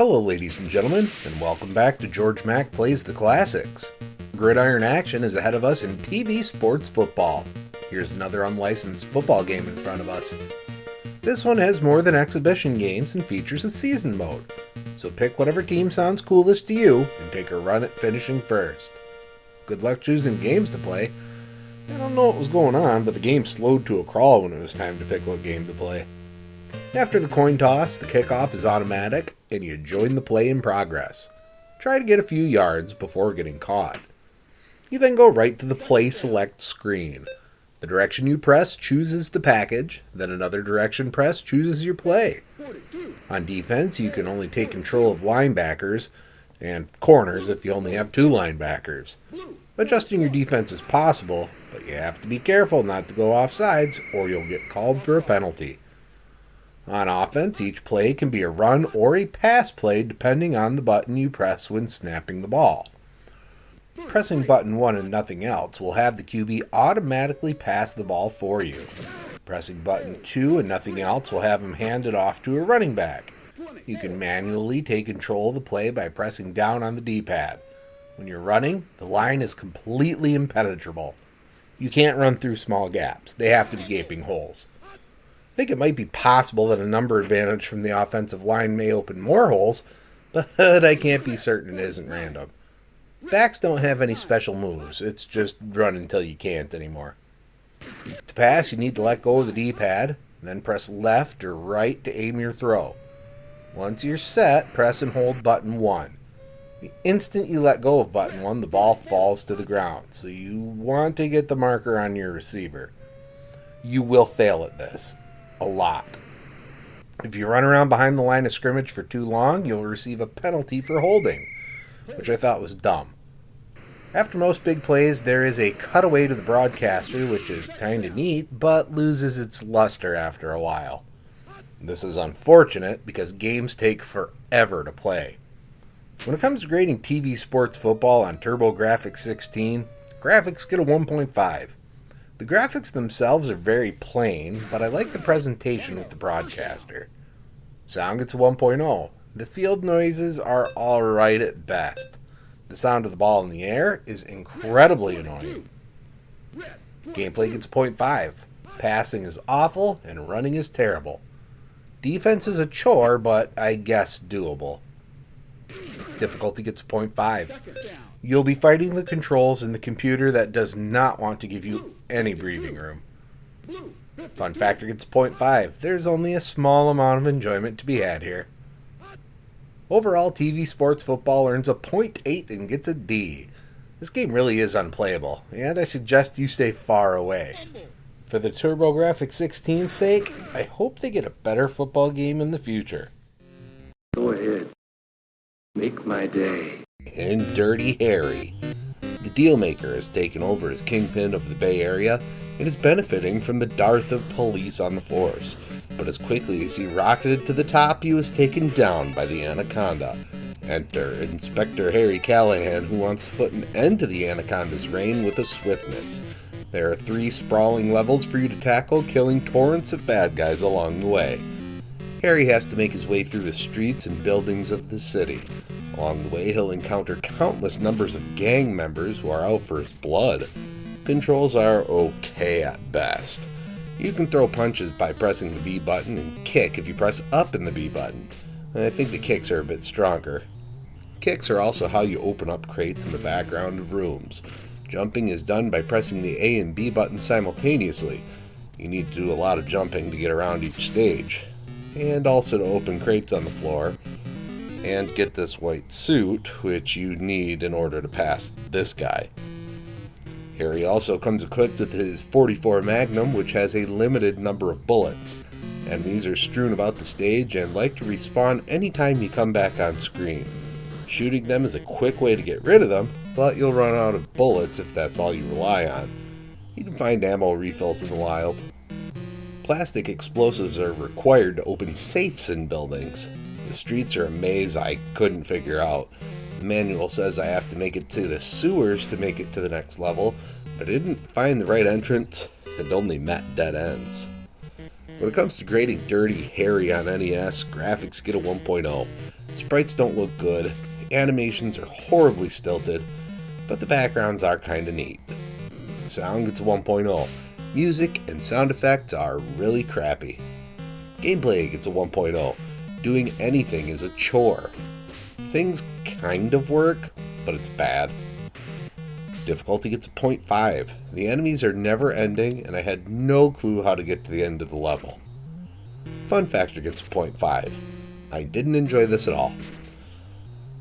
Hello ladies and gentlemen, and welcome back to George Mack Plays the Classics. Gridiron action is ahead of us in TV sports football. Here's another unlicensed football game in front of us. This one has more than exhibition games and features a season mode. So pick whatever team sounds coolest to you and take a run at finishing first. Good luck choosing games to play. I don't know what was going on, but the game slowed to a crawl when it was time to pick what game to play. After the coin toss, the kickoff is automatic, and you join the play in progress. Try to get a few yards before getting caught. You then go right to the play select screen. The direction you press chooses the package, then another direction press chooses your play. On defense, you can only take control of linebackers and corners if you only have two linebackers. Adjusting your defense is possible, but you have to be careful not to go off sides or you'll get called for a penalty. On offense, each play can be a run or a pass play depending on the button you press when snapping the ball. Pressing button 1 and nothing else will have the QB automatically pass the ball for you. Pressing button 2 and nothing else will have him hand it off to a running back. You can manually take control of the play by pressing down on the D-pad. When you're running, the line is completely impenetrable. You can't run through small gaps. They have to be gaping holes. I think it might be possible that a number advantage from the offensive line may open more holes, but I can't be certain it isn't random. Backs don't have any special moves. It's just run until you can't anymore. To pass, you need to let go of the D-pad, then press left or right to aim your throw. Once you're set, press and hold button 1. The instant you let go of button 1, the ball falls to the ground, so you want to get the marker on your receiver. You will fail at this. A lot. If you run around behind the line of scrimmage for too long, you'll receive a penalty for holding, which I thought was dumb. After most big plays, there is a cutaway to the broadcaster, which is kind of neat, but loses its luster after a while. This is unfortunate because games take forever to play. When it comes to grading TV sports football on TurboGrafx 16, graphics get a 1.5. The graphics themselves are very plain, but I like the presentation with the broadcaster. Sound gets a 1.0. The field noises are alright at best. The sound of the ball in the air is incredibly annoying. Gameplay gets a 0.5. Passing is awful and running is terrible. Defense is a chore, but I guess doable. Difficulty gets a 0.5. You'll be fighting the controls in the computer that does not want to give you any breathing room. Fun factor gets a 0.5. There's only a small amount of enjoyment to be had here. Overall, TV sports football earns a 0.8 and gets a D. This game really is unplayable, and I suggest you stay far away. For the TurboGrafx 16's sake, I hope they get a better football game in the future. Go ahead. Make my day. And Dirty Harry. The Dealmaker has taken over as kingpin of the Bay Area and is benefiting from the dearth of police on the force. But as quickly as he rocketed to the top, he was taken down by the Anaconda. Enter Inspector Harry Callahan, who wants to put an end to the Anaconda's reign with a swiftness. There are 3 sprawling levels for you to tackle, killing torrents of bad guys along the way. Harry has to make his way through the streets and buildings of the city. Along the way, he'll encounter countless numbers of gang members who are out for his blood. Controls are okay at best. You can throw punches by pressing the B button and kick if you press up in the B button. And I think the kicks are a bit stronger. Kicks are also how you open up crates in the background of rooms. Jumping is done by pressing the A and B buttons simultaneously. You need to do a lot of jumping to get around each stage. And also to open crates on the floor. And get this white suit, which you need in order to pass this guy. Harry also comes equipped with his .44 Magnum, which has a limited number of bullets. Enemies are strewn about the stage and like to respawn anytime you come back on screen. Shooting them is a quick way to get rid of them, but you'll run out of bullets if that's all you rely on. You can find ammo refills in the wild. Plastic explosives are required to open safes in buildings. The streets are a maze I couldn't figure out. The manual says I have to make it to the sewers to make it to the next level, but I didn't find the right entrance and only met dead ends. When it comes to grading Dirty Harry on NES, graphics get a 1.0. Sprites don't look good, animations are horribly stilted, but the backgrounds are kinda neat. Sound gets a 1.0. Music and sound effects are really crappy. Gameplay gets a 1.0. Doing anything is a chore. Things kind of work, but it's bad. Difficulty gets a 0.5. The enemies are never ending, and I had no clue how to get to the end of the level. Fun factor gets a 0.5. I didn't enjoy this at all.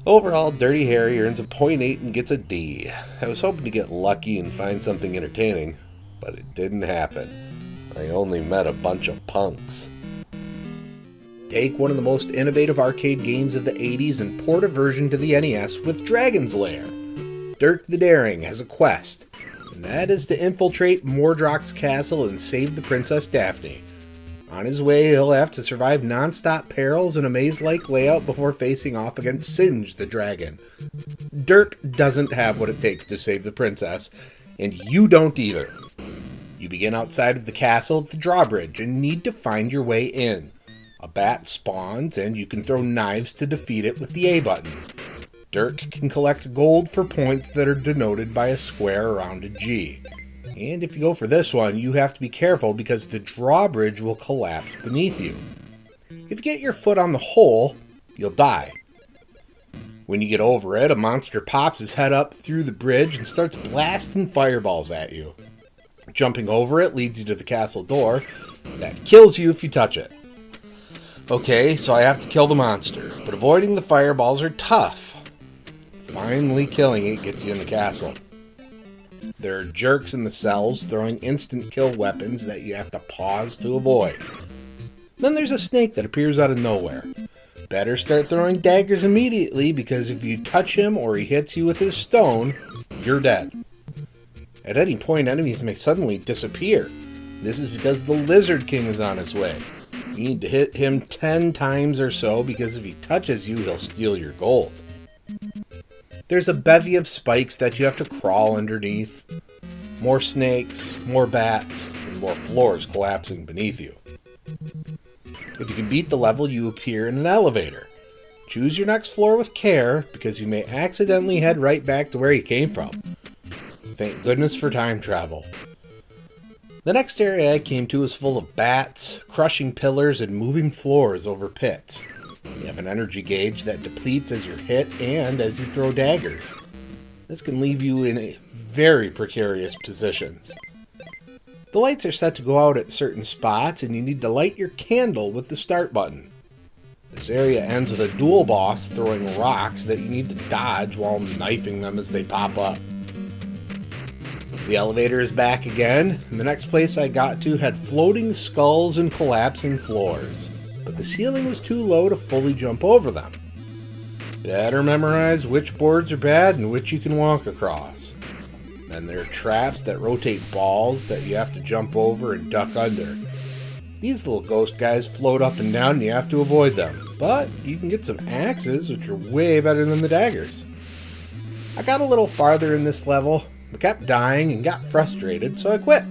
Overall, Dirty Harry earns a 0.8 and gets a D. I was hoping to get lucky and find something entertaining, but it didn't happen. I only met a bunch of punks. Take one of the most innovative arcade games of the 80s and port a version to the NES with Dragon's Lair. Dirk the Daring has a quest, and that is to infiltrate Mordrock's castle and save the Princess Daphne. On his way, he'll have to survive non-stop perils in a maze-like layout before facing off against Singe the dragon. Dirk doesn't have what it takes to save the princess, and you don't either. You begin outside of the castle at the drawbridge and need to find your way in. A bat spawns, and you can throw knives to defeat it with the A button. Dirk can collect gold for points that are denoted by a square around a G. And if you go for this one, you have to be careful because the drawbridge will collapse beneath you. If you get your foot on the hole, you'll die. When you get over it, a monster pops his head up through the bridge and starts blasting fireballs at you. Jumping over it leads you to the castle door that kills you if you touch it. Okay, so I have to kill the monster, but avoiding the fireballs are tough. Finally killing it gets you in the castle. There are jerks in the cells throwing instant kill weapons that you have to pause to avoid. Then there's a snake that appears out of nowhere. Better start throwing daggers immediately because if you touch him or he hits you with his stone, you're dead. At any point, enemies may suddenly disappear. This is because the Lizard King is on his way. You need to hit him 10 times or so because if he touches you, he'll steal your gold. There's a bevy of spikes that you have to crawl underneath. More snakes, more bats, and more floors collapsing beneath you. If you can beat the level, you appear in an elevator. Choose your next floor with care because you may accidentally head right back to where you came from. Thank goodness for time travel. The next area I came to is full of bats, crushing pillars, and moving floors over pits. You have an energy gauge that depletes as you're hit and as you throw daggers. This can leave you in a very precarious positions. The lights are set to go out at certain spots and you need to light your candle with the start button. This area ends with a dual boss throwing rocks that you need to dodge while knifing them as they pop up. The elevator is back again, and the next place I got to had floating skulls and collapsing floors. But the ceiling was too low to fully jump over them. Better memorize which boards are bad and which you can walk across. Then there are traps that rotate balls that you have to jump over and duck under. These little ghost guys float up and down and you have to avoid them. But you can get some axes, which are way better than the daggers. I got a little farther in this level, but kept dying and got frustrated, so I quit.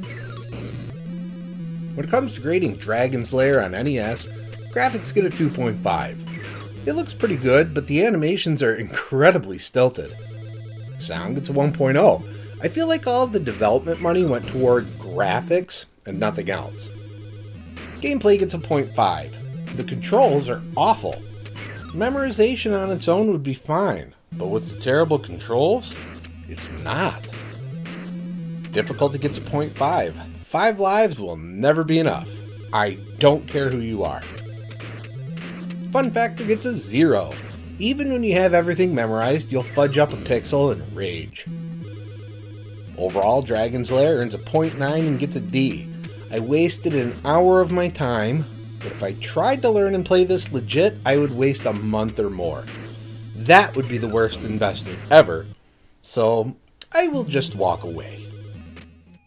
When it comes to grading Dragon's Lair on NES, graphics get a 2.5. It looks pretty good, but the animations are incredibly stilted. Sound gets a 1.0. I feel like all of the development money went toward graphics and nothing else. Gameplay gets a 0.5. The controls are awful. Memorization on its own would be fine, but with the terrible controls, it's not. Difficulty gets a 0.5. 5 lives will never be enough. I don't care who you are. Fun factor gets a 0. Even when you have everything memorized, you'll fudge up a pixel and rage. Overall, Dragon's Lair earns a 0.9 and gets a D. I wasted an hour of my time, but if I tried to learn and play this legit, I would waste a month or more. That would be the worst investment ever, so I will just walk away.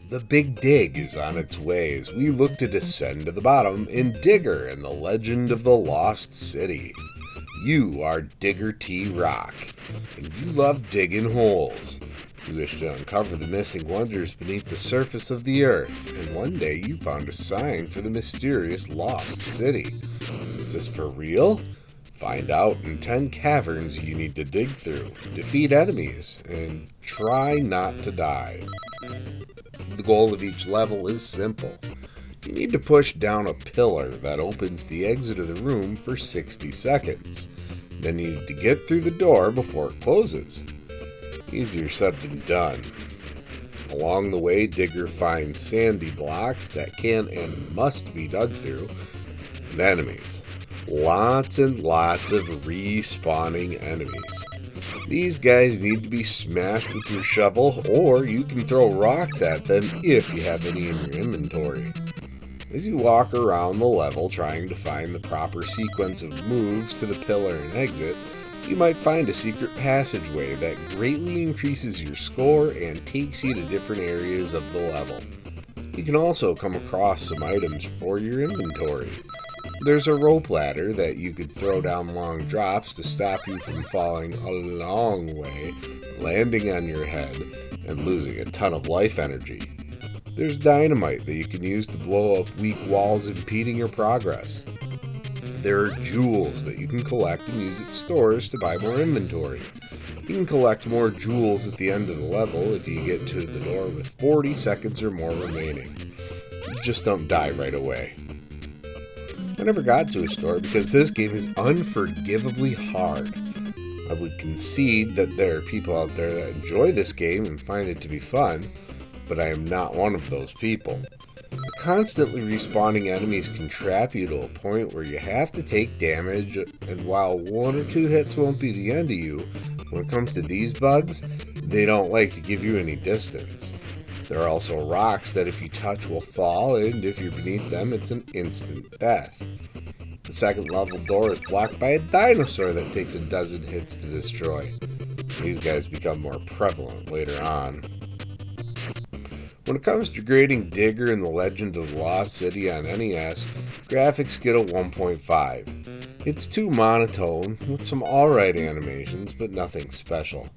The Big Dig is on its way as we look to descend to the bottom in Digger and the Legend of the Lost City. You are Digger T. Rock, and you love digging holes. You wish to uncover the missing wonders beneath the surface of the earth, and one day you found a sign for the mysterious Lost City. Is this for real? Find out in 10 caverns you need to dig through, defeat enemies, and try not to die. The goal of each level is simple. You need to push down a pillar that opens the exit of the room for 60 seconds. Then you need to get through the door before it closes. Easier said than done. Along the way, Digger finds sandy blocks that can and must be dug through, and enemies. Lots and lots of respawning enemies. These guys need to be smashed with your shovel, or you can throw rocks at them if you have any in your inventory. As you walk around the level trying to find the proper sequence of moves to the pillar and exit, you might find a secret passageway that greatly increases your score and takes you to different areas of the level. You can also come across some items for your inventory. There's a rope ladder that you could throw down long drops to stop you from falling a long way, landing on your head, and losing a ton of life energy. There's dynamite that you can use to blow up weak walls impeding your progress. There are jewels that you can collect and use at stores to buy more inventory. You can collect more jewels at the end of the level if you get to the door with 40 seconds or more remaining. Just don't die right away. I never got to a store because this game is unforgivably hard. I would concede that there are people out there that enjoy this game and find it to be fun, but I am not one of those people. Constantly respawning enemies can trap you to a point where you have to take damage, and while one or two hits won't be the end of you, when it comes to these bugs, they don't like to give you any distance. There are also rocks that if you touch will fall, and if you're beneath them, it's an instant death. The second level door is blocked by a dinosaur that takes a dozen hits to destroy. These guys become more prevalent later on. When it comes to grading Digger and the Legend of the Lost City on NES, graphics get a 1.5. It's too monotone, with some alright animations, but nothing special.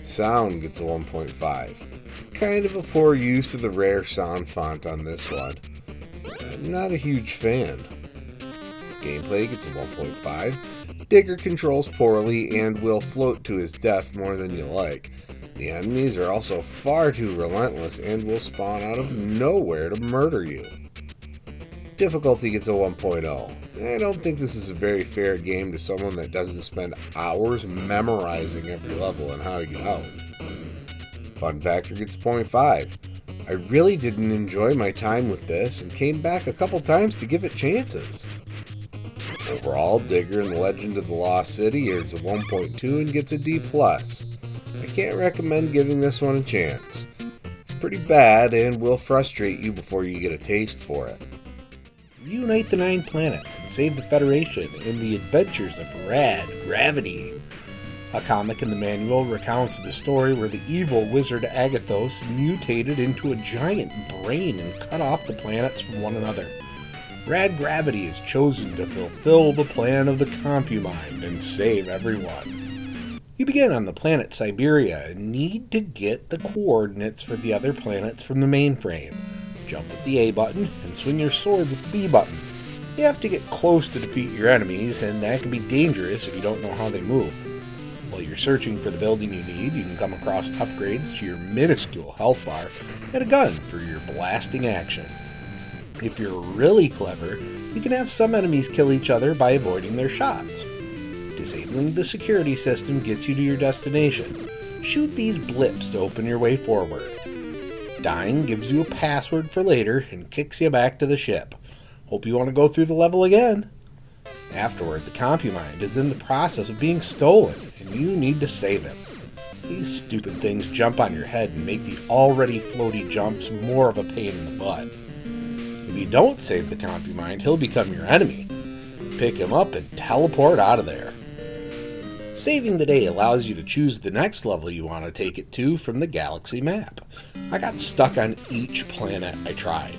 Sound gets a 1.5. Kind of a poor use of the rare sound font on this one. Not a huge fan. Gameplay gets a 1.5. Digger controls poorly and will float to his death more than you like. The enemies are also far too relentless and will spawn out of nowhere to murder you. Difficulty gets a 1.0. I don't think this is a very fair game to someone that doesn't spend hours memorizing every level and how to get out. Fun factor gets a 0.5. I really didn't enjoy my time with this and came back a couple times to give it chances. Overall, Digger and the Legend of the Lost City earns a 1.2 and gets a D+. I can't recommend giving this one a chance. It's pretty bad and will frustrate you before you get a taste for it. Reunite the 9 planets and save the Federation in the adventures of Rad Gravity. A comic in the manual recounts the story where the evil wizard Agathos mutated into a giant brain and cut off the planets from one another. Rad Gravity is chosen to fulfill the plan of the CompuMind and save everyone. You begin on the planet Siberia and need to get the coordinates for the other planets from the mainframe. Jump with the A button and swing your sword with the B button. You have to get close to defeat your enemies, and that can be dangerous if you don't know how they move. While you're searching for the building you need, you can come across upgrades to your minuscule health bar and a gun for your blasting action. If you're really clever, you can have some enemies kill each other by avoiding their shots. Disabling the security system gets you to your destination. Shoot these blips to open your way forward. Dying gives you a password for later and kicks you back to the ship. Hope you want to go through the level again. Afterward, the CompuMind is in the process of being stolen, and you need to save him. These stupid things jump on your head and make the already floaty jumps more of a pain in the butt. If you don't save the CompuMind, he'll become your enemy. Pick him up and teleport out of there. Saving the day allows you to choose the next level you want to take it to from the galaxy map. I got stuck on each planet I tried.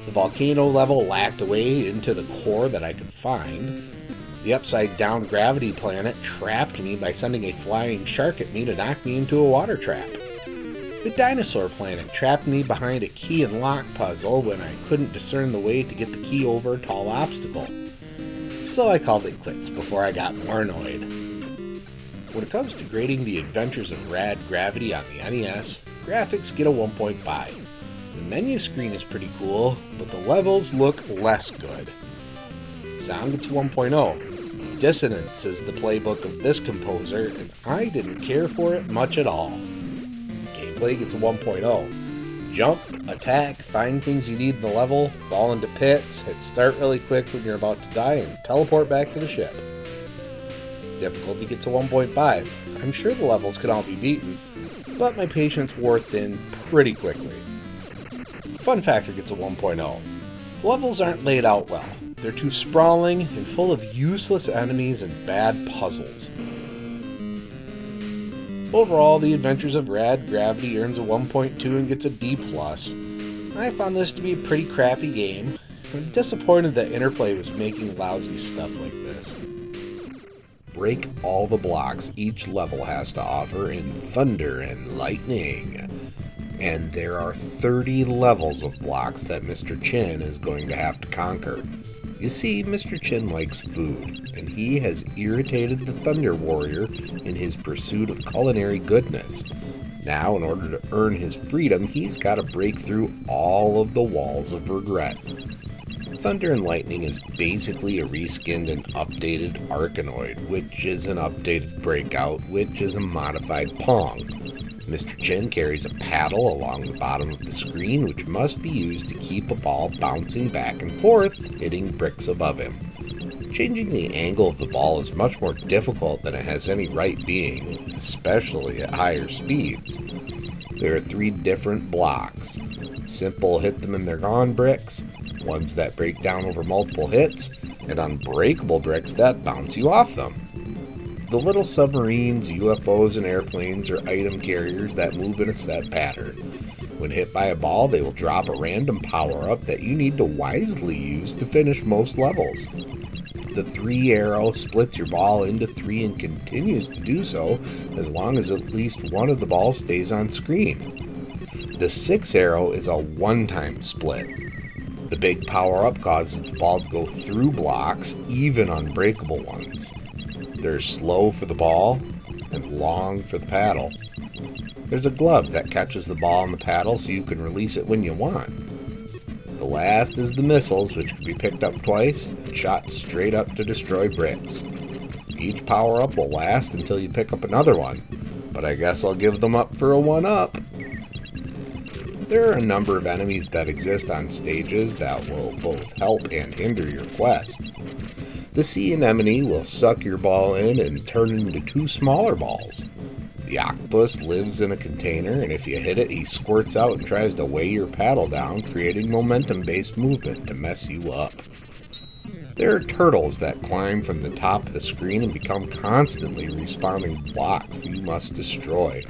The volcano level lacked a way into the core that I could find. The upside-down gravity planet trapped me by sending a flying shark at me to knock me into a water trap. The dinosaur planet trapped me behind a key and lock puzzle when I couldn't discern the way to get the key over a tall obstacle. So I called it quits before I got more annoyed. When it comes to grading the Adventures of Rad Gravity on the NES, graphics get a 1.5. The menu screen is pretty cool, but the levels look less good. Sound gets 1.0. Dissonance is the playbook of this composer, and I didn't care for it much at all. Gameplay gets a 1.0. Jump, attack, find things you need in the level, fall into pits, hit start really quick when you're about to die, and teleport back to the ship. Difficulty gets a 1.5. I'm sure the levels can all be beaten, but my patience wore thin pretty quickly. Fun factor gets a 1.0. The levels aren't laid out well. They're too sprawling and full of useless enemies and bad puzzles. Overall, The Adventures of Rad Gravity earns a 1.2 and gets a D+. I found this to be a pretty crappy game. I'm disappointed that Interplay was making lousy stuff like this. Break all the blocks each level has to offer in Thunder and Lightning. And there are 30 levels of blocks that Mr. Chin is going to have to conquer. You see, Mr. Chin likes food, and he has irritated the Thunder Warrior in his pursuit of culinary goodness. Now, in order to earn his freedom, he's got to break through all of the walls of regret. Thunder and Lightning is basically a reskinned and updated Arkanoid, which is an updated Breakout, which is a modified Pong. Mr. Chin carries a paddle along the bottom of the screen, which must be used to keep a ball bouncing back and forth, hitting bricks above him. Changing the angle of the ball is much more difficult than it has any right being, especially at higher speeds. There are 3 different blocks. Simple hit them and they're gone bricks, ones that break down over multiple hits, and unbreakable bricks that bounce you off them. The little submarines, UFOs, and airplanes are item carriers that move in a set pattern. When hit by a ball, they will drop a random power-up that you need to wisely use to finish most levels. The 3 arrow splits your ball into 3 and continues to do so as long as at least one of the balls stays on screen. The 6 arrow is a one-time split. The big power-up causes the ball to go through blocks, even unbreakable ones. They're slow for the ball and long for the paddle. There's a glove that catches the ball on the paddle so you can release it when you want. The last is the missiles, which can be picked up twice and shot straight up to destroy bricks. Each power-up will last until you pick up another one, but I guess I'll give them up for a 1-up. There are a number of enemies that exist on stages that will both help and hinder your quest. The sea anemone will suck your ball in and turn it into 2 smaller balls. The octopus lives in a container, and if you hit it, he squirts out and tries to weigh your paddle down, creating momentum-based movement to mess you up. There are turtles that climb from the top of the screen and become constantly respawning blocks that you must destroy.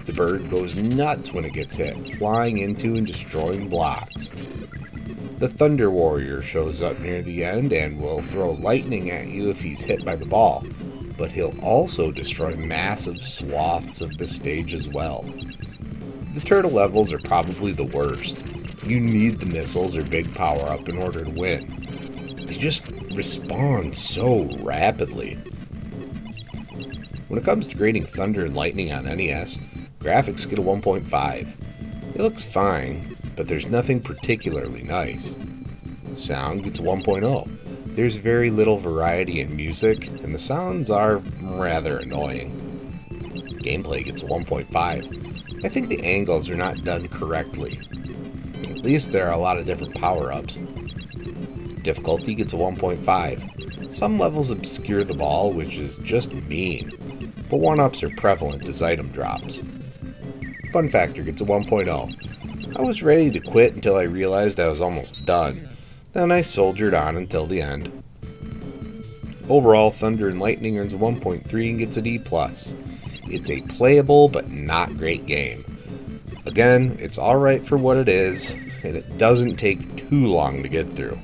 The bird goes nuts when it gets hit, flying into and destroying blocks. The Thunder Warrior shows up near the end and will throw lightning at you if he's hit by the ball, but he'll also destroy massive swaths of the stage as well. The turtle levels are probably the worst. You need the missiles or big power-up in order to win. They just respawn so rapidly. When it comes to grading Thunder and Lightning on NES, graphics get a 1.5. It looks fine, but there's nothing particularly nice. Sound gets a 1.0. There's very little variety in music, and the sounds are rather annoying. Gameplay gets a 1.5. I think the angles are not done correctly. At least there are a lot of different power-ups. Difficulty gets a 1.5. Some levels obscure the ball, which is just mean, but 1-ups are prevalent as item drops. Fun factor gets a 1.0. I was ready to quit until I realized I was almost done. Then I soldiered on until the end. Overall, Thunder and Lightning earns a 1.3 and gets a D+. It's a playable but not great game. Again, it's alright for what it is, and it doesn't take too long to get through.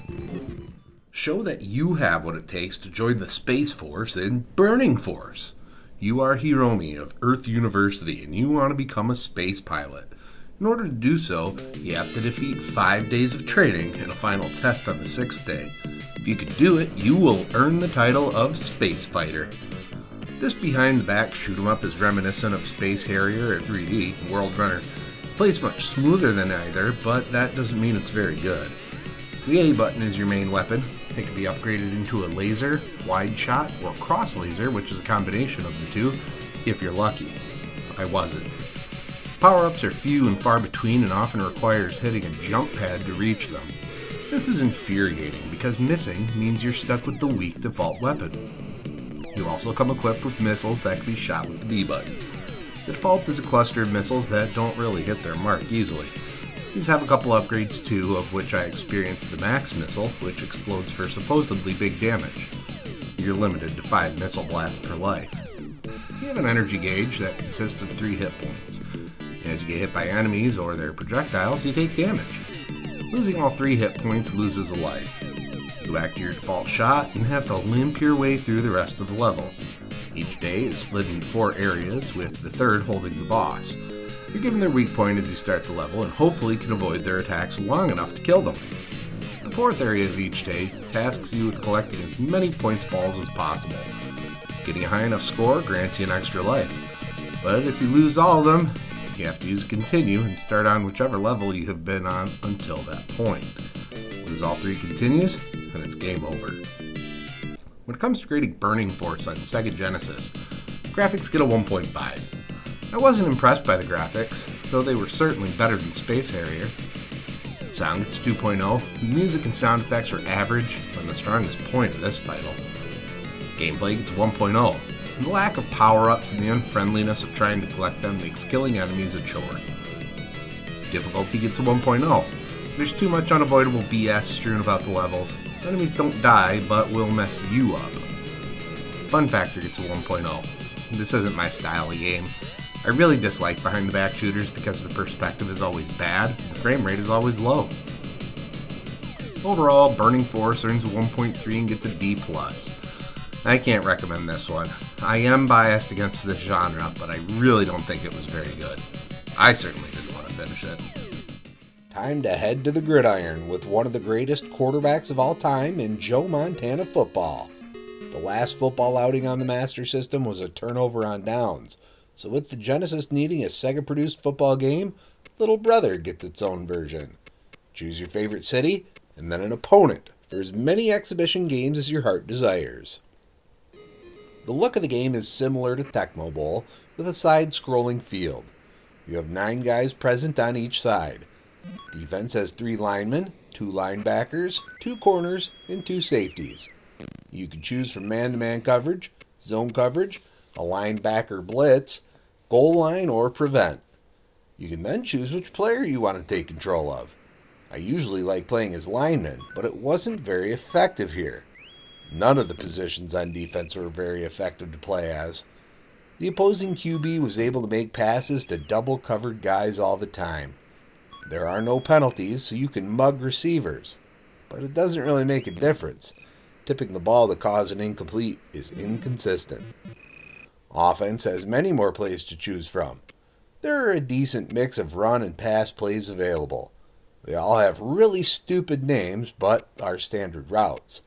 Show that you have what it takes to join the Space Force in Burning Force. You are Hiromi of Earth University, and you want to become a space pilot. In order to do so, you have to defeat 5 days of training and a final test on the 6th day. If you can do it, you will earn the title of Space Fighter. This behind-the-back shoot-'em-up is reminiscent of Space Harrier or 3D. World Runner plays much smoother than either, but that doesn't mean it's very good. The A button is your main weapon. It can be upgraded into a laser, wide shot, or cross laser, which is a combination of the two, if you're lucky. I wasn't. Power-ups are few and far between and often requires hitting a jump pad to reach them. This is infuriating because missing means you're stuck with the weak default weapon. You also come equipped with missiles that can be shot with the B button. The default is a cluster of missiles that don't really hit their mark easily. These have a couple upgrades too, of which I experienced the Max missile, which explodes for supposedly big damage. You're limited to 5 missile blasts per life. You have an energy gauge that consists of 3 hit points. As you get hit by enemies or their projectiles, you take damage. Losing all 3 hit points loses a life. Go back to your default shot and have to limp your way through the rest of the level. Each day is split into 4 areas, with the third holding the boss. You're given their weak point as you start the level and hopefully can avoid their attacks long enough to kill them. The 4th area of each day tasks you with collecting as many points balls as possible. Getting a high enough score grants you an extra life, but if you lose all of them, you have to use continue and start on whichever level you have been on until that point. Lose all 3 continues, and it's game over. When it comes to grading Burning Force on Sega Genesis, graphics get a 1.5. I wasn't impressed by the graphics, though they were certainly better than Space Harrier. Sound gets 2.0, the music and sound effects are average, and the strongest point of this title. Gameplay gets 1.0, and the lack of power-ups and the unfriendliness of trying to collect them makes killing enemies a chore. Difficulty gets a 1.0. There's too much unavoidable BS strewn about the levels. Enemies don't die, but will mess you up. Fun factor gets a 1.0. This isn't my style of game. I really dislike behind-the-back shooters because the perspective is always bad, the frame rate is always low. Overall, Burning Force earns a 1.3 and gets a D+. I can't recommend this one. I am biased against this genre, but I really don't think it was very good. I certainly didn't want to finish it. Time to head to the gridiron with one of the greatest quarterbacks of all time in Joe Montana football. The last football outing on the Master System was a turnover on downs, so with the Genesis needing a Sega-produced football game, Little Brother gets its own version. Choose your favorite city, and then an opponent for as many exhibition games as your heart desires. The look of the game is similar to Tecmo Bowl, with a side-scrolling field. You have 9 guys present on each side. Defense has 3 linemen, 2 linebackers, 2 corners, and 2 safeties. You can choose from man-to-man coverage, zone coverage, a linebacker blitz, goal line, or prevent. You can then choose which player you want to take control of. I usually like playing as lineman, but it wasn't very effective here. None of the positions on defense were very effective to play as. The opposing QB was able to make passes to double-covered guys all the time. There are no penalties, so you can mug receivers, but it doesn't really make a difference. Tipping the ball to cause an incomplete is inconsistent. Offense has many more plays to choose from. There are a decent mix of run and pass plays available. They all have really stupid names, but are standard routes.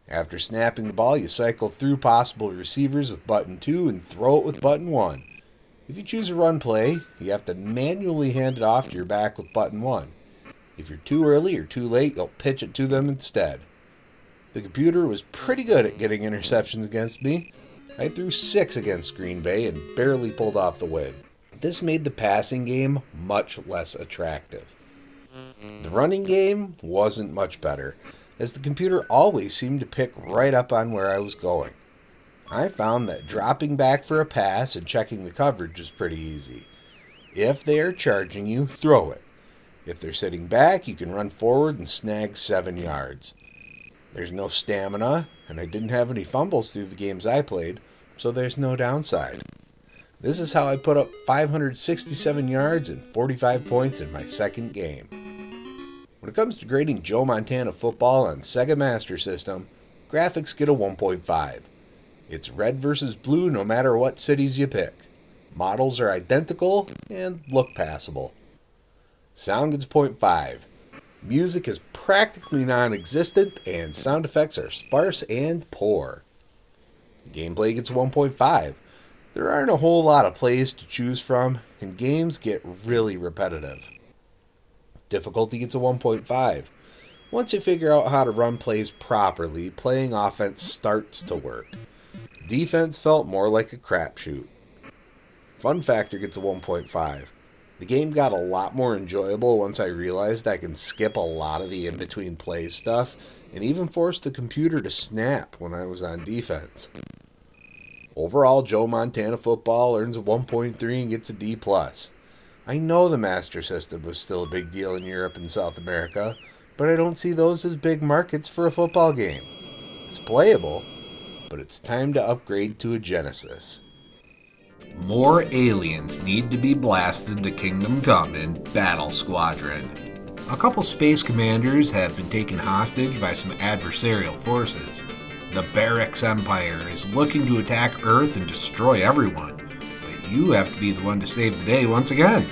After snapping the ball, you cycle through possible receivers with button 2 and throw it with button 1. If you choose a run play, you have to manually hand it off to your back with button 1. If you're too early or too late, you'll pitch it to them instead. The computer was pretty good at getting interceptions against me. I threw 6 against Green Bay and barely pulled off the win. This made the passing game much less attractive. The running game wasn't much better, as the computer always seemed to pick right up on where I was going. I found that dropping back for a pass and checking the coverage is pretty easy. If they are charging you, throw it. If they're sitting back, you can run forward and snag 7 yards. There's no stamina, and I didn't have any fumbles through the games I played, so there's no downside. This is how I put up 567 yards and 45 points in my second game. When it comes to grading Joe Montana football on Sega Master System, graphics get a 1.5. It's red versus blue no matter what cities you pick. Models are identical and look passable. Sound gets 0.5. Music is practically non-existent, and sound effects are sparse and poor. Gameplay gets a 1.5. There aren't a whole lot of plays to choose from, and games get really repetitive. Difficulty gets a 1.5. Once you figure out how to run plays properly, playing offense starts to work. Defense felt more like a crapshoot. Fun factor gets a 1.5. The game got a lot more enjoyable once I realized I can skip a lot of the in-between plays stuff, and even force the computer to snap when I was on defense. Overall, Joe Montana Football earns a 1.3 and gets a D+. I know the Master System was still a big deal in Europe and South America, but I don't see those as big markets for a football game. It's playable, but it's time to upgrade to a Genesis. More aliens need to be blasted to Kingdom Come in Battle Squadron. A couple space commanders have been taken hostage by some adversarial forces. The Barracks Empire is looking to attack Earth and destroy everyone, but you have to be the one to save the day once again.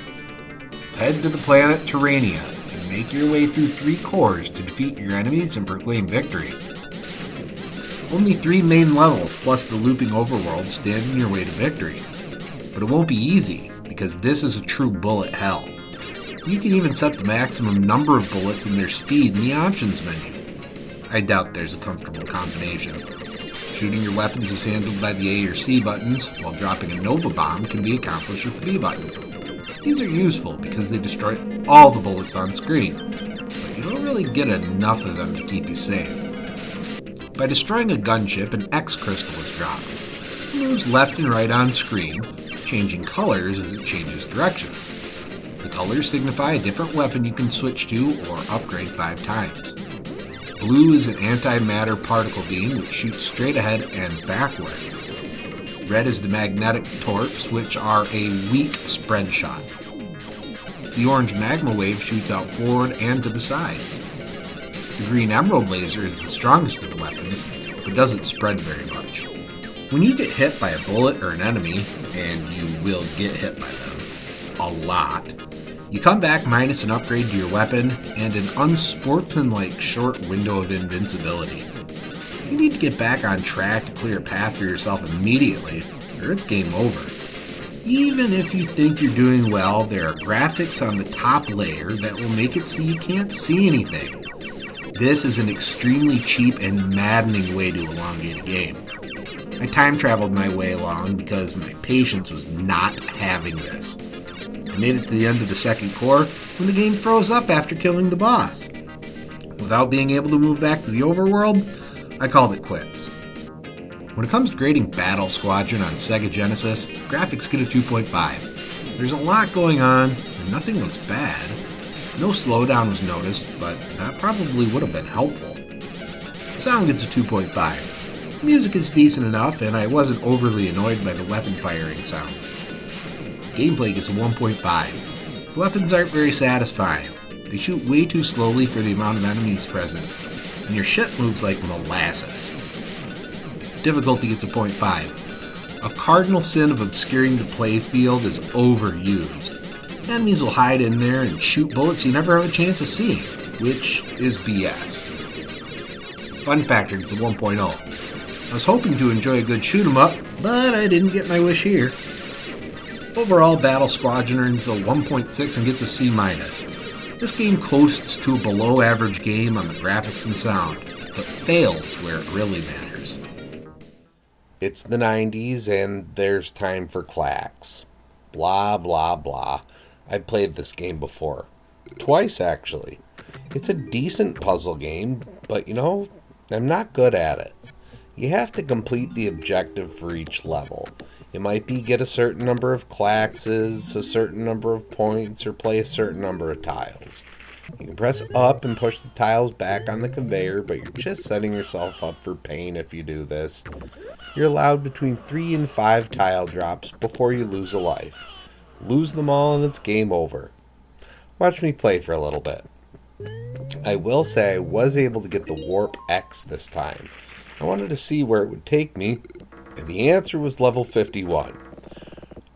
Head to the planet Terrania and make your way through 3 cores to defeat your enemies and proclaim victory. Only 3 main levels plus the looping overworld stand in your way to victory. But it won't be easy, because this is a true bullet hell. You can even set the maximum number of bullets and their speed in the options menu. I doubt there's a comfortable combination. Shooting your weapons is handled by the A or C buttons, while dropping a Nova Bomb can be accomplished with the B button. These are useful because they destroy all the bullets on screen, but you don't really get enough of them to keep you safe. By destroying a gunship, an X crystal is dropped. It moves left and right on screen, changing colors as it changes directions. The colors signify a different weapon you can switch to or upgrade 5 times. Blue is an antimatter particle beam which shoots straight ahead and backward. Red is the magnetic torps, which are a weak spread shot. The orange magma wave shoots out forward and to the sides. The green emerald laser is the strongest of the weapons, but doesn't spread very much. When you get hit by a bullet or an enemy, and you will get hit by them a lot, you come back minus an upgrade to your weapon and an unsportsmanlike short window of invincibility. You need to get back on track to clear a path for yourself immediately, or it's game over. Even if you think you're doing well, there are graphics on the top layer that will make it so you can't see anything. This is an extremely cheap and maddening way to elongate a game. I time traveled my way along because my patience was not having this. I made it to the end of the second core when the game froze up after killing the boss. Without being able to move back to the overworld, I called it quits. When it comes to grading Battle Squadron on Sega Genesis, graphics get a 2.5. There's a lot going on, and nothing looks bad. No slowdown was noticed, but that probably would have been helpful. Sound gets a 2.5. Music is decent enough, and I wasn't overly annoyed by the weapon firing sounds. Gameplay gets a 1.5. The weapons aren't very satisfying. They shoot way too slowly for the amount of enemies present, and your ship moves like molasses. Difficulty gets a 0.5. A cardinal sin of obscuring the playfield is overused. Enemies will hide in there and shoot bullets you never have a chance of seeing, which is BS. Fun factor gets a 1.0. I was hoping to enjoy a good shoot-'em-up, but I didn't get my wish here. Overall, Battle Squadron earns a 1.6 and gets a C-. This game coasts to a below-average game on the graphics and sound, but fails where it really matters. It's the 90s and there's time for clacks. Blah, blah, blah. I've played this game before. Twice, actually. It's a decent puzzle game, but I'm not good at it. You have to complete the objective for each level. It might be get a certain number of claxes, a certain number of points, or play a certain number of tiles. You can press up and push the tiles back on the conveyor, but you're just setting yourself up for pain if you do this. You're allowed between 3 and 5 tile drops before you lose a life. Lose them all and it's game over. Watch me play for a little bit. I will say I was able to get the Warp X this time. I wanted to see where it would take me, and the answer was level 51.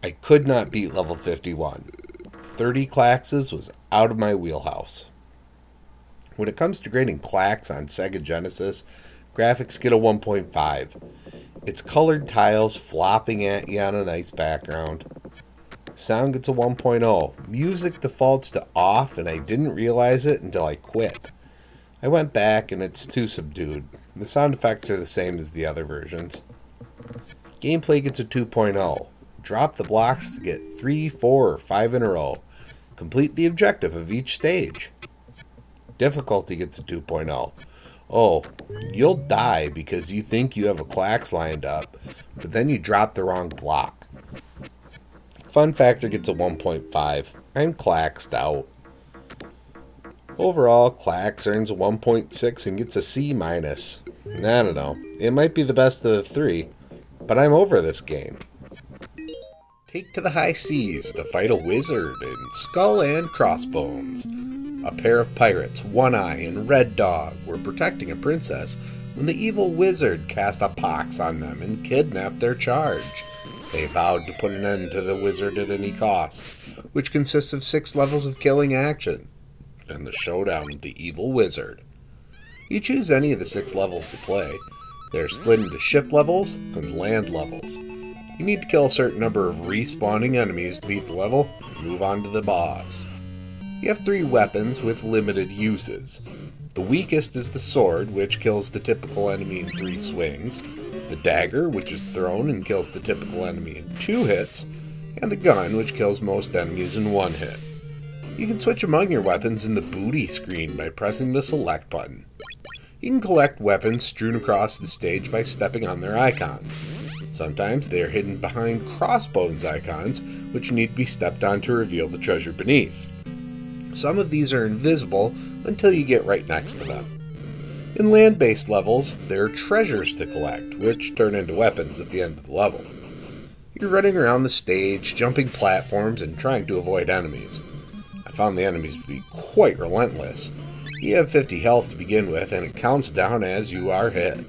I could not beat level 51. 30 claxes was out of my wheelhouse. When it comes to grading Clacks on Sega Genesis, graphics get a 1.5. It's colored tiles flopping at you on a nice background. Sound gets a 1.0. Music defaults to off, and I didn't realize it until I quit. I went back and it's too subdued. The sound effects are the same as the other versions. Gameplay gets a 2.0. Drop the blocks to get 3, 4, or 5 in a row. Complete the objective of each stage. Difficulty gets a 2.0. Oh, you'll die because you think you have a Clacks lined up, but then you drop the wrong block. Fun factor gets a 1.5. I'm Clacksed out. Overall, Clacks earns a 1.6 and gets a C-. I don't know. It might be the best of the three, but I'm over this game. Take to the high seas to fight a wizard in Skull and Crossbones. A pair of pirates, One Eye and Red Dog, were protecting a princess when the evil wizard cast a pox on them and kidnapped their charge. They vowed to put an end to the wizard at any cost, which consists of 6 levels of killing action, and the showdown with the evil wizard. You choose any of the 6 levels to play. They're split into ship levels and land levels. You need to kill a certain number of respawning enemies to beat the level and move on to the boss. You have 3 weapons with limited uses. The weakest is the sword, which kills the typical enemy in 3 swings, the dagger, which is thrown and kills the typical enemy in 2 hits, and the gun, which kills most enemies in 1 hit. You can switch among your weapons in the booty screen by pressing the select button. You can collect weapons strewn across the stage by stepping on their icons. Sometimes they are hidden behind crossbones icons, which need to be stepped on to reveal the treasure beneath. Some of these are invisible until you get right next to them. In land-based levels, there are treasures to collect, which turn into weapons at the end of the level. You're running around the stage, jumping platforms, and trying to avoid enemies. I found the enemies to be quite relentless. You have 50 health to begin with, and it counts down as you are hit.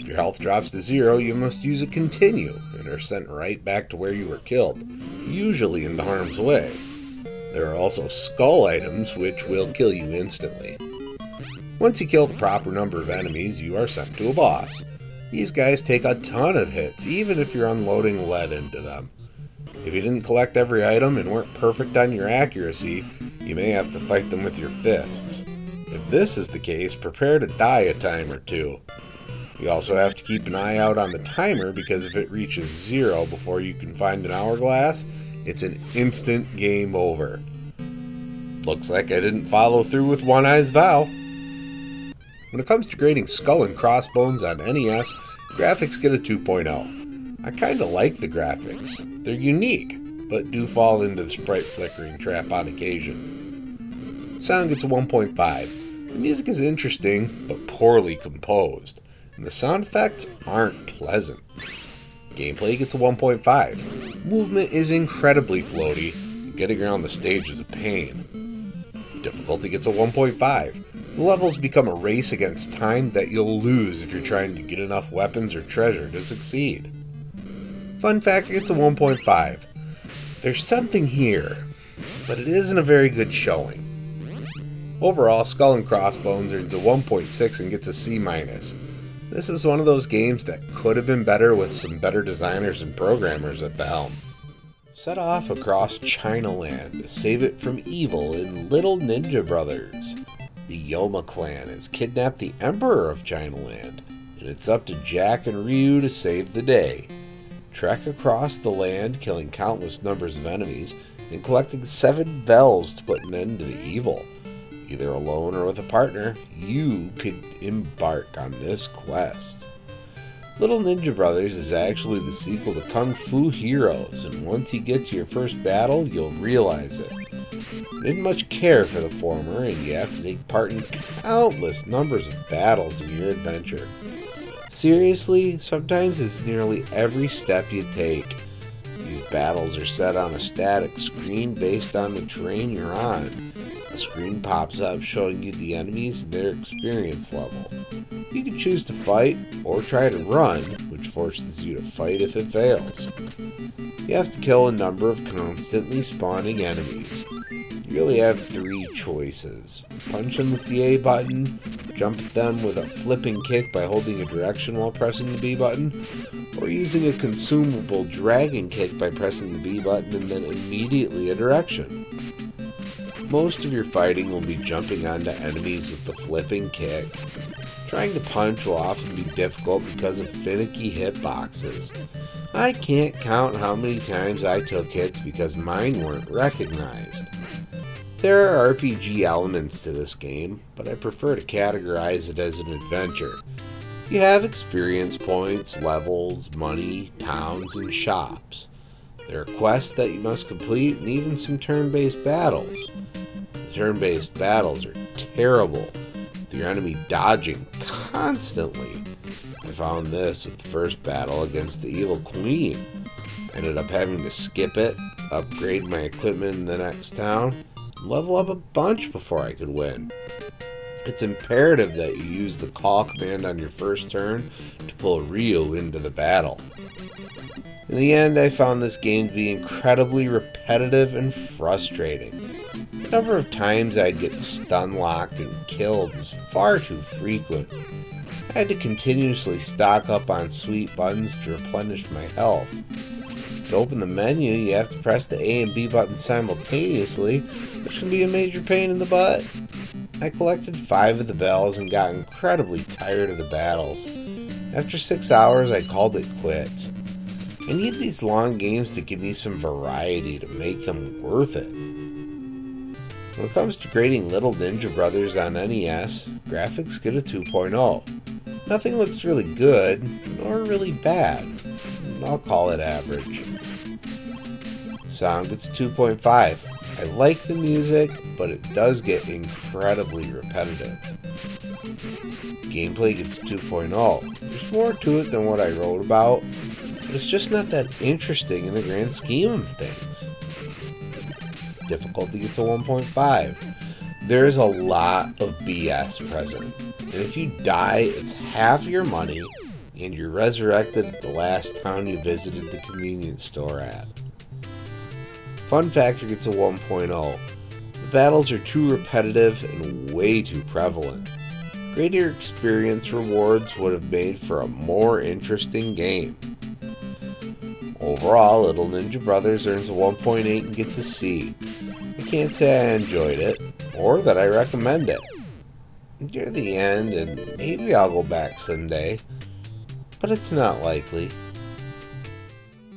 If your health drops to 0, you must use a continue, and are sent right back to where you were killed, usually into harm's way. There are also skull items, which will kill you instantly. Once you kill the proper number of enemies, you are sent to a boss. These guys take a ton of hits, even if you're unloading lead into them. If you didn't collect every item and weren't perfect on your accuracy, you may have to fight them with your fists. If this is the case, prepare to die a time or two. You also have to keep an eye out on the timer, because if it reaches 0 before you can find an hourglass, it's an instant game over. Looks like I didn't follow through with One Eye's vow. When it comes to grading Skull and Crossbones on NES, graphics get a 2.0. I kinda like the graphics. They're unique, but do fall into the sprite flickering trap on occasion. Sound gets a 1.5. The music is interesting, but poorly composed, and the sound effects aren't pleasant. Gameplay gets a 1.5. Movement is incredibly floaty, and getting around the stage is a pain. Difficulty gets a 1.5. The levels become a race against time that you'll lose if you're trying to get enough weapons or treasure to succeed. Fun factor gets a 1.5. There's something here, but it isn't a very good showing. Overall, Skull and Crossbones earns a 1.6 and gets a C-. This is one of those games that could have been better with some better designers and programmers at the helm. Set off across Chinaland to save it from evil in Little Ninja Brothers. The Yoma clan has kidnapped the Emperor of Chinaland, and it's up to Jack and Ryu to save the day. Trek across the land, killing countless numbers of enemies, and collecting 7 bells to put an end to the evil. Either alone or with a partner, you could embark on this quest. Little Ninja Brothers is actually the sequel to Kung Fu Heroes, and once you get to your first battle, you'll realize it. I didn't much care for the former, and you have to take part in countless numbers of battles in your adventure. Seriously, sometimes it's nearly every step you take. These battles are set on a static screen based on the terrain you're on. A screen pops up showing you the enemies and their experience level. You can choose to fight or try to run, which forces you to fight if it fails. You have to kill a number of constantly spawning enemies. You really have three choices. Punch them with the A button, jump at them with a flipping kick by holding a direction while pressing the B button, or using a consumable dragon kick by pressing the B button and then immediately a direction. Most of your fighting will be jumping onto enemies with the flipping kick. Trying to punch will often be difficult because of finicky hitboxes. I can't count how many times I took hits because mine weren't recognized. There are RPG elements to this game, but I prefer to categorize it as an adventure. You have experience points, levels, money, towns, and shops. There are quests that you must complete and even some turn-based battles. The turn-based battles are terrible, with your enemy dodging constantly. I found this with the first battle against the evil queen. I ended up having to skip it, upgrade my equipment in the next town, level up a bunch before I could win. It's imperative that you use the call command on your first turn to pull Ryu into the battle. In the end, I found this game to be incredibly repetitive and frustrating. The number of times I'd get stun-locked and killed was far too frequent. I had to continuously stock up on sweet buttons to replenish my health. To open the menu, you have to press the A and B buttons simultaneously, which can be a major pain in the butt. I collected 5 of the bells and got incredibly tired of the battles. After 6 hours, I called it quits. I need these long games to give me some variety to make them worth it. When it comes to grading Little Ninja Brothers on NES, graphics get a 2.0. Nothing looks really good, nor really bad. I'll call it average. Sound gets a 2.5. I like the music, but it does get incredibly repetitive. Gameplay gets a 2.0. There's more to it than what I wrote about, but it's just not that interesting in the grand scheme of things. Difficulty gets a 1.5. There's a lot of BS present, and if you die, it's half your money, and you're resurrected at the last town you visited the convenience store at. Fun factor gets a 1.0. The battles are too repetitive and way too prevalent. Greater experience rewards would have made for a more interesting game. Overall, Little Ninja Brothers earns a 1.8 and gets a C. I can't say I enjoyed it, or that I recommend it. Near the end, and maybe I'll go back someday, but it's not likely.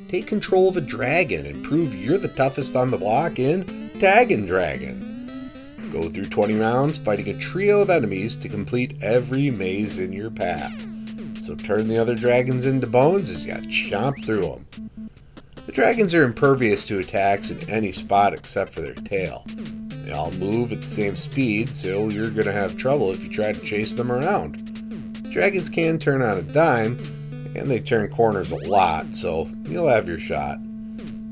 Take control of a dragon and prove you're the toughest on the block in Tag and Dragon. Go through 20 rounds fighting a trio of enemies to complete every maze in your path. So turn the other dragons into bones as you chomp through them. The dragons are impervious to attacks in any spot except for their tail. They all move at the same speed, so you're going to have trouble if you try to chase them around. The dragons can turn on a dime, and they turn corners a lot, so you'll have your shot.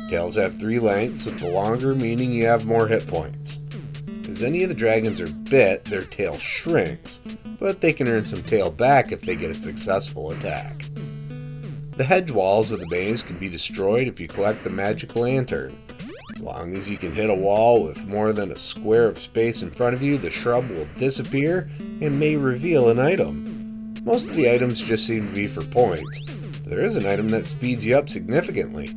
Tails have 3 lengths, with the longer meaning you have more hit points. As any of the dragons are bit, their tail shrinks, but they can earn some tail back if they get a successful attack. The hedge walls of the maze can be destroyed if you collect the magic lantern. As long as you can hit a wall with more than a square of space in front of you, the shrub will disappear and may reveal an item. Most of the items just seem to be for points, but there is an item that speeds you up significantly.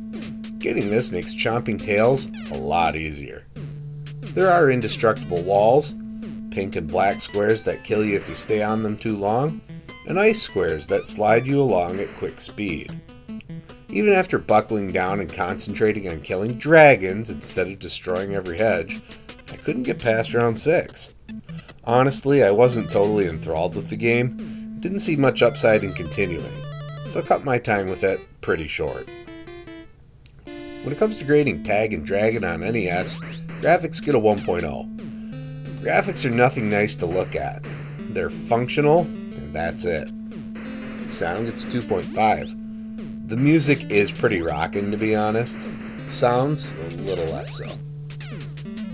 Getting this makes chomping tails a lot easier. There are indestructible walls, pink and black squares that kill you if you stay on them too long, and ice squares that slide you along at quick speed. Even after buckling down and concentrating on killing dragons instead of destroying every hedge, I couldn't get past round 6. Honestly, I wasn't totally enthralled with the game, didn't see much upside in continuing, so I cut my time with it pretty short. When it comes to grading Tag and Dragon on NES, graphics get a 1.0. Graphics are nothing nice to look at. They're functional, and that's it. Sound gets 2.5. The music is pretty rockin', to be honest. Sounds a little less so.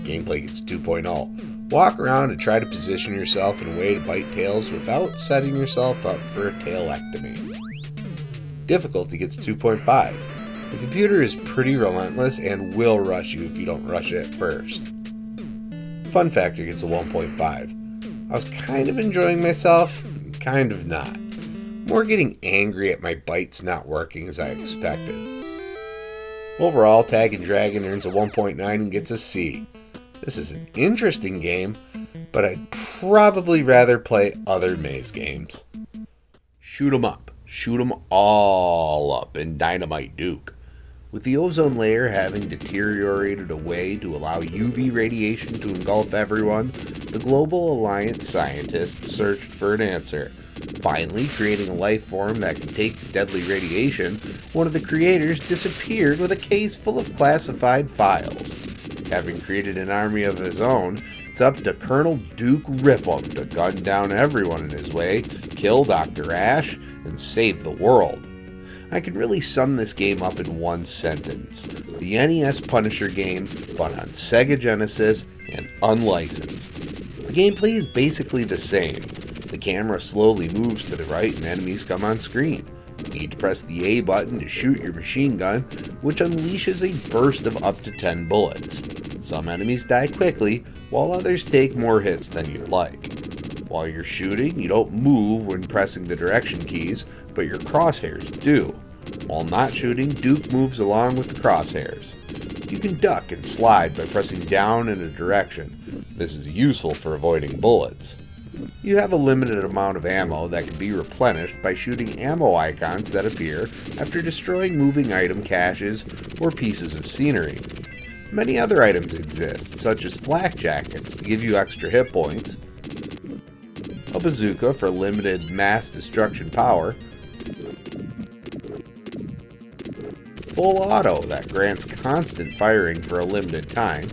Gameplay gets 2.0. Walk around and try to position yourself in a way to bite tails without setting yourself up for a tailectomy. Difficulty gets 2.5. The computer is pretty relentless and will rush you if you don't rush it first. Fun factor gets a 1.5. I was kind of enjoying myself, kind of not. More getting angry at my bites not working as I expected. Overall, Tag and Dragon earns a 1.9 and gets a C. This is an interesting game, but I'd probably rather play other maze games. Shoot 'em up. Shoot 'em all up in Dynamite Duke. With the ozone layer having deteriorated away to allow UV radiation to engulf everyone, the Global Alliance scientists searched for an answer. Finally, creating a life form that could take the deadly radiation, one of the creators disappeared with a case full of classified files. Having created an army of his own, it's up to Colonel Duke Ripham to gun down everyone in his way, kill Dr. Ash, and save the world. I can really sum this game up in one sentence. The NES Punisher game, but on Sega Genesis and unlicensed. The gameplay is basically the same. The camera slowly moves to the right and enemies come on screen. You need to press the A button to shoot your machine gun, which unleashes a burst of up to 10 bullets. Some enemies die quickly, while others take more hits than you'd like. While you're shooting, you don't move when pressing the direction keys, but your crosshairs do. While not shooting, Duke moves along with the crosshairs. You can duck and slide by pressing down in a direction. This is useful for avoiding bullets. You have a limited amount of ammo that can be replenished by shooting ammo icons that appear after destroying moving item caches or pieces of scenery. Many other items exist, such as flak jackets to give you extra hit points, a bazooka for limited mass destruction power, full auto that grants constant firing for a limited time,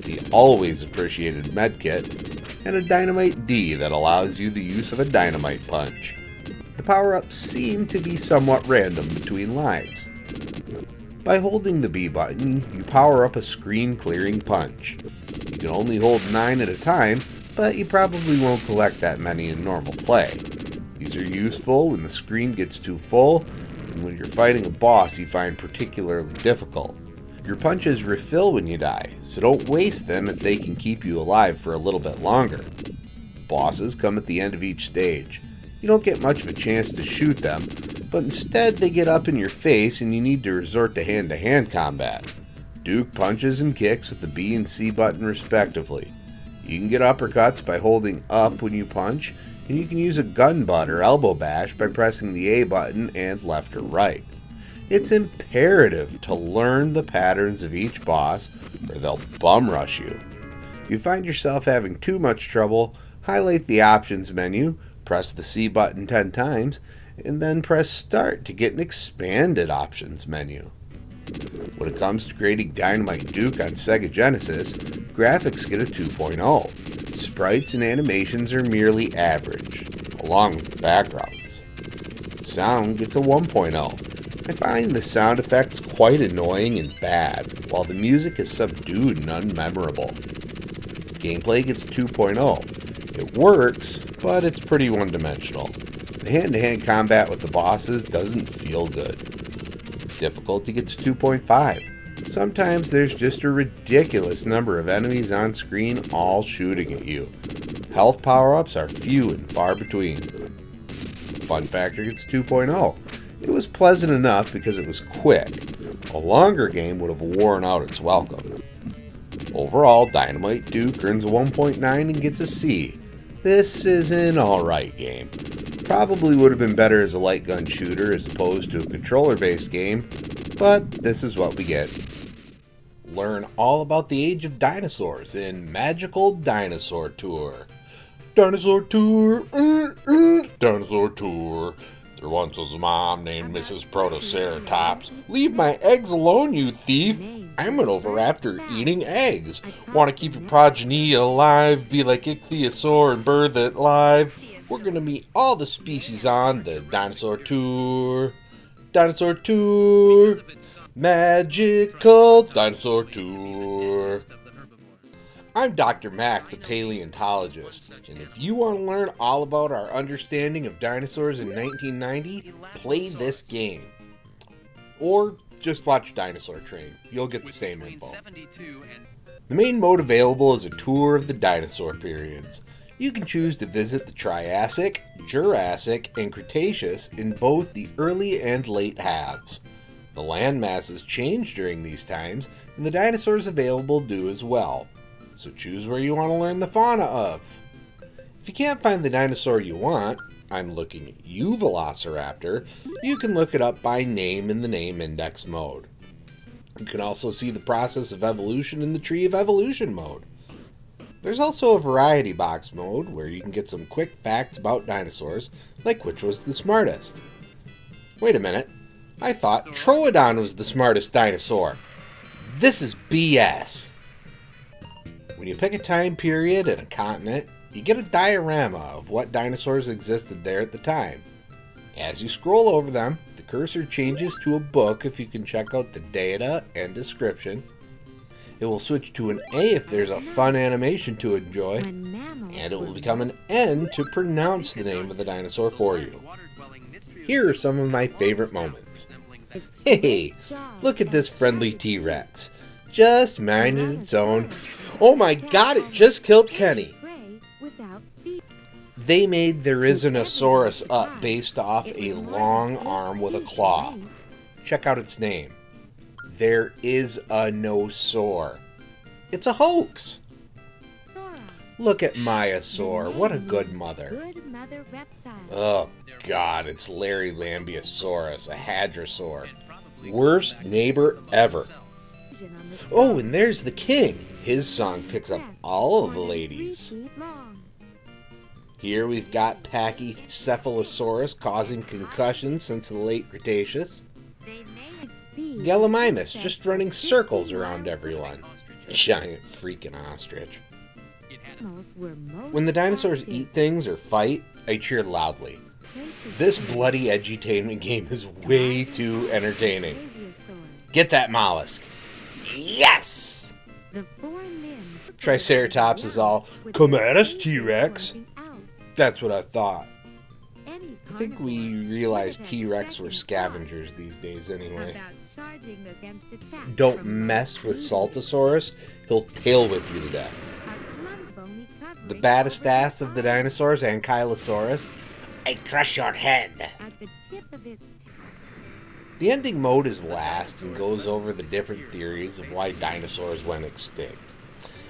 the always appreciated medkit, and a dynamite D that allows you the use of a dynamite punch. The power-ups seem to be somewhat random between lives. By holding the B button, you power up a screen-clearing punch. You can only hold 9 at a time, but you probably won't collect that many in normal play. These are useful when the screen gets too full, and when you're fighting a boss you find particularly difficult. Your punches refill when you die, so don't waste them if they can keep you alive for a little bit longer. Bosses come at the end of each stage. You don't get much of a chance to shoot them, but instead they get up in your face and you need to resort to hand-to-hand combat. Duke punches and kicks with the B and C button respectively. You can get uppercuts by holding up when you punch, and you can use a gun butt or elbow bash by pressing the A button and left or right. It's imperative to learn the patterns of each boss or they'll bum rush you. If you find yourself having too much trouble, highlight the options menu, press the C button 10 times, and then press start to get an expanded options menu. When it comes to creating Dynamite Duke on Sega Genesis, graphics get a 2.0. Sprites and animations are merely average, along with the backgrounds. Sound gets a 1.0. I find the sound effects quite annoying and bad, while the music is subdued and unmemorable. Gameplay gets a 2.0. It works, but it's pretty one-dimensional. The hand-to-hand combat with the bosses doesn't feel good. Difficulty gets 2.5. Sometimes there's just a ridiculous number of enemies on screen all shooting at you. Health power-ups are few and far between. Fun factor gets 2.0. It was pleasant enough because it was quick. A longer game would have worn out its welcome. Overall, Dynamite Duke earns a 1.9 and gets a C. This is an alright game. Probably would have been better as a light gun shooter as opposed to a controller-based game, but this is what we get. Learn all about the age of dinosaurs in Magical Dinosaur Tour. Dinosaur Tour, Dinosaur Tour. There once was a mom named Mrs. Protoceratops. Leave my eggs alone, you thief! I'm an oviraptor eating eggs. Want to keep your progeny alive, be like ichthyosaur and birth it live? We're gonna meet all the species on the Dinosaur Tour. Dinosaur Tour. Magical Dinosaur Tour. I'm Dr. Mack, the paleontologist, and if you want to learn all about our understanding of dinosaurs in 1990, play this game. Or Just watch Dinosaur Train. You'll get the same info. The main mode available is a tour of the dinosaur periods. You can choose to visit the Triassic, Jurassic, and Cretaceous in both the early and late halves. The land masses change during these times, and the dinosaurs available do as well. So choose where you want to learn the fauna of. If you can't find the dinosaur you want, I'm looking at you, Velociraptor, you can look it up by name in the name index mode. You can also see the process of evolution in the Tree of Evolution mode. There's also a variety box mode where you can get some quick facts about dinosaurs, like which was the smartest. Wait a minute, I thought Troodon was the smartest dinosaur. This is BS. When you pick a time period and a continent, you get a diorama of what dinosaurs existed there at the time. As you scroll over them, the cursor changes to a book if you can check out the data and description. It will switch to an A if there's a fun animation to enjoy, and it will become an N to pronounce the name of the dinosaur for you. Here are some of my favorite moments. Hey, look at this friendly T-Rex. Just minding its own. Oh my god, it just killed Kenny. They made There Is an Osaurus up based off a long arm with a claw. Check out its name. There is a Nosaur. It's a hoax. Look at Maiasaur. What a good mother. Oh god, it's Larry Lambeosaurus, a hadrosaur. Worst neighbor ever. Oh, and there's the king. His song picks up all of the ladies. Here we've got Pachycephalosaurus causing concussions since the late Cretaceous. Gallimimus just running circles around everyone. Giant freaking ostrich. When the dinosaurs eat things or fight, I cheer loudly. This bloody edutainment game is way too entertaining. Get that mollusk. Yes! Triceratops is all, come at us, T-Rex. That's what I thought. I think we realized T-Rex were scavengers these days anyway. Don't mess with Saltosaurus, he'll tail whip you to death. The baddest ass of the dinosaurs, Ankylosaurus, I crush your head. The ending mode is last and goes over the different theories of why dinosaurs went extinct.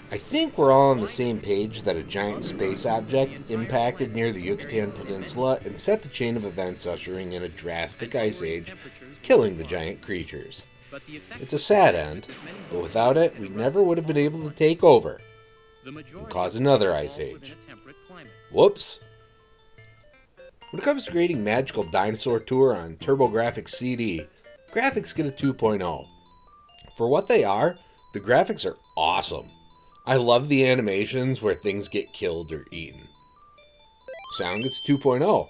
I think we're all on the same page that a giant space object impacted near the Yucatan Peninsula and set the chain of events ushering in a drastic ice age, killing the giant creatures. It's a sad end, but without it, we never would have been able to take over and cause another ice age. Whoops! When it comes to grading Magical Dinosaur Tour on TurboGrafx CD, graphics get a 2.0. For what they are, the graphics are awesome. I love the animations where things get killed or eaten. Sound gets 2.0.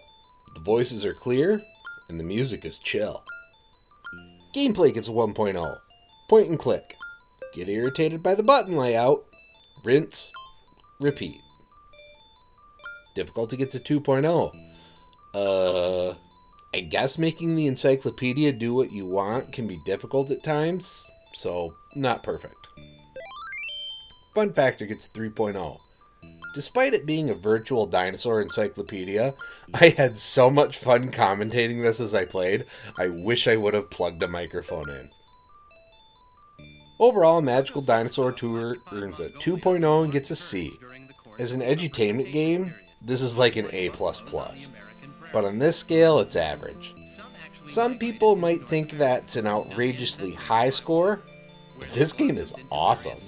The voices are clear, and the music is chill. Gameplay gets a 1.0. Point and click. Get irritated by the button layout. Rinse. Repeat. Difficulty gets a 2.0. I guess making the encyclopedia do what you want can be difficult at times, so not perfect. Fun factor gets 3.0. Despite it being a virtual dinosaur encyclopedia, I had so much fun commentating this as I played, I wish I would have plugged a microphone in. Overall, Magical Dinosaur Tour earns a 2.0 and gets a C. As an edutainment game, this is like an A++. But on this scale, it's average. Some people might think that's an outrageously high score, but this game is awesome.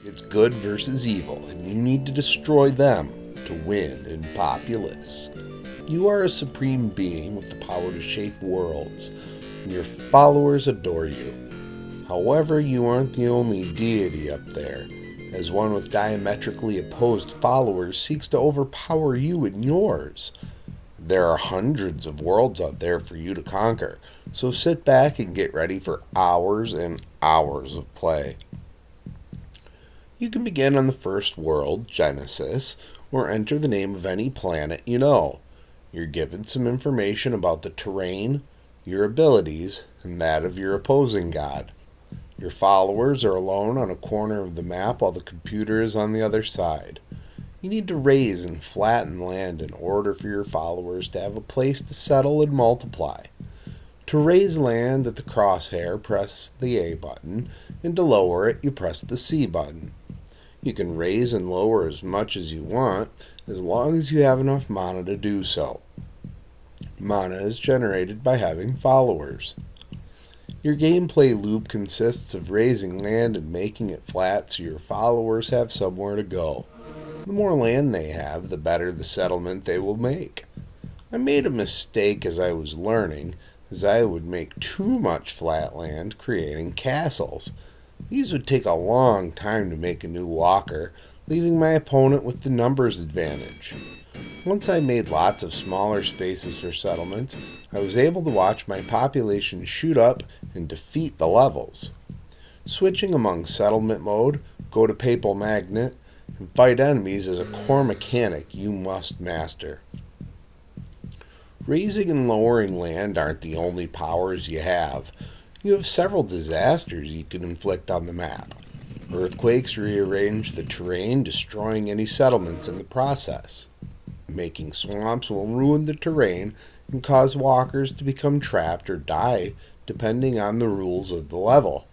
It's good versus evil, and you need to destroy them to win in Populous. You are a supreme being with the power to shape worlds, and your followers adore you. However, you aren't the only deity up there, as one with diametrically opposed followers seeks to overpower you and yours. There are hundreds of worlds out there for you to conquer, so sit back and get ready for hours and hours of play. You can begin on the first world, Genesis, or enter the name of any planet you know. You're given some information about the terrain, your abilities, and that of your opposing god. Your followers are alone on a corner of the map while the computer is on the other side. You need to raise and flatten land in order for your followers to have a place to settle and multiply. To raise land at the crosshair, press the A button, and to lower it, you press the C button. You can raise and lower as much as you want, as long as you have enough mana to do so. Mana is generated by having followers. Your gameplay loop consists of raising land and making it flat so your followers have somewhere to go. The more land they have, the better the settlement they will make. I made a mistake as I was learning, as I would make too much flat land creating castles. These would take a long time to make a new walker, leaving my opponent with the numbers advantage. Once I made lots of smaller spaces for settlements, I was able to watch my population shoot up and defeat the levels. Switching among settlement mode, go to Papal Magnet, and fight enemies is a core mechanic you must master. Raising and lowering land aren't the only powers you have. You have several disasters you can inflict on the map. Earthquakes rearrange the terrain, destroying any settlements in the process. Making swamps will ruin the terrain and cause walkers to become trapped or die, depending on the rules of the level.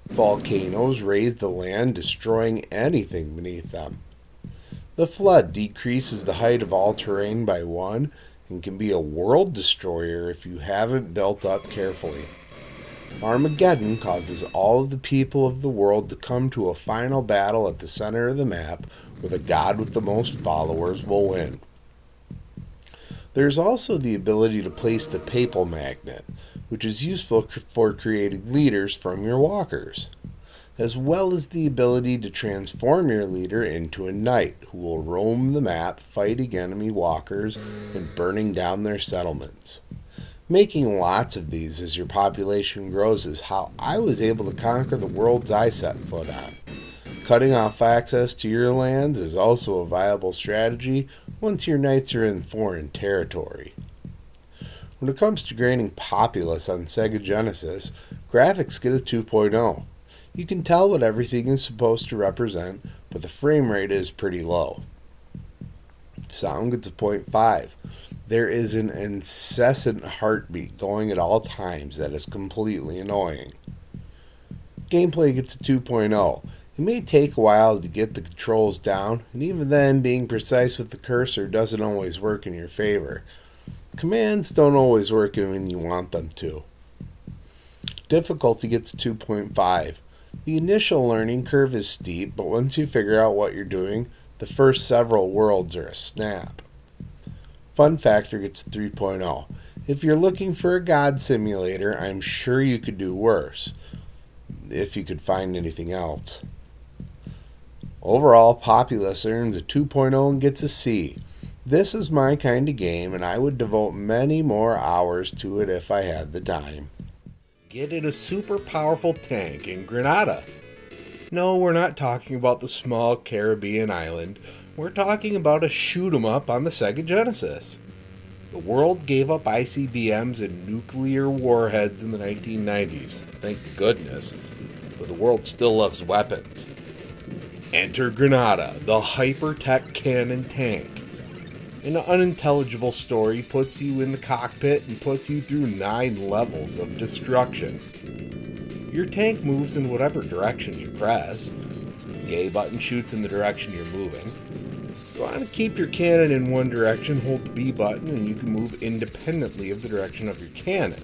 Volcanoes raise the land, destroying anything beneath them. The flood decreases the height of all terrain by 1 and can be a world destroyer if you haven't built up carefully. Armageddon causes all of the people of the world to come to a final battle at the center of the map, where the god with the most followers will win. There's also the ability to place the Papal Magnet, which is useful for creating leaders from your walkers, as well as the ability to transform your leader into a knight who will roam the map fighting enemy walkers and burning down their settlements. Making lots of these as your population grows is how I was able to conquer the worlds I set foot on. Cutting off access to your lands is also a viable strategy once your knights are in foreign territory. When it comes to gaining populace on Sega Genesis, graphics get a 2.0. You can tell what everything is supposed to represent, but the frame rate is pretty low. Sound gets a 0.5. There is an incessant heartbeat going at all times that is completely annoying. Gameplay gets a 2.0. It may take a while to get the controls down, and even then, being precise with the cursor doesn't always work in your favor. Commands don't always work when you want them to. Difficulty gets a 2.5. The initial learning curve is steep, but once you figure out what you're doing, the first several worlds are a snap. Fun factor gets a 3.0. If you're looking for a god simulator, I'm sure you could do worse, if you could find anything else. Overall, Populous earns a 2.0 and gets a C. This is my kind of game, and I would devote many more hours to it if I had the time. Get in a super powerful tank in Grenada. No, we're not talking about the small Caribbean island. We're talking about a shoot-'em-up on the Sega Genesis. The world gave up ICBMs and nuclear warheads in the 1990s. Thank goodness. But the world still loves weapons. Enter Grenada, the hyper-tech cannon tank. An unintelligible story puts you in the cockpit and puts you through 9 levels of destruction. Your tank moves in whatever direction you press. The A button shoots in the direction you're moving. If you want to keep your cannon in one direction, hold the B button and you can move independently of the direction of your cannon.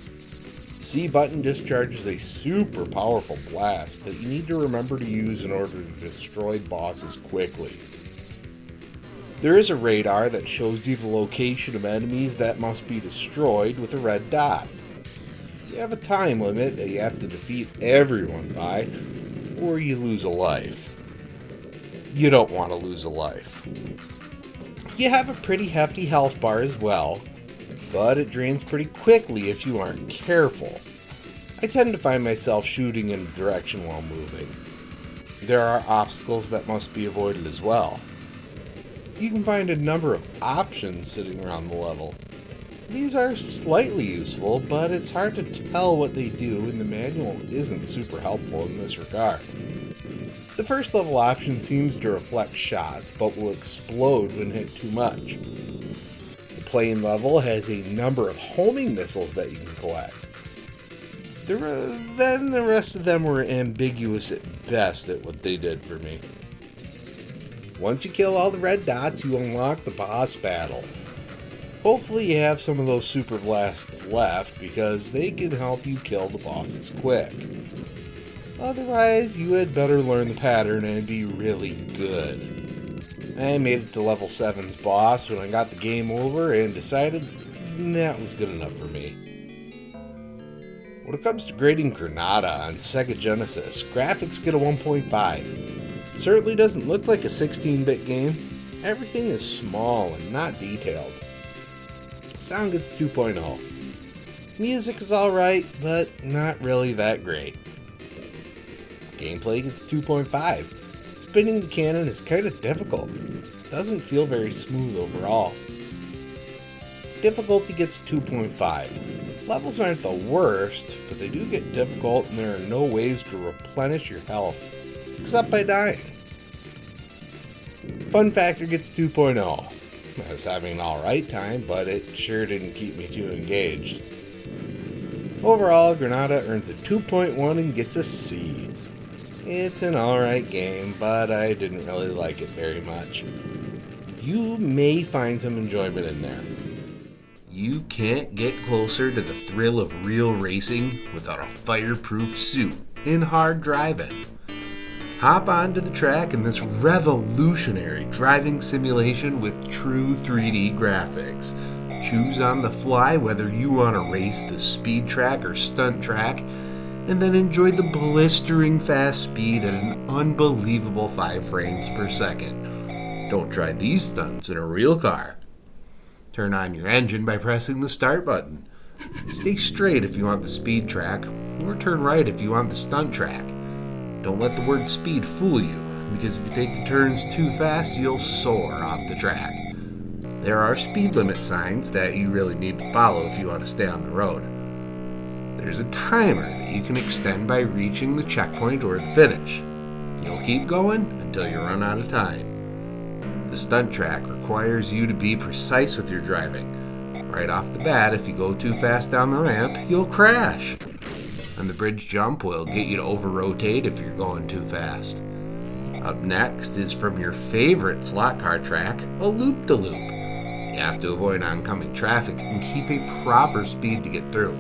The C button discharges a super powerful blast that you need to remember to use in order to destroy bosses quickly. There is a radar that shows you the location of enemies that must be destroyed with a red dot. You have a time limit that you have to defeat everyone by, or you lose a life. You don't want to lose a life. You have a pretty hefty health bar as well, but it drains pretty quickly if you aren't careful. I tend to find myself shooting in a direction while moving. There are obstacles that must be avoided as well. You can find a number of options sitting around the level. These are slightly useful, but it's hard to tell what they do, and the manual isn't super helpful in this regard. The first level option seems to reflect shots, but will explode when hit too much. The plane level has a number of homing missiles that you can collect. Then the rest of them were ambiguous at best at what they did for me. Once you kill all the red dots, you unlock the boss battle. Hopefully you have some of those super blasts left, because they can help you kill the bosses quick. Otherwise, you had better learn the pattern and be really good. I made it to level 7's boss when I got the game over and decided that was good enough for me. When it comes to grading Granada on Sega Genesis, graphics get a 1.5. Certainly doesn't look like a 16-bit game. Everything is small and not detailed. Sound gets 2.0. Music is alright, but not really that great. Gameplay gets 2.5. Spinning the cannon is kind of difficult. Doesn't feel very smooth overall. Difficulty gets 2.5. Levels aren't the worst, but they do get difficult and there are no ways to replenish your health, except by dying. Fun factor gets 2.0. I was having an alright time, but it sure didn't keep me too engaged. Overall, Granada earns a 2.1 and gets a C. It's an alright game, but I didn't really like it very much. You may find some enjoyment in there. You can't get closer to the thrill of real racing without a fireproof suit in hard driving. Hop onto the track in this revolutionary driving simulation with true 3D graphics. Choose on the fly whether you want to race the speed track or stunt track, and then enjoy the blistering fast speed at an unbelievable 5 frames per second. Don't try these stunts in a real car. Turn on your engine by pressing the start button. Stay straight if you want the speed track, or turn right if you want the stunt track. Don't let the word speed fool you, because if you take the turns too fast, you'll soar off the track. There are speed limit signs that you really need to follow if you want to stay on the road. There's a timer that you can extend by reaching the checkpoint or the finish. You'll keep going until you run out of time. The stunt track requires you to be precise with your driving. Right off the bat, if you go too fast down the ramp, you'll crash. And the bridge jump will get you to over-rotate if you're going too fast. Up next is from your favorite slot car track, a loop-de-loop. You have to avoid oncoming traffic and keep a proper speed to get through.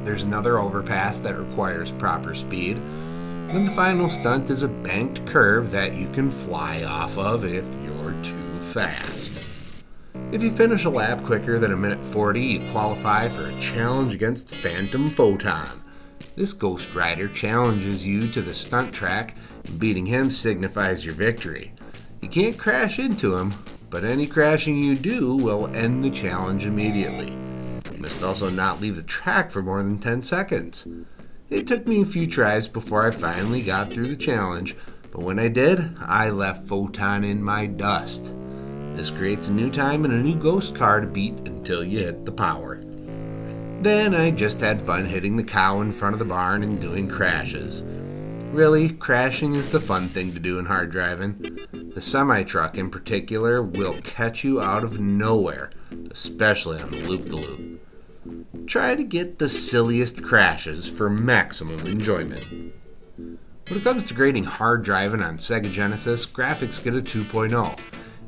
There's another overpass that requires proper speed. Then the final stunt is a banked curve that you can fly off of if you're too fast. If you finish a lap quicker than a minute 40, you qualify for a challenge against Phantom Photon. This Ghost Rider challenges you to the stunt track, and beating him signifies your victory. You can't crash into him, but any crashing you do will end the challenge immediately. You must also not leave the track for more than 10 seconds. It took me a few tries before I finally got through the challenge, but when I did, I left Photon in my dust. This creates a new time and a new ghost car to beat until you hit the power. Then I just had fun hitting the cow in front of the barn and doing crashes. Really, crashing is the fun thing to do in hard driving. The semi-truck in particular will catch you out of nowhere, especially on the loop-de-loop. Try to get the silliest crashes for maximum enjoyment. When it comes to grading hard driving on Sega Genesis, graphics get a 2.0.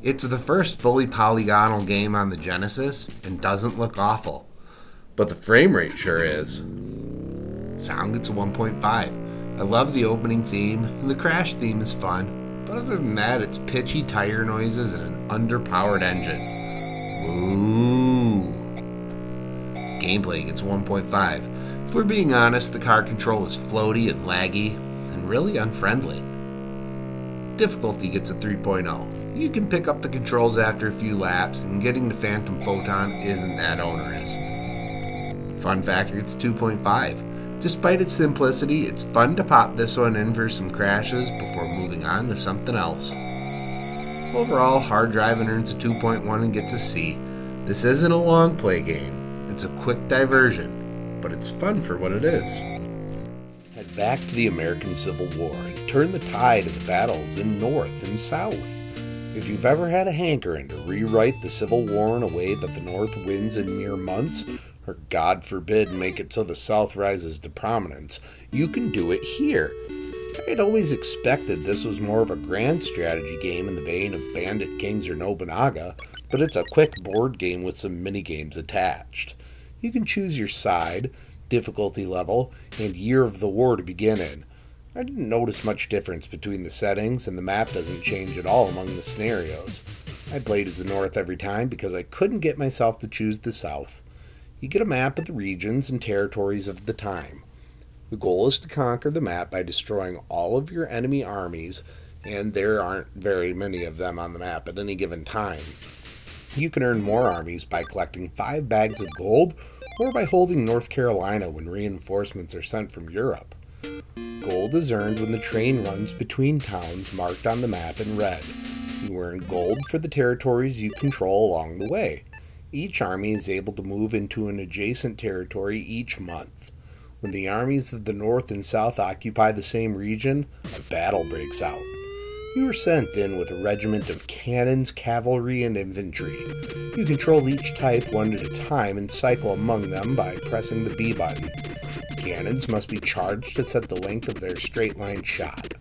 It's the first fully polygonal game on the Genesis and doesn't look awful. But the frame rate sure is. Sound gets a 1.5. I love the opening theme, and the crash theme is fun, but other than that, it's pitchy tire noises and an underpowered engine. Ooh. Gameplay gets 1.5. If we're being honest, the car control is floaty and laggy, and really unfriendly. Difficulty gets a 3.0. You can pick up the controls after a few laps, and getting to Phantom Photon isn't that onerous. Fun factor gets 2.5. Despite its simplicity, it's fun to pop this one in for some crashes before moving on to something else. Overall, hard driving earns a 2.1 and gets a C. This isn't a long play game. It's a quick diversion, but it's fun for what it is. Head back to the American Civil War and turn the tide of the battles in North and South. If you've ever had a hankering to rewrite the Civil War in a way that the North wins in mere months, or God forbid make it so the South rises to prominence, you can do it here. I'd always expected this was more of a grand strategy game in the vein of Bandit Kings or Nobunaga, but it's a quick board game with some mini-games attached. You can choose your side, difficulty level, and year of the war to begin in. I didn't notice much difference between the settings, and the map doesn't change at all among the scenarios. I played as the North every time because I couldn't get myself to choose the South. You get a map of the regions and territories of the time. The goal is to conquer the map by destroying all of your enemy armies, and there aren't very many of them on the map at any given time. You can earn more armies by collecting 5 bags of gold, or by holding North Carolina when reinforcements are sent from Europe. Gold is earned when the train runs between towns marked on the map in red. You earn gold for the territories you control along the way. Each army is able to move into an adjacent territory each month. When the armies of the North and South occupy the same region, a battle breaks out. You are sent in with a regiment of cannons, cavalry, and infantry. You control each type one at a time and cycle among them by pressing the B button. Cannons must be charged to set the length of their straight-line shot.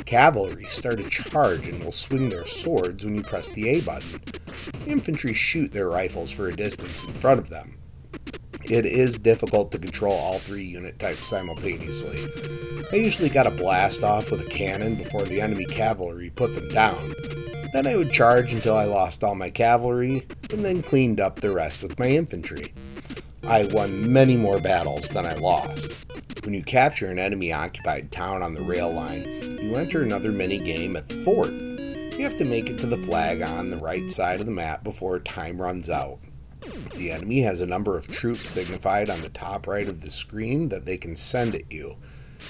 Cavalry start a charge and will swing their swords when you press the A button. Infantry shoot their rifles for a distance in front of them. It is difficult to control all 3 unit types simultaneously. I usually got a blast off with a cannon before the enemy cavalry put them down. Then I would charge until I lost all my cavalry, and then cleaned up the rest with my infantry. I won many more battles than I lost. When you capture an enemy-occupied town on the rail line, you enter another mini-game at the fort. You have to make it to the flag on the right side of the map before time runs out. The enemy has a number of troops signified on the top right of the screen that they can send at you.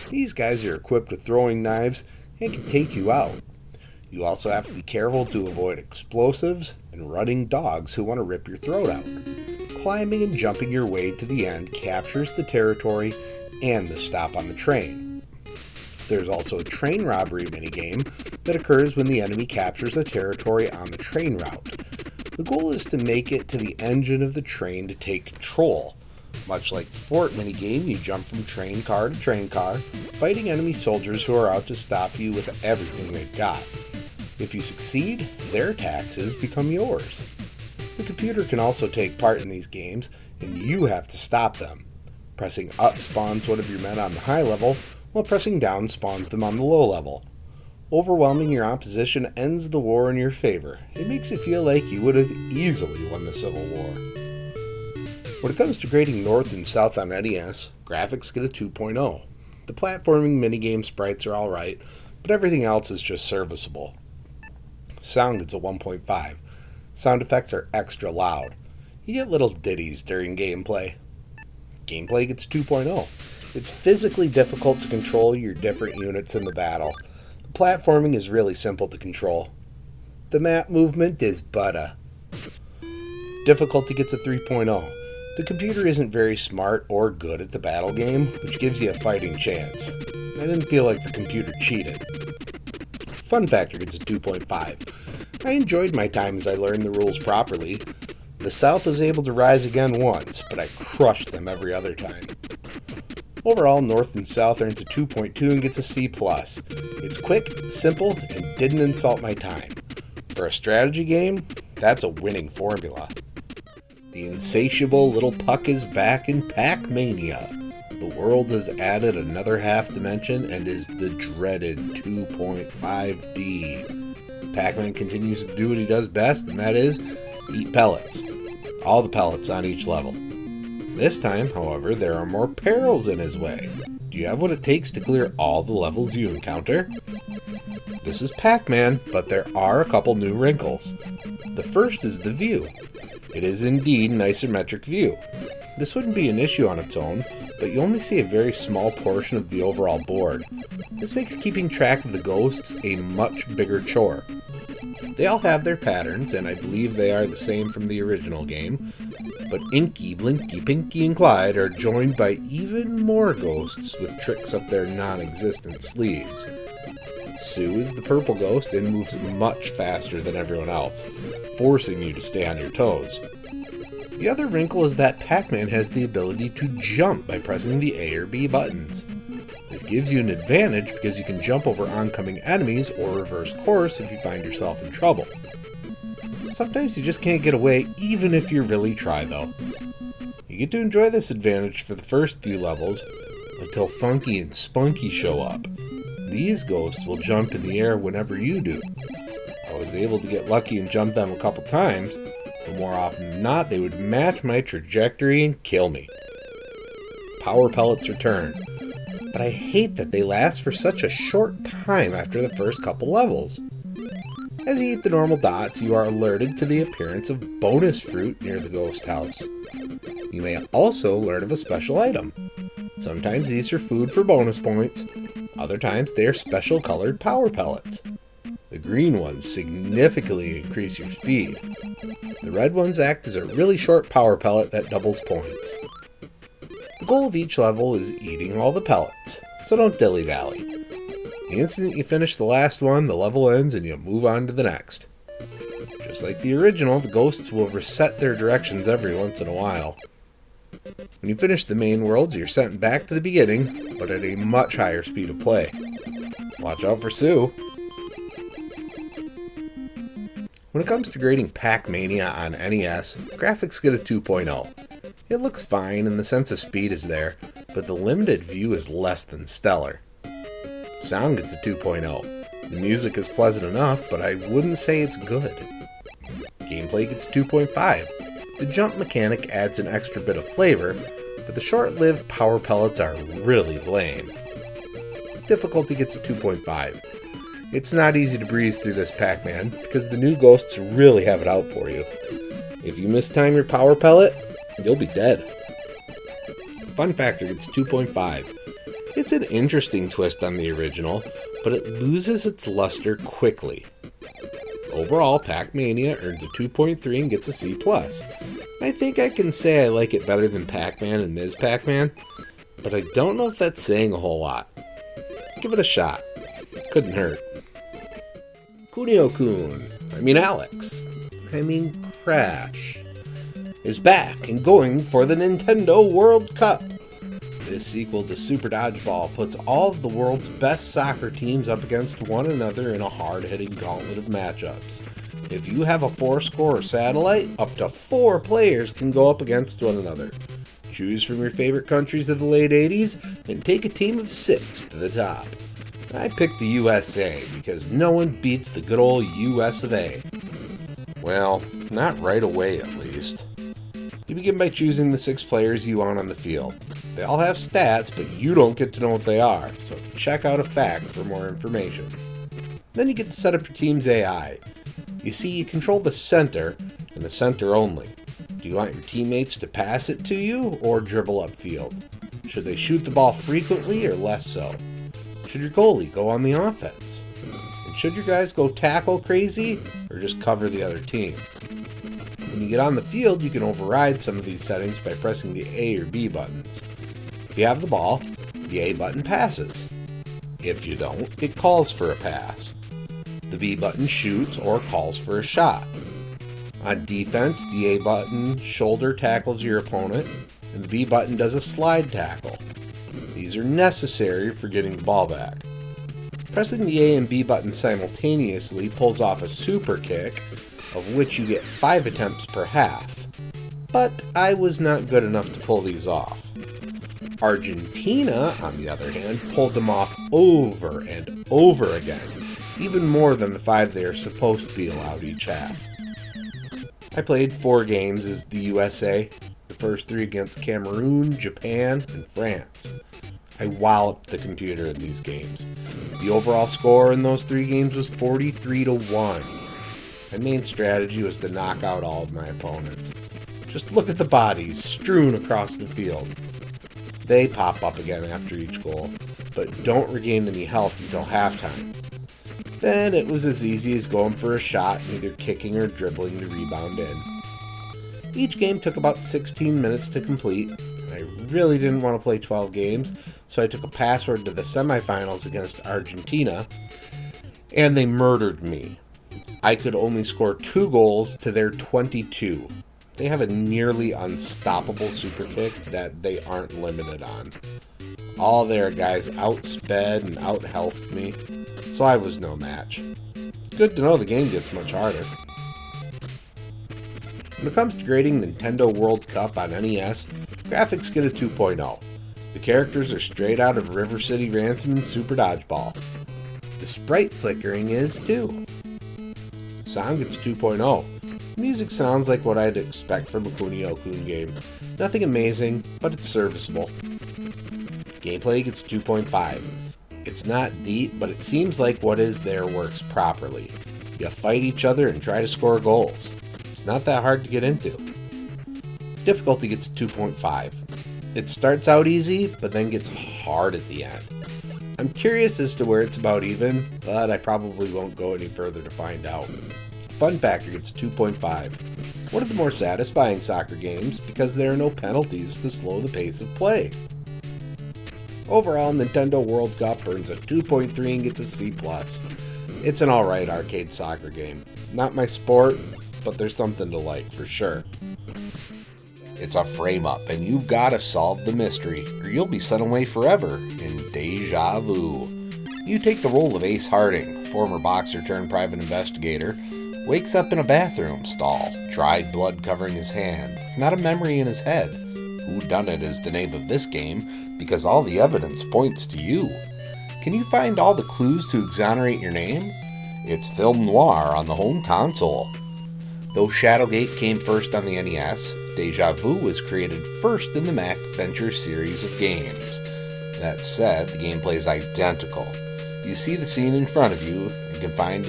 These guys are equipped with throwing knives and can take you out. You also have to be careful to avoid explosives and running dogs who want to rip your throat out. Climbing and jumping your way to the end captures the territory and the stop on the train. There's also a train robbery minigame that occurs when the enemy captures a territory on the train route. The goal is to make it to the engine of the train to take control. Much like the fort minigame, you jump from train car to train car, fighting enemy soldiers who are out to stop you with everything they've got. If you succeed, their taxes become yours. The computer can also take part in these games, and you have to stop them. Pressing up spawns one of your men on the high level, while pressing down spawns them on the low level. Overwhelming your opposition ends the war in your favor. It makes you feel like you would have easily won the Civil War. When it comes to grading North and South on NES, graphics get a 2.0. The platforming minigame sprites are alright, but everything else is just serviceable. Sound gets a 1.5. Sound effects are extra loud. You get little ditties during gameplay. Gameplay gets a 2.0. It's physically difficult to control your different units in the battle. The platforming is really simple to control. The map movement is butter. Difficulty gets a 3.0. The computer isn't very smart or good at the battle game, which gives you a fighting chance. I didn't feel like the computer cheated. Fun factor gets a 2.5. I enjoyed my time as I learned the rules properly. The South was able to rise again once, but I crushed them every other time. Overall, North and South earns a 2.2 and gets a C+. It's quick, simple, and didn't insult my time. For a strategy game, that's a winning formula. The insatiable little puck is back in Pac-Mania. The world has added another half dimension and is the dreaded 2.5D. Pac-Man continues to do what he does best, and that is eat pellets. All the pellets on each level. This time, however, there are more perils in his way. Do you have what it takes to clear all the levels you encounter? This is Pac-Man, but there are a couple new wrinkles. The first is the view. It is indeed an isometric view. This wouldn't be an issue on its own, but you only see a very small portion of the overall board. This makes keeping track of the ghosts a much bigger chore. They all have their patterns, and I believe they are the same from the original game, but Inky, Blinky, Pinky, and Clyde are joined by even more ghosts with tricks up their non-existent sleeves. Sue is the purple ghost and moves much faster than everyone else, forcing you to stay on your toes. The other wrinkle is that Pac-Man has the ability to jump by pressing the A or B buttons. This gives you an advantage because you can jump over oncoming enemies or reverse course if you find yourself in trouble. Sometimes you just can't get away even if you really try though. You get to enjoy this advantage for the first few levels until Funky and Spunky show up. These ghosts will jump in the air whenever you do. I was able to get lucky and jump them a couple times, but more often than not they would match my trajectory and kill me. Power pellets return, but I hate that they last for such a short time after the first couple levels. As you eat the normal dots, you are alerted to the appearance of bonus fruit near the ghost house. You may also learn of a special item. Sometimes these are food for bonus points, other times they are special colored power pellets. The green ones significantly increase your speed. The red ones act as a really short power pellet that doubles points. The goal of each level is eating all the pellets, so don't dilly-dally. The instant you finish the last one, the level ends and you move on to the next. Just like the original, the ghosts will reset their directions every once in a while. When you finish the main worlds, you're sent back to the beginning, but at a much higher speed of play. Watch out for Sue. When it comes to grading Pac-Mania on NES, graphics get a 2.0. It looks fine and the sense of speed is there, but the limited view is less than stellar. Sound gets a 2.0. The music is pleasant enough, but I wouldn't say it's good. Gameplay gets 2.5. The jump mechanic adds an extra bit of flavor, but the short-lived power pellets are really lame. Difficulty gets a 2.5. It's not easy to breeze through this Pac-Man, because the new ghosts really have it out for you. If you mistime your power pellet, you'll be dead. Fun factor gets 2.5. It's an interesting twist on the original, but it loses its luster quickly. Overall, Pac-Mania earns a 2.3 and gets a C+. I think I can say I like it better than Pac-Man and Ms. Pac-Man, but I don't know if that's saying a whole lot. Give it a shot. Couldn't hurt. Crash, is back and going for the Nintendo World Cup. This sequel to Super Dodgeball puts all of the world's best soccer teams up against one another in a hard-hitting gauntlet of matchups. If you have a 4-score satellite, up to 4 players can go up against one another. Choose from your favorite countries of the late 80s and take a team of 6 to the top. I picked the USA because no one beats the good old US of A. Well, not right away at least. You begin by choosing the 6 players you want on the field. They all have stats, but you don't get to know what they are, so check out a fact for more information. Then you get to set up your team's AI. You see, you control the center, and the center only. Do you want your teammates to pass it to you, or dribble upfield? Should they shoot the ball frequently, or less so? Should your goalie go on the offense? And should your guys go tackle crazy, or just cover the other team? When you get on the field, you can override some of these settings by pressing the A or B buttons. If you have the ball, the A button passes. If you don't, it calls for a pass. The B button shoots or calls for a shot. On defense, the A button shoulder tackles your opponent, and the B button does a slide tackle. These are necessary for getting the ball back. Pressing the A and B buttons simultaneously pulls off a super kick, of which you get 5 attempts per half. But I was not good enough to pull these off. Argentina, on the other hand, pulled them off over and over again, even more than the 5 they are supposed to be allowed each half. I played 4 games as the USA, the first 3 against Cameroon, Japan, and France. I walloped the computer in these games. The overall score in those 3 games was 43-1. My main strategy was to knock out all of my opponents. Just look at the bodies strewn across the field. They pop up again after each goal, but don't regain any health until halftime. Then it was as easy as going for a shot and either kicking or dribbling the rebound in. Each game took about 16 minutes to complete. I really didn't want to play 12 games, so I took a password to the semifinals against Argentina, and they murdered me. I could only score 2 goals to their 22. They have a nearly unstoppable super kick that they aren't limited on. All their guys outsped and out-healthed me, so I was no match. Good to know the game gets much harder. When it comes to grading Nintendo World Cup on NES, graphics get a 2.0. The characters are straight out of River City Ransom and Super Dodgeball. The sprite flickering is too. Sound gets 2.0. Music sounds like what I'd expect from a Kunio-kun game. Nothing amazing, but it's serviceable. Gameplay gets 2.5. It's not deep, but it seems like what is there works properly. You fight each other and try to score goals. It's not that hard to get into. Difficulty gets 2.5. It starts out easy, but then gets hard at the end. I'm curious as to where it's about even, but I probably won't go any further to find out. Fun factor gets 2.5. One of the more satisfying soccer games because there are no penalties to slow the pace of play. Overall, Nintendo World Cup earns a 2.3 and gets a C+. It's an alright arcade soccer game. Not my sport, but there's something to like for sure. It's a frame-up, and you've got to solve the mystery, or you'll be sent away forever in Deja Vu. You take the role of Ace Harding, former boxer turned private investigator, wakes up in a bathroom stall, dried blood covering his hand, with not a memory in his head. Whodunit is the name of this game, because all the evidence points to you. Can you find all the clues to exonerate your name? It's film noir on the home console. Though Shadowgate came first on the NES, Deja Vu was created first in the Mack Venture series of games. That said, the gameplay is identical. You see the scene in front of you and can find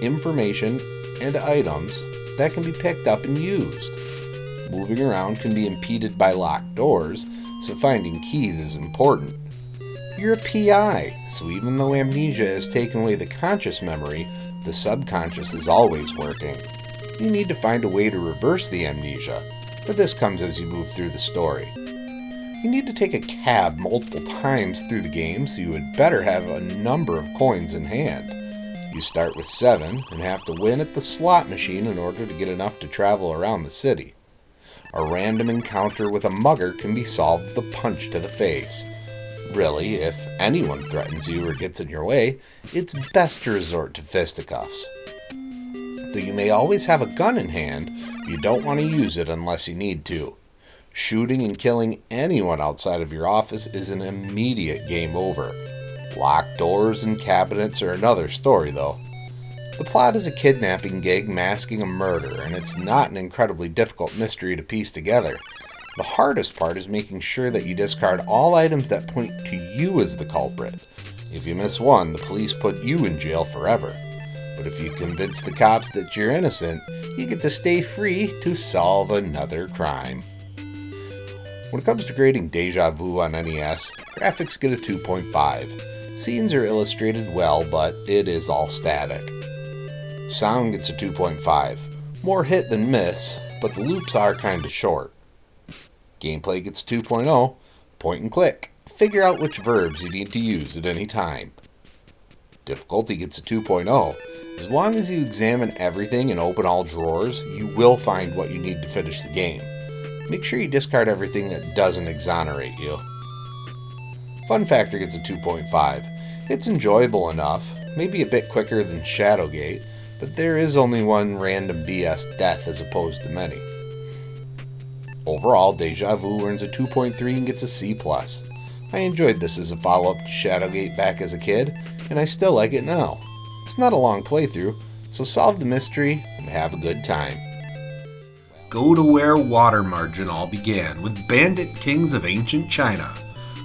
information and items that can be picked up and used. Moving around can be impeded by locked doors, so finding keys is important. You're a PI, so even though amnesia has taken away the conscious memory, the subconscious is always working. You need to find a way to reverse the amnesia, but this comes as you move through the story. You need to take a cab multiple times through the game, so you would better have a number of coins in hand. You start with 7 and have to win at the slot machine in order to get enough to travel around the city. A random encounter with a mugger can be solved with a punch to the face. Really, if anyone threatens you or gets in your way, it's best to resort to fisticuffs. Though you may always have a gun in hand, you don't want to use it unless you need to. Shooting and killing anyone outside of your office is an immediate game over. Locked doors and cabinets are another story, though. The plot is a kidnapping gig masking a murder, and it's not an incredibly difficult mystery to piece together. The hardest part is making sure that you discard all items that point to you as the culprit. If you miss one, the police put you in jail forever. But if you convince the cops that you're innocent, you get to stay free to solve another crime. When it comes to grading Deja Vu on NES, graphics get a 2.5. Scenes are illustrated well, but it is all static. Sound gets a 2.5. More hit than miss, but the loops are kinda short. Gameplay gets 2.0. Point and click. Figure out which verbs you need to use at any time. Difficulty gets a 2.0. As long as you examine everything and open all drawers, you will find what you need to finish the game. Make sure you discard everything that doesn't exonerate you. Fun factor gets a 2.5. It's enjoyable enough, maybe a bit quicker than Shadowgate, but there is only one random BS death as opposed to many. Overall, Deja Vu earns a 2.3 and gets a C+. I enjoyed this as a follow-up to Shadowgate back as a kid, and I still like it now. It's not a long playthrough, so solve the mystery and have a good time. Go to where water margin all began with Bandit Kings of Ancient China.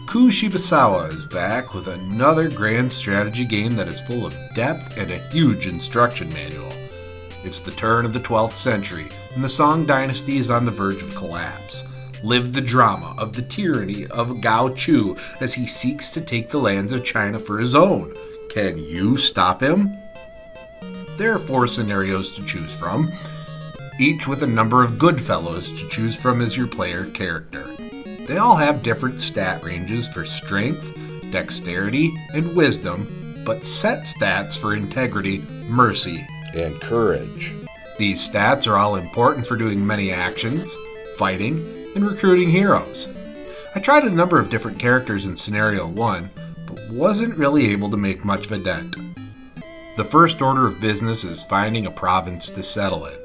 Ku Shibusawa is back with another grand strategy game that is full of depth and a huge instruction manual. It's the turn of the 12th century, and the Song dynasty is on the verge of collapse. Live the drama of the tyranny of Gao Chu as he seeks to take the lands of China for his own. Can you stop him? There are 4 scenarios to choose from, each with a number of good fellows to choose from as your player character. They all have different stat ranges for strength, dexterity, and wisdom, but set stats for integrity, mercy, and courage. These stats are all important for doing many actions, fighting, and recruiting heroes. I tried a number of different characters in Scenario 1, but wasn't really able to make much of a dent. The first order of business is finding a province to settle in.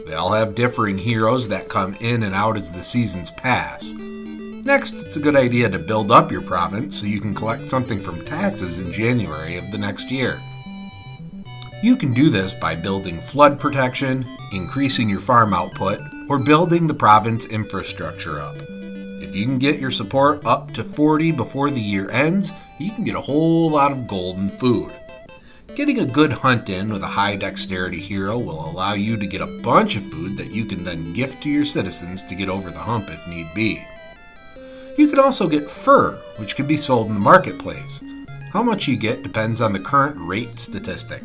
They all have differing heroes that come in and out as the seasons pass. Next, it's a good idea to build up your province so you can collect something from taxes in January of the next year. You can do this by building flood protection, increasing your farm output, or building the province infrastructure up. If you can get your support up to 40 before the year ends, you can get a whole lot of gold and food. Getting a good hunt in with a high dexterity hero will allow you to get a bunch of food that you can then gift to your citizens to get over the hump if need be. You can also get fur, which can be sold in the marketplace. How much you get depends on the current rate statistic.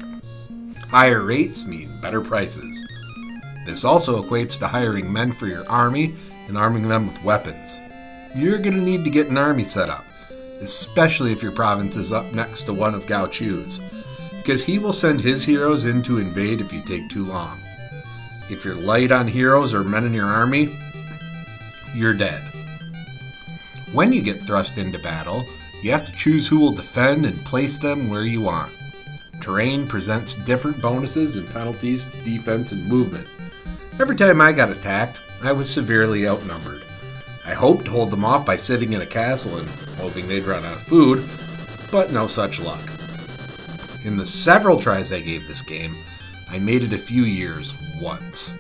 Higher rates mean better prices. This also equates to hiring men for your army and arming them with weapons. You're going to need to get an army set up, especially if your province is up next to one of Gao Chu's, because he will send his heroes in to invade if you take too long. If you're light on heroes or men in your army, you're dead. When you get thrust into battle, you have to choose who will defend and place them where you want. Terrain presents different bonuses and penalties to defense and movement. Every time I got attacked, I was severely outnumbered. I hoped to hold them off by sitting in a castle and hoping they'd run out of food, but no such luck. In the several tries I gave this game, I made it a few years once.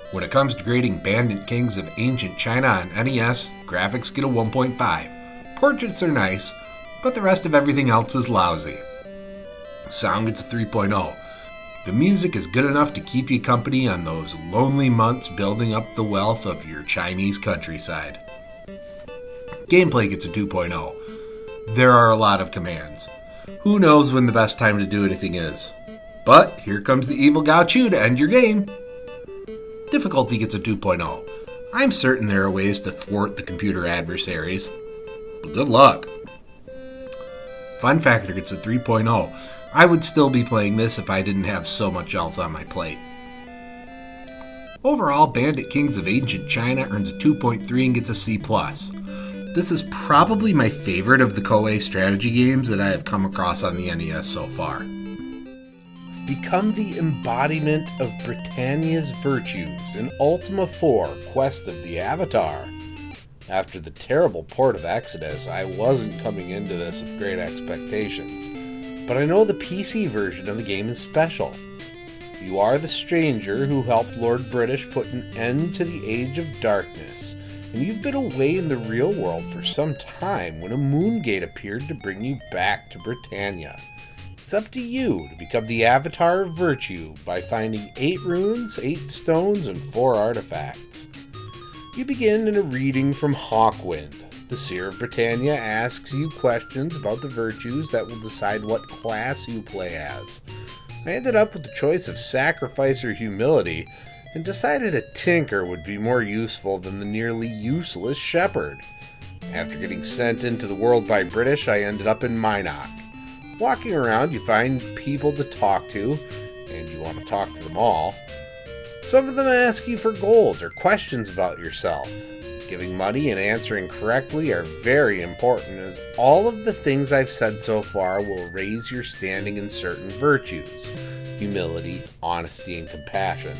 When it comes to grading Bandit Kings of Ancient China on NES, graphics get a 1.5. Portraits are nice, but the rest of everything else is lousy. Sound gets a 3.0. The music is good enough to keep you company on those lonely months building up the wealth of your Chinese countryside. Gameplay gets a 2.0. There are a lot of commands. Who knows when the best time to do anything is? But here comes the evil Gao Chu to end your game. Difficulty gets a 2.0. I'm certain there are ways to thwart the computer adversaries, but good luck. Fun factor gets a 3.0. I would still be playing this if I didn't have so much else on my plate. Overall, Bandit Kings of Ancient China earns a 2.3 and gets a C+. This is probably my favorite of the Koei strategy games that I have come across on the NES so far. Become the embodiment of Britannia's virtues in Ultima 4 Quest of the Avatar. After the terrible port of Exodus, I wasn't coming into this with great expectations, but I know the PC version of the game is special. You are the stranger who helped Lord British put an end to the Age of Darkness, and you've been away in the real world for some time when a moon gate appeared to bring you back to Britannia. It's up to you to become the Avatar of Virtue by finding 8 runes, 8 stones, and 4 artifacts. You begin in a reading from Hawkwind. The Seer of Britannia asks you questions about the virtues that will decide what class you play as. I ended up with the choice of sacrifice or humility, and decided a tinker would be more useful than the nearly useless shepherd. After getting sent into the world by British, I ended up in Mack. Walking around, you find people to talk to, and you want to talk to them all. Some of them ask you for gold or questions about yourself. Giving money and answering correctly are very important, as all of the things I've said so far will raise your standing in certain virtues: humility, honesty, and compassion.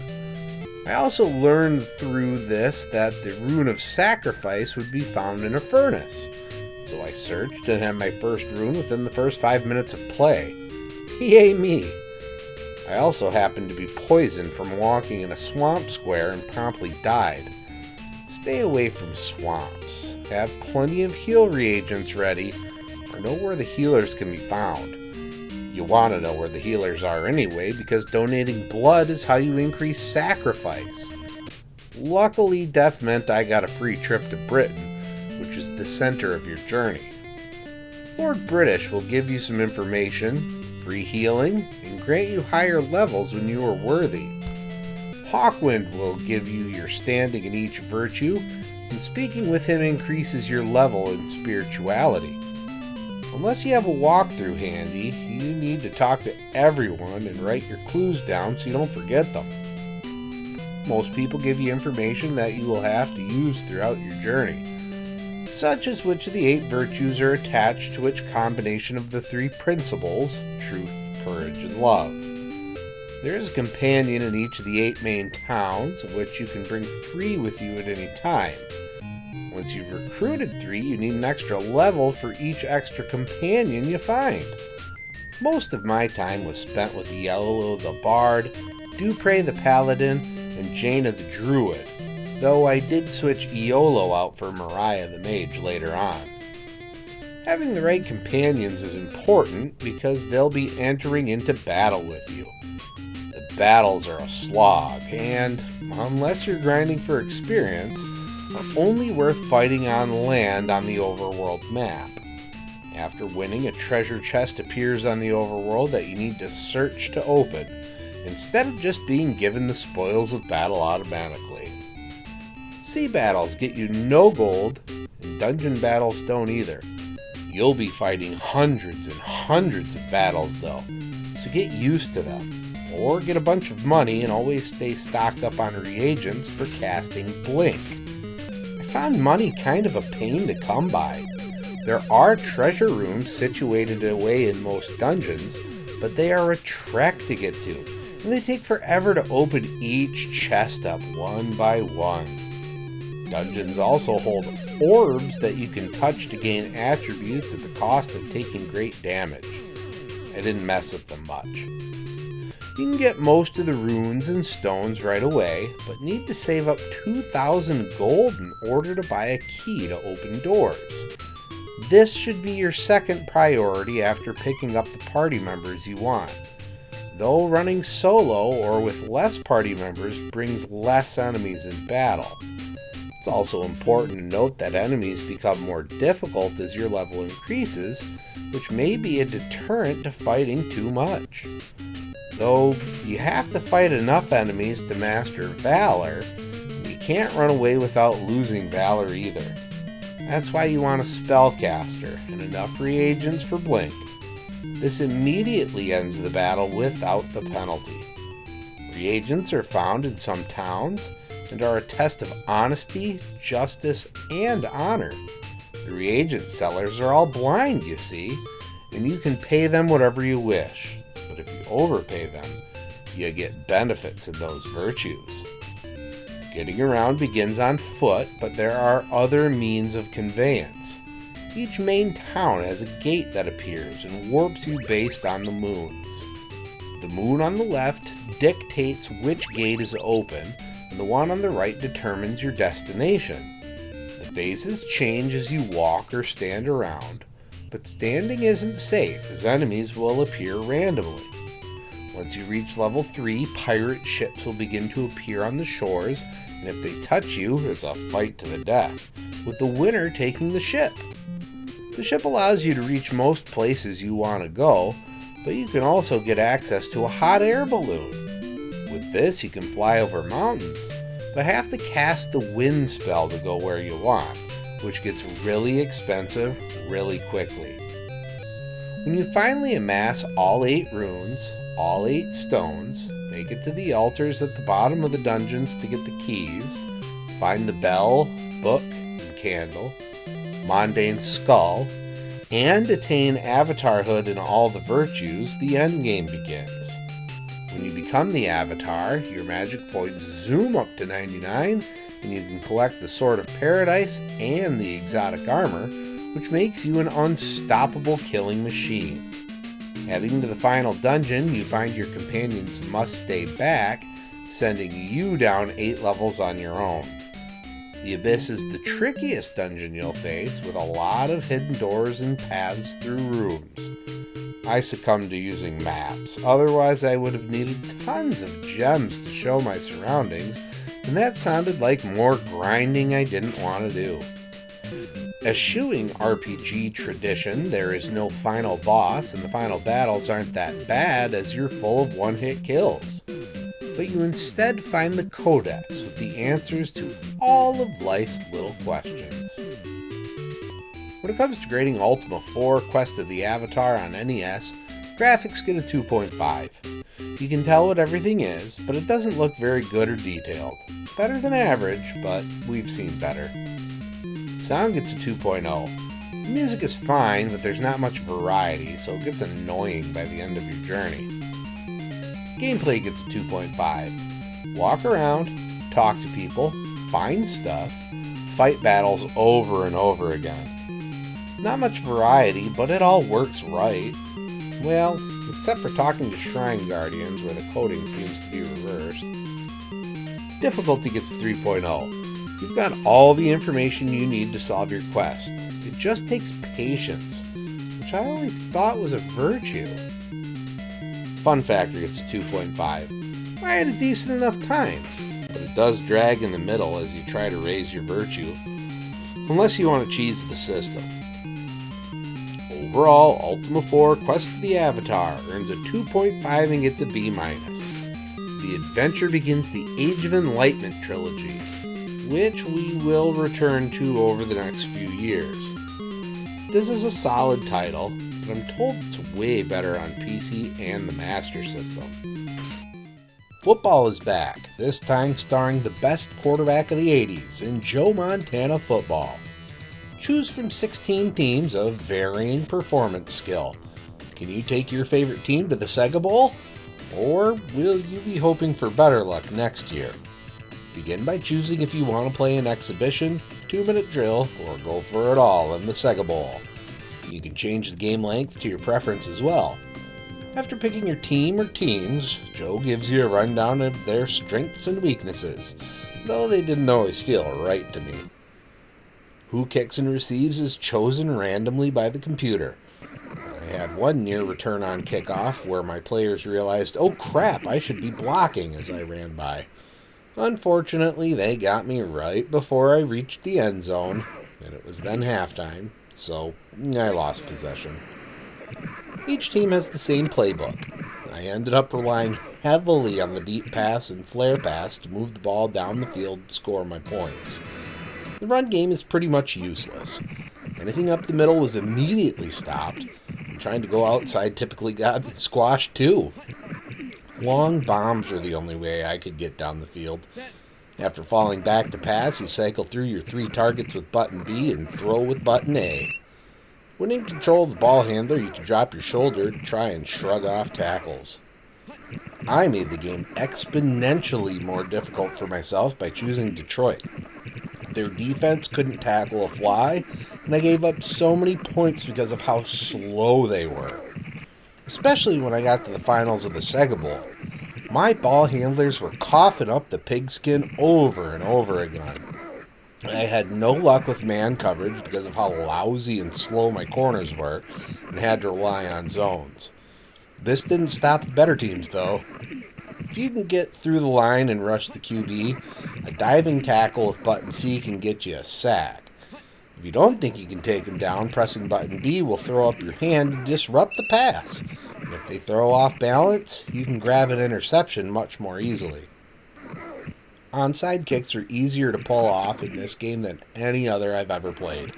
I also learned through this that the rune of sacrifice would be found in a furnace. So I searched and had my first rune within the first 5 minutes of play. Yay me! I also happened to be poisoned from walking in a swamp square and promptly died. Stay away from swamps. Have plenty of heal reagents ready, or know where the healers can be found. You want to know where the healers are anyway, because donating blood is how you increase sacrifice. Luckily, death meant I got a free trip to Britain, which is the center of your journey. Lord British will give you some information, free healing, and grant you higher levels when you are worthy. Hawkwind will give you your standing in each virtue, and speaking with him increases your level in spirituality. Unless you have a walkthrough handy, you need to talk to everyone and write your clues down so you don't forget them. Most people give you information that you will have to use throughout your journey, such as which of the 8 virtues are attached to which combination of the 3 principles, truth, courage, and love. There is a companion in each of the 8 main towns, of which you can bring 3 with you at any time. Once you've recruited 3, you need an extra level for each extra companion you find. Most of my time was spent with Yellow the Bard, Dupre the Paladin, and Jaina the Druid, though I did switch Iolo out for Mariah the Mage later on. Having the right companions is important because they'll be entering into battle with you. The battles are a slog, and, unless you're grinding for experience, are only worth fighting on land on the overworld map. After winning, a treasure chest appears on the overworld that you need to search to open, instead of just being given the spoils of battle automatically. Sea battles get you no gold, and dungeon battles don't either. You'll be fighting hundreds and hundreds of battles though, so get used to them, or get a bunch of money and always stay stocked up on reagents for casting Blink. I found money kind of a pain to come by. There are treasure rooms situated away in most dungeons, but they are a trek to get to, and they take forever to open each chest up one by one. Dungeons also hold orbs that you can touch to gain attributes at the cost of taking great damage. I didn't mess with them much. You can get most of the runes and stones right away, but need to save up 2,000 gold in order to buy a key to open doors. This should be your second priority after picking up the party members you want. Though running solo or with less party members brings less enemies in battle. It's also important to note that enemies become more difficult as your level increases, which may be a deterrent to fighting too much. Though you have to fight enough enemies to master Valor, you can't run away without losing Valor either. That's why you want a spellcaster and enough reagents for Blink. This immediately ends the battle without the penalty. Reagents are found in some towns and are a test of honesty, justice, and honor. The reagent sellers are all blind, you see, and you can pay them whatever you wish. But if you overpay them, you get benefits in those virtues. Getting around begins on foot, but there are other means of conveyance. Each main town has a gate that appears and warps you based on the moons. The moon on the left dictates which gate is open, and the one on the right determines your destination. The phases change as you walk or stand around, but standing isn't safe as enemies will appear randomly. Once you reach level 3, pirate ships will begin to appear on the shores, and if they touch you, it's a fight to the death, with the winner taking the ship. The ship allows you to reach most places you want to go, but you can also get access to a hot air balloon. With this, you can fly over mountains, but have to cast the wind spell to go where you want, which gets really expensive really quickly. When you finally amass all 8 runes, all 8 stones, make it to the altars at the bottom of the dungeons to get the keys, find the bell, book, and candle, Mondane Skull, and attain Avatarhood in all the virtues, the endgame begins. When you become the Avatar, your magic points zoom up to 99, and you can collect the Sword of Paradise and the exotic armor, which makes you an unstoppable killing machine. Heading to the final dungeon, you find your companions must stay back, sending you down 8 levels on your own. The Abyss is the trickiest dungeon you'll face, with a lot of hidden doors and paths through rooms. I succumbed to using maps, otherwise I would have needed tons of gems to show my surroundings, and that sounded like more grinding I didn't want to do. Eschewing RPG tradition, there is no final boss, and the final battles aren't that bad as you're full of one-hit kills. But you instead find the Codex with the answers to all of life's little questions. When it comes to grading Ultima 4 Quest of the Avatar on NES, graphics get a 2.5. You can tell what everything is, but it doesn't look very good or detailed. Better than average, but we've seen better. Sound gets a 2.0. The music is fine, but there's not much variety, so it gets annoying by the end of your journey. Gameplay gets a 2.5. Walk around, talk to people, find stuff, fight battles over and over again. Not much variety, but it all works right. Well, except for talking to Shrine Guardians where the coding seems to be reversed. Difficulty gets a 3.0. You've got all the information you need to solve your quest. It just takes patience, which I always thought was a virtue. Fun factor gets a 2.5. I had a decent enough time, but it does drag in the middle as you try to raise your virtue, unless you want to cheese the system. Overall, Ultima 4 Quest of the Avatar earns a 2.5 and gets a B-. The adventure begins the Age of Enlightenment trilogy, which we will return to over the next few years. This is a solid title, but I'm told it's way better on PC and the Master System. Football is back, this time starring the best quarterback of the 80s in Joe Montana Football. Choose from 16 teams of varying performance skill. Can you take your favorite team to the Sega Bowl? Or will you be hoping for better luck next year? Begin by choosing if you want to play an exhibition, 2-minute drill, or go for it all in the Sega Bowl. You can change the game length to your preference as well. After picking your team or teams, Joe gives you a rundown of their strengths and weaknesses, though they didn't always feel right to me. Who kicks and receives is chosen randomly by the computer. I had one near return on kickoff where my players realized, oh crap, I should be blocking as I ran by. Unfortunately, they got me right before I reached the end zone, and it was then halftime, so I lost possession. Each team has the same playbook. I ended up relying heavily on the deep pass and flare pass to move the ball down the field and score my points. The run game is pretty much useless. Anything up the middle was immediately stopped, and trying to go outside typically got me squashed too. Long bombs are the only way I could get down the field. After falling back to pass, you cycle through your 3 targets with button B and throw with button A. When in control of the ball handler, you can drop your shoulder to try and shrug off tackles. I made the game exponentially more difficult for myself by choosing Detroit. Their defense couldn't tackle a fly, and I gave up so many points because of how slow they were. Especially when I got to the finals of the Sega Bowl. My ball handlers were coughing up the pigskin over and over again. I had no luck with man coverage because of how lousy and slow my corners were, and had to rely on zones. This didn't stop the better teams, though. If you can get through the line and rush the QB, a diving tackle with button C can get you a sack. If you don't think you can take them down, pressing button B will throw up your hand and disrupt the pass. And if they throw off balance, you can grab an interception much more easily. Onside kicks are easier to pull off in this game than any other I've ever played.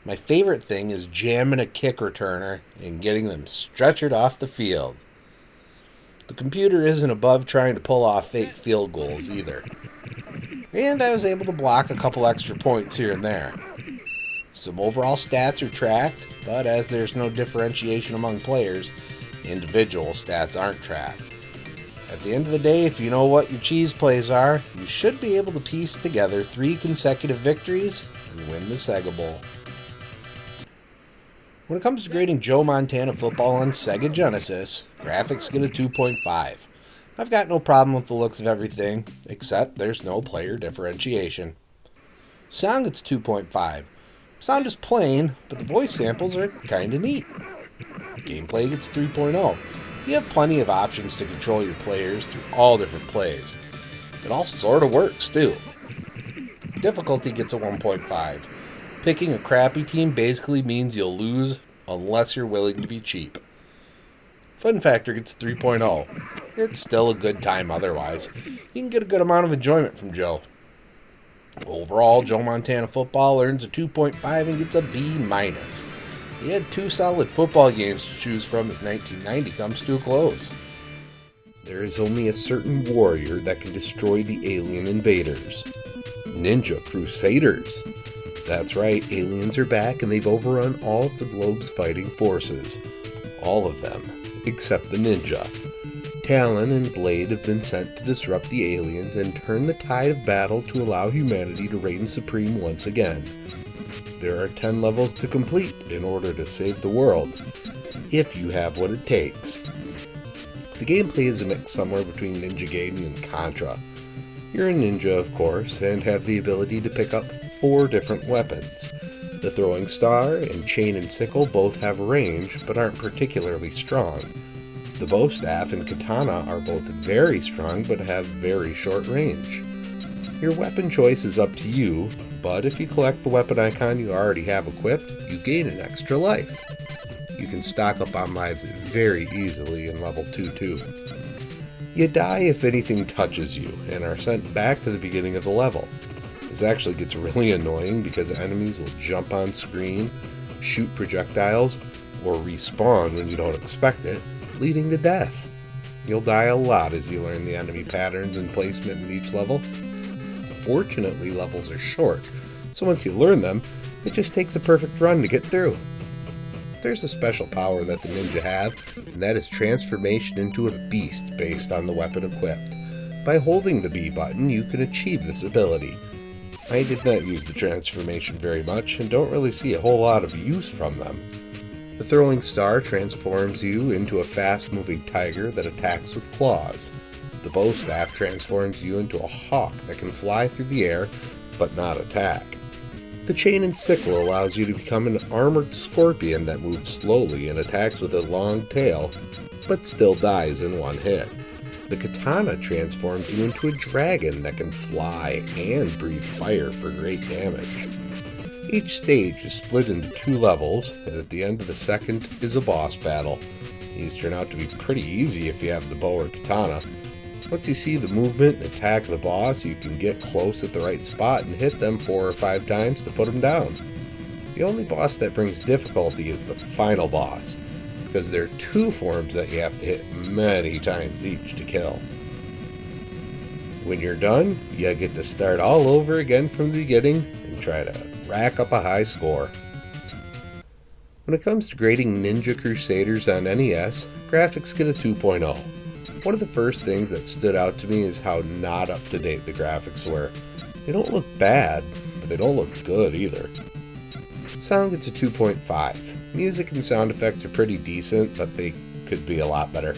My favorite thing is jamming a kick returner and getting them stretchered off the field. The computer isn't above trying to pull off fake field goals either. And I was able to block a couple extra points here and there. Some overall stats are tracked, but as there's no differentiation among players, individual stats aren't tracked. At the end of the day, if you know what your cheese plays are, you should be able to piece together 3 consecutive victories and win the Sega Bowl. When it comes to grading Joe Montana Football on Sega Genesis, graphics get a 2.5. I've got no problem with the looks of everything, except there's no player differentiation. Sound gets 2.5. Sound is plain, but the voice samples are kinda neat. Gameplay gets 3.0. You have plenty of options to control your players through all different plays. It all sorta works, too. Difficulty gets a 1.5. Picking a crappy team basically means you'll lose unless you're willing to be cheap. Fun factor gets 3.0. It's still a good time otherwise. You can get a good amount of enjoyment from Joe. Overall, Joe Montana football earns a 2.5 and gets a B-. He had 2 solid football games to choose from as 1990 comes to a close. There is only a certain warrior that can destroy the alien invaders. Ninja Crusaders. That's right, aliens are back and they've overrun all of the globe's fighting forces. All of them, except the ninja. Talon and Blade have been sent to disrupt the aliens and turn the tide of battle to allow humanity to reign supreme once again. There are 10 levels to complete in order to save the world, if you have what it takes. The gameplay is a mix somewhere between Ninja Gaiden and Contra. You're a ninja, of course, and have the ability to pick up 4 different weapons. The throwing star and chain and sickle both have range, but aren't particularly strong. The bow staff and katana are both very strong, but have very short range. Your weapon choice is up to you, but if you collect the weapon icon you already have equipped, you gain an extra life. You can stock up on lives very easily in level 2 too. You die if anything touches you, and are sent back to the beginning of the level. This actually gets really annoying because enemies will jump on screen, shoot projectiles, or respawn when you don't expect it, leading to death. You'll die a lot as you learn the enemy patterns and placement in each level. Fortunately, levels are short, so once you learn them, it just takes a perfect run to get through. There's a special power that the ninja have, and that is transformation into a beast based on the weapon equipped. By holding the B button, you can achieve this ability. I did not use the transformation very much, and don't really see a whole lot of use from them. The throwing star transforms you into a fast-moving tiger that attacks with claws. The bow staff transforms you into a hawk that can fly through the air, but not attack. The chain and sickle allows you to become an armored scorpion that moves slowly and attacks with a long tail, but still dies in one hit. The katana transforms you into a dragon that can fly and breathe fire for great damage. Each stage is split into 2 levels, and at the end of the second is a boss battle. These turn out to be pretty easy if you have the bow or katana. Once you see the movement and attack the boss, you can get close at the right spot and hit them 4 or 5 times to put them down. The only boss that brings difficulty is the final boss, because there are 2 forms that you have to hit many times each to kill. When you're done, you get to start all over again from the beginning and try to rack up a high score. When it comes to grading Ninja Crusaders on NES, graphics get a 2.0. One of the first things that stood out to me is how not up to date the graphics were. They don't look bad, but they don't look good either. Sound gets a 2.5. Music and sound effects are pretty decent, but they could be a lot better.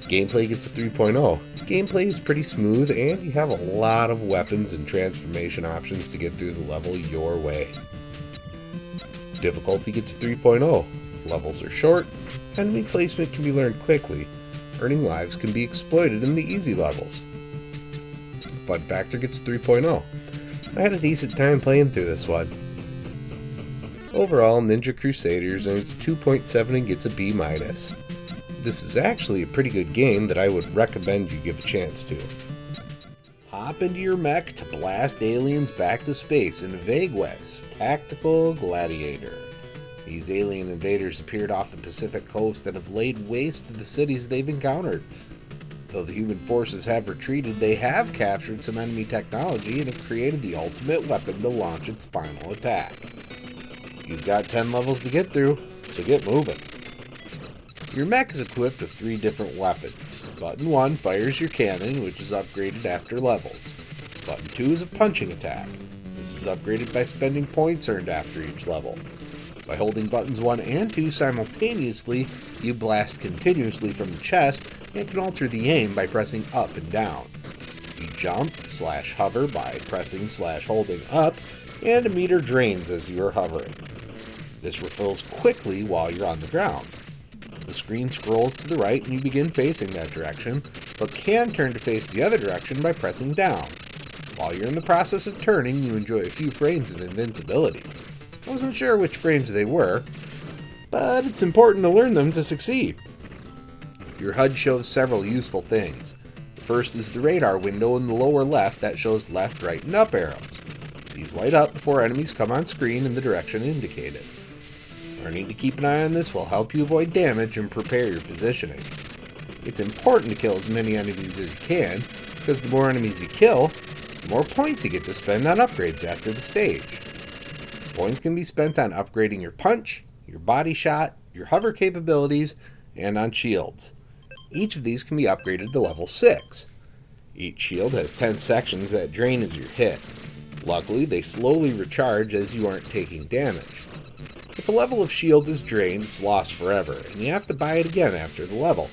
Gameplay gets a 3.0. Gameplay is pretty smooth, and you have a lot of weapons and transformation options to get through the level your way. Difficulty gets a 3.0. Levels are short, enemy placement can be learned quickly, earning lives can be exploited in the easy levels. Fun factor gets a 3.0. I had a decent time playing through this one. Overall, Ninja Crusaders earns 2.7 and gets a B-. This is actually a pretty good game that I would recommend you give a chance to. Hop into your mech to blast aliens back to space in Vague West Tactical Gladiator. These alien invaders appeared off the Pacific coast and have laid waste to the cities they've encountered. Though the human forces have retreated, they have captured some enemy technology and have created the ultimate weapon to launch its final attack. You've got 10 levels to get through, so get moving. Your mech is equipped with 3 different weapons. Button 1 fires your cannon, which is upgraded after levels. Button 2 is a punching attack. This is upgraded by spending points earned after each level. By holding buttons 1 and 2 simultaneously, you blast continuously from the chest and can alter the aim by pressing up and down. You jump/hover by pressing/holding up, and a meter drains as you are hovering. This refills quickly while you're on the ground. The screen scrolls to the right and you begin facing that direction, but can turn to face the other direction by pressing down. While you're in the process of turning, you enjoy a few frames of invincibility. I wasn't sure which frames they were, but it's important to learn them to succeed. Your HUD shows several useful things. The first is the radar window in the lower left that shows left, right, and up arrows. These light up before enemies come on screen in the direction indicated. Learning to keep an eye on this will help you avoid damage and prepare your positioning. It's important to kill as many enemies as you can, because the more enemies you kill, the more points you get to spend on upgrades after the stage. Points can be spent on upgrading your punch, your body shot, your hover capabilities, and on shields. Each of these can be upgraded to level 6. Each shield has 10 sections that drain as you're hit. Luckily, they slowly recharge as you aren't taking damage. If a level of shield is drained, it's lost forever, and you have to buy it again after the level.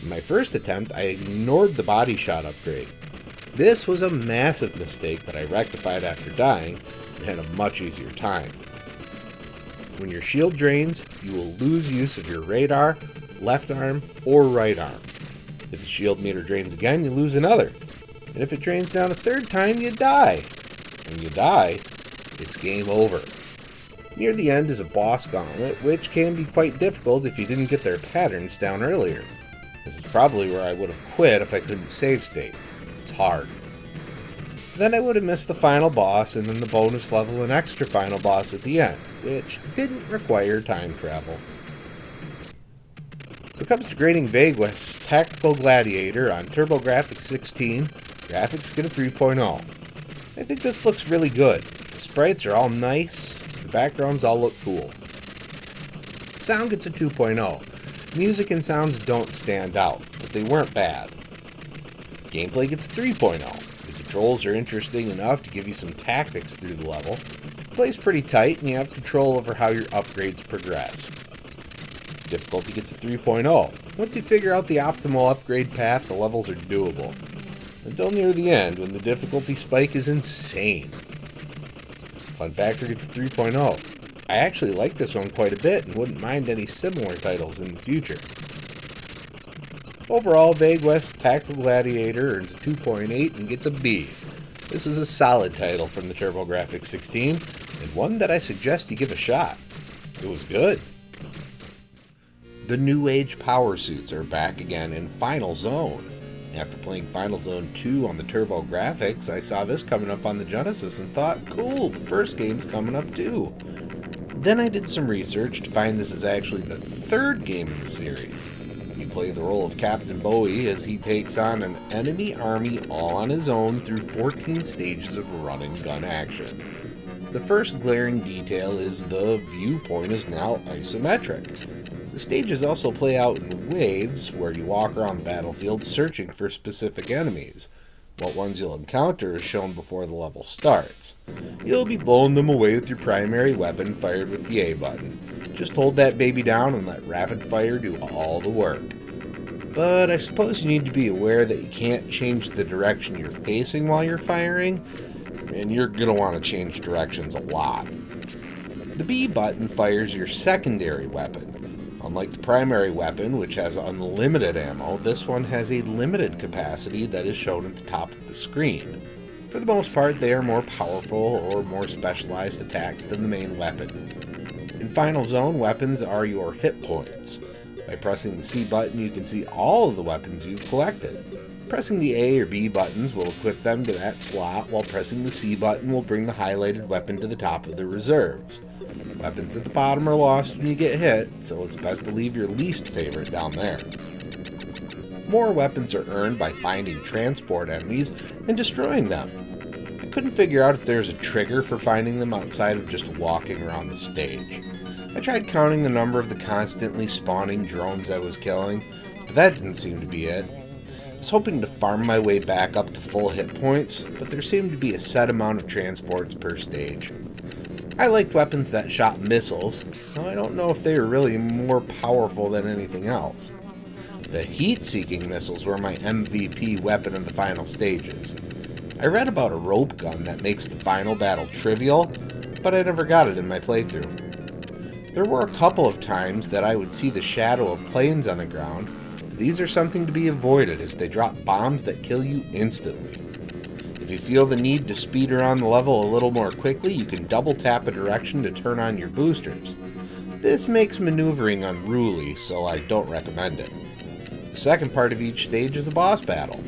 In my first attempt, I ignored the body shot upgrade. This was a massive mistake that I rectified after dying and had a much easier time. When your shield drains, you will lose use of your radar, left arm, or right arm. If the shield meter drains again, you lose another. And if it drains down a third time, you die. When you die, it's game over. Near the end is a boss gauntlet, which can be quite difficult if you didn't get their patterns down earlier. This is probably where I would have quit if I couldn't save state. It's hard. Then I would have missed the final boss and then the bonus level and extra final boss at the end, which didn't require time travel. When it comes to grading Vague West's Tactical Gladiator on TurboGrafx 16, graphics get a 3.0. I think this looks really good. The sprites are all nice, the backgrounds all look cool. Sound gets a 2.0. Music and sounds don't stand out, but they weren't bad. Gameplay gets a 3.0. The controls are interesting enough to give you some tactics through the level. It plays pretty tight and you have control over how your upgrades progress. Difficulty gets a 3.0. Once you figure out the optimal upgrade path, the levels are doable. Until near the end, when the difficulty spike is insane. Fun Factor gets a 3.0. I actually like this one quite a bit and wouldn't mind any similar titles in the future. Overall, Vague West's Tactical Gladiator earns a 2.8 and gets a B. This is a solid title from the TurboGrafx 16, and one that I suggest you give a shot. It was good. The New Age Power Suits are back again in Final Zone. After playing Final Zone 2 on the TurboGrafx, I saw this coming up on the Genesis and thought, cool, the first game's coming up too. Then I did some research to find this is actually the third game in the series. You play the role of Captain Bowie as he takes on an enemy army all on his own through 14 stages of run and gun action. The first glaring detail is the viewpoint is now isometric. The stages also play out in waves where you walk around the battlefield searching for specific enemies. What ones you'll encounter is shown before the level starts. You'll be blowing them away with your primary weapon fired with the A button. Just hold that baby down and let rapid fire do all the work. But I suppose you need to be aware that you can't change the direction you're facing while you're firing, and you're going to want to change directions a lot. The B button fires your secondary weapon. Unlike the primary weapon, which has unlimited ammo, this one has a limited capacity that is shown at the top of the screen. For the most part, they are more powerful or more specialized attacks than the main weapon. In Final Zone, weapons are your hit points. By pressing the C button, you can see all of the weapons you've collected. Pressing the A or B buttons will equip them to that slot, while pressing the C button will bring the highlighted weapon to the top of the reserves. Weapons at the bottom are lost when you get hit, so it's best to leave your least favorite down there. More weapons are earned by finding transport enemies and destroying them. I couldn't figure out if there's a trigger for finding them outside of just walking around the stage. I tried counting the number of the constantly spawning drones I was killing, but that didn't seem to be it. I was hoping to farm my way back up to full hit points, but there seemed to be a set amount of transports per stage. I liked weapons that shot missiles, though I don't know if they were really more powerful than anything else. The heat-seeking missiles were my MVP weapon in the final stages. I read about a rope gun that makes the final battle trivial, but I never got it in my playthrough. There were a couple of times that I would see the shadow of planes on the ground. These are something to be avoided as they drop bombs that kill you instantly. If If you feel the need to speed around the level a little more quickly, you can double tap a direction to turn on your boosters. This makes maneuvering unruly, so I don't recommend it. The second part of each stage is a boss battle.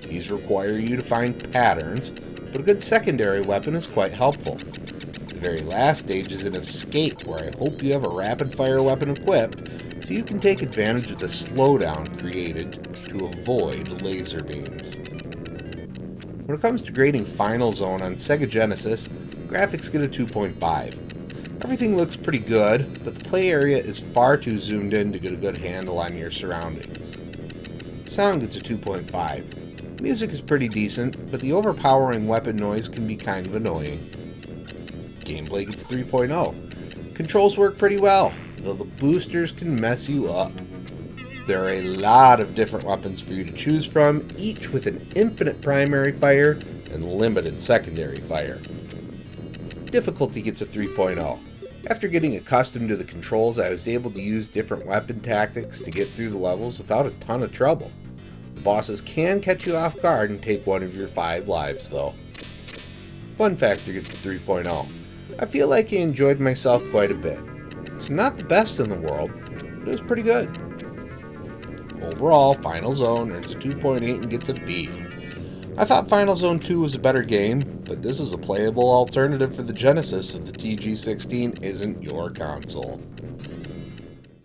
These require you to find patterns, but a good secondary weapon is quite helpful. The very last stage is an escape, where I hope you have a rapid-fire weapon equipped so you can take advantage of the slowdown created to avoid laser beams. When it comes to grading Final Zone on Sega Genesis, graphics get a 2.5. Everything looks pretty good, but the play area is far too zoomed in to get a good handle on your surroundings. Sound gets a 2.5. Music is pretty decent, but the overpowering weapon noise can be kind of annoying. Gameplay gets 3.0. Controls work pretty well, though the boosters can mess you up. There are a lot of different weapons for you to choose from, each with an infinite primary fire and limited secondary fire. Difficulty gets a 3.0. After getting accustomed to the controls, I was able to use different weapon tactics to get through the levels without a ton of trouble. The bosses can catch you off guard and take one of your 5 lives, though. Fun factor gets a 3.0. I feel like I enjoyed myself quite a bit. It's not the best in the world, but it was pretty good. Overall, Final Zone earns a 2.8 and gets a B. I thought Final Zone 2 was a better game, but this is a playable alternative for the Genesis if the TG16 isn't your console.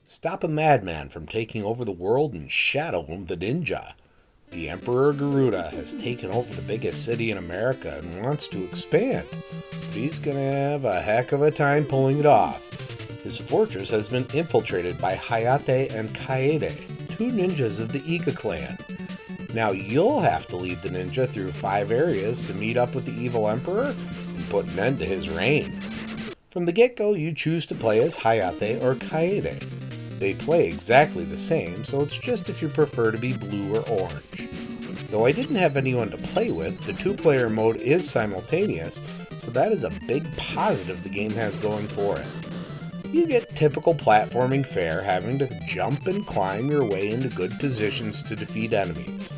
Stop a madman from taking over the world and shadow the ninja. The Emperor Garuda has taken over the biggest city in America and wants to expand, but he's gonna have a heck of a time pulling it off. His fortress has been infiltrated by Hayate and Kaede, 2 ninjas of the Iga clan. Now you'll have to lead the ninja through 5 areas to meet up with the evil emperor and put an end to his reign. From the get-go, you choose to play as Hayate or Kaede. They play exactly the same, so it's just if you prefer to be blue or orange. Though I didn't have anyone to play with, the 2-player mode is simultaneous, so that is a big positive the game has going for it. You get typical platforming fare, having to jump and climb your way into good positions to defeat enemies.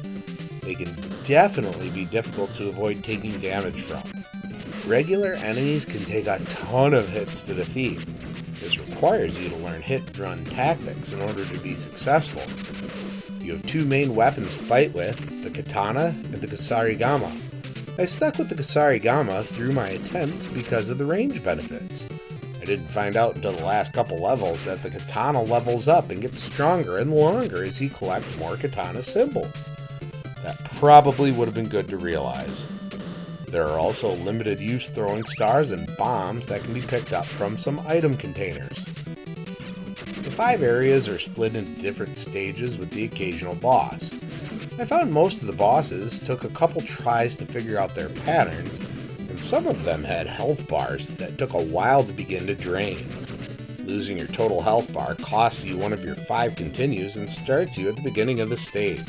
They can definitely be difficult to avoid taking damage from. Regular enemies can take a ton of hits to defeat. This requires you to learn hit-run tactics in order to be successful. You have 2 main weapons to fight with, the katana and the kusarigama. I stuck with the kusarigama through my attempts because of the range benefits. I didn't find out until the last couple levels that the katana levels up and gets stronger and longer as you collect more katana symbols. That probably would have been good to realize. There are also limited use throwing stars and bombs that can be picked up from some item containers. The 5 areas are split into different stages with the occasional boss. I found most of the bosses took a couple tries to figure out their patterns, and some of them had health bars that took a while to begin to drain. Losing your total health bar costs you one of your 5 continues and starts you at the beginning of the stage.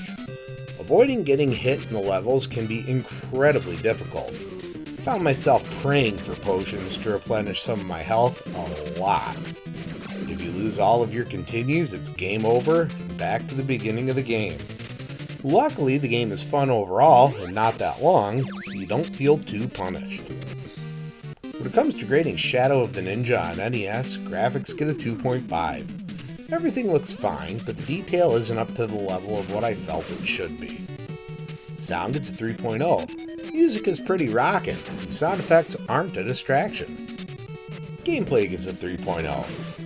Avoiding getting hit in the levels can be incredibly difficult. I found myself praying for potions to replenish some of my health a lot. If you lose all of your continues, it's game over and back to the beginning of the game. Luckily, the game is fun overall and not that long, so you don't feel too punished. When it comes to grading Shadow of the Ninja on NES, graphics get a 2.5. Everything looks fine, but the detail isn't up to the level of what I felt it should be. Sound gets a 3.0. Music is pretty rockin', and sound effects aren't a distraction. Gameplay gets a 3.0.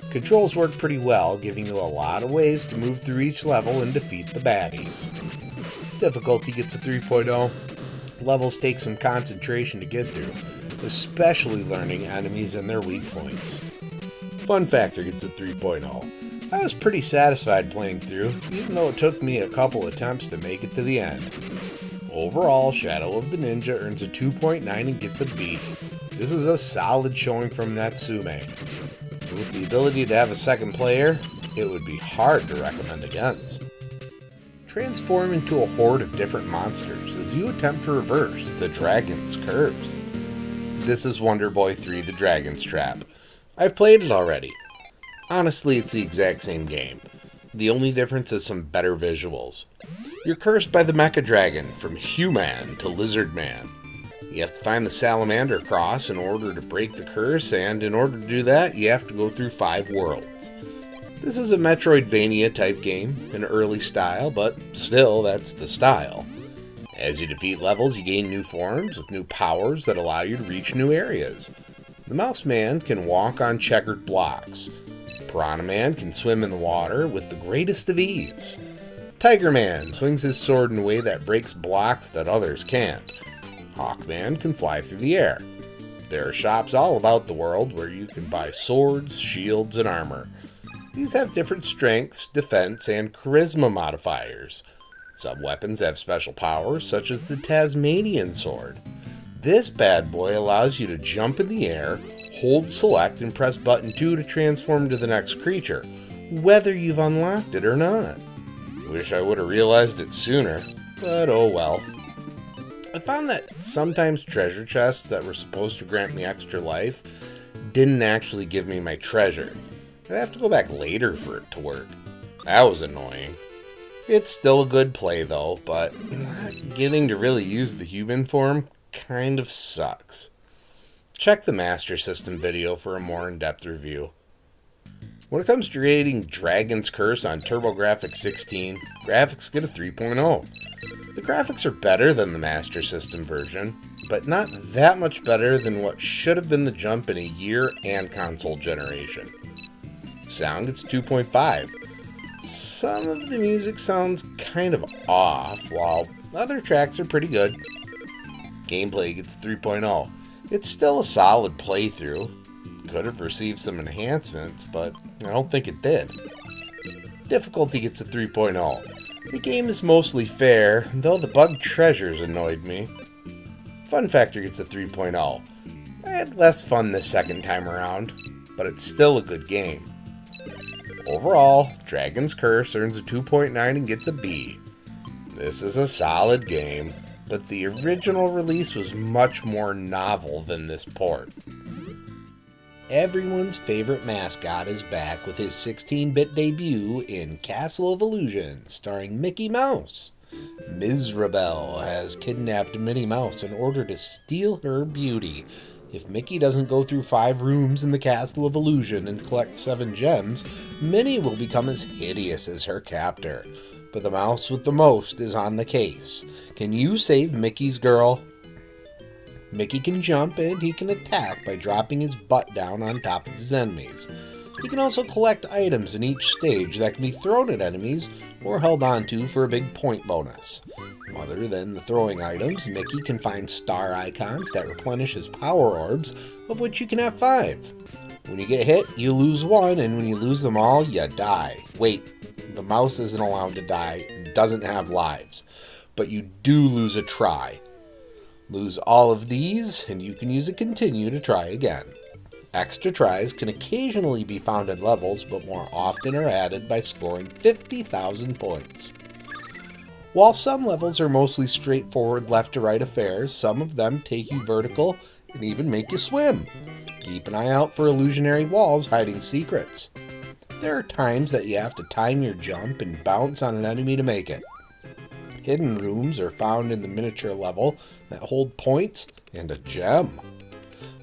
Controls work pretty well, giving you a lot of ways to move through each level and defeat the baddies. Difficulty gets a 3.0. Levels take some concentration to get through, especially learning enemies and their weak points. Fun factor gets a 3.0. I was pretty satisfied playing through, even though it took me a couple attempts to make it to the end. Overall, Shadow of the Ninja earns a 2.9 and gets a B. This is a solid showing from Natsume. With the ability to have a second player, it would be hard to recommend against. Transform into a horde of different monsters as you attempt to reverse the Dragon's curse. This is Wonder Boy 3: The Dragon's Trap. I've played it already. Honestly, it's the exact same game. The only difference is some better visuals. You're cursed by the Mecha Dragon, from human to lizard man. You have to find the salamander cross in order to break the curse, and in order to do that, you have to go through 5 worlds. This is a Metroidvania type game, an early style, but still, that's the style. As you defeat levels, you gain new forms with new powers that allow you to reach new areas. The Mouse Man can walk on checkered blocks. Piranha Man can swim in the water with the greatest of ease. Tiger Man swings his sword in a way that breaks blocks that others can't. Hawkman can fly through the air. There are shops all about the world where you can buy swords, shields, and armor. These have different strengths, defense, and charisma modifiers. Some weapons have special powers, such as the Tasmanian sword. This bad boy allows you to jump in the air, hold select, and press button 2 to transform to the next creature, whether you've unlocked it or not. Wish I would have realized it sooner, but oh well. I found that sometimes treasure chests that were supposed to grant me extra life didn't actually give me my treasure. I'd have to go back later for it to work. That was annoying. It's still a good play though, but getting to really use the human form kind of sucks. Check the Master System video for a more in-depth review. When it comes to rating Dragon's Curse on TurboGrafx 16, graphics get a 3.0. The graphics are better than the Master System version, but not that much better than what should have been the jump in a year and console generation. Sound gets 2.5. Some of the music sounds kind of off, while other tracks are pretty good. Gameplay gets 3.0. It's still a solid playthrough. Could have received some enhancements, but I don't think it did. Difficulty gets a 3.0. The game is mostly fair, though the bug treasures annoyed me. Fun factor gets a 3.0. I had less fun this second time around, but it's still a good game. Overall, Dragon's Curse earns a 2.9 and gets a B. This is a solid game, but the original release was much more novel than this port. Everyone's favorite mascot is back with his 16-bit debut in Castle of Illusion, starring Mickey Mouse. Ms. Rebel has kidnapped Minnie Mouse in order to steal her beauty. If Mickey doesn't go through 5 rooms in the Castle of Illusion and collect 7 gems, Minnie will become as hideous as her captor. But the mouse with the most is on the case. Can you save Mickey's girl? Mickey can jump and he can attack by dropping his butt down on top of his enemies. He can also collect items in each stage that can be thrown at enemies or held onto for a big point bonus. Other than the throwing items, Mickey can find star icons that replenish his power orbs, of which you can have 5. When you get hit, you lose 1, and when you lose them all, you die. Wait, the mouse isn't allowed to die and doesn't have lives, but you do lose a try. Lose all of these, and you can use a continue to try again. Extra tries can occasionally be found in levels, but more often are added by scoring 50,000 points. While some levels are mostly straightforward left-to-right affairs, some of them take you vertical and even make you swim. Keep an eye out for illusionary walls hiding secrets. There are times that you have to time your jump and bounce on an enemy to make it. Hidden rooms are found in the miniature level that hold points and a gem.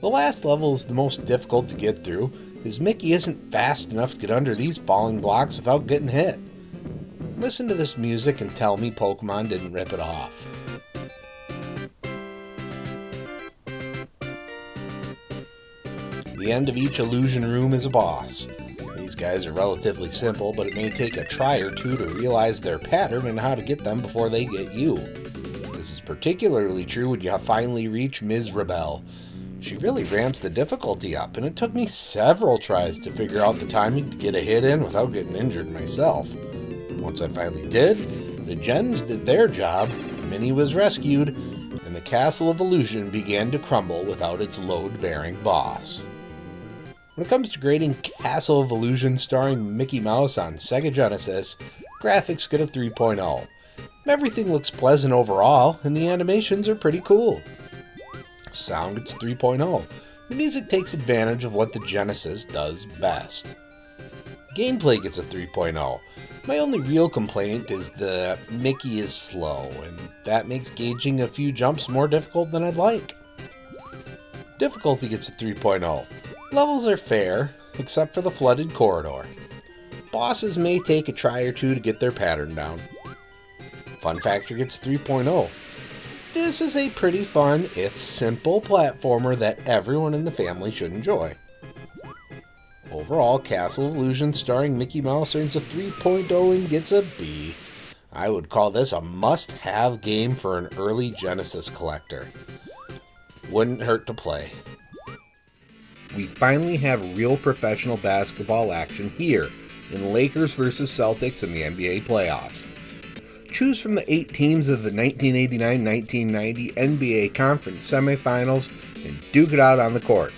The last level is the most difficult to get through, as Mickey isn't fast enough to get under these falling blocks without getting hit. Listen to this music and tell me Pokemon didn't rip it off. The end of each illusion room is a boss. These guys are relatively simple, but it may take a try or two to realize their pattern and how to get them before they get you. This is particularly true when you finally reach Ms. Rebel. She really ramps the difficulty up, and it took me several tries to figure out the timing to get a hit in without getting injured myself. Once I finally did, the gems did their job, Minnie was rescued, and the Castle of Illusion began to crumble without its load-bearing boss. When it comes to grading Castle of Illusion starring Mickey Mouse on Sega Genesis, graphics get a 3.0. Everything looks pleasant overall, and the animations are pretty cool. Sound gets 3.0. The music takes advantage of what the Genesis does best. Gameplay gets a 3.0. My only real complaint is that Mickey is slow, and that makes gauging a few jumps more difficult than I'd like. Difficulty gets a 3.0. Levels are fair, except for the flooded corridor. Bosses may take a try or two to get their pattern down. Fun factor gets 3.0. This is a pretty fun, if simple, platformer that everyone in the family should enjoy. Overall, Castle of Illusion starring Mickey Mouse earns a 3.0 and gets a B. I would call this a must-have game for an early Genesis collector. Wouldn't hurt to play. We finally have real professional basketball action here in Lakers vs. Celtics in the NBA playoffs. Choose from the 8 teams of the 1989-1990 NBA Conference semifinals and duke it out on the court.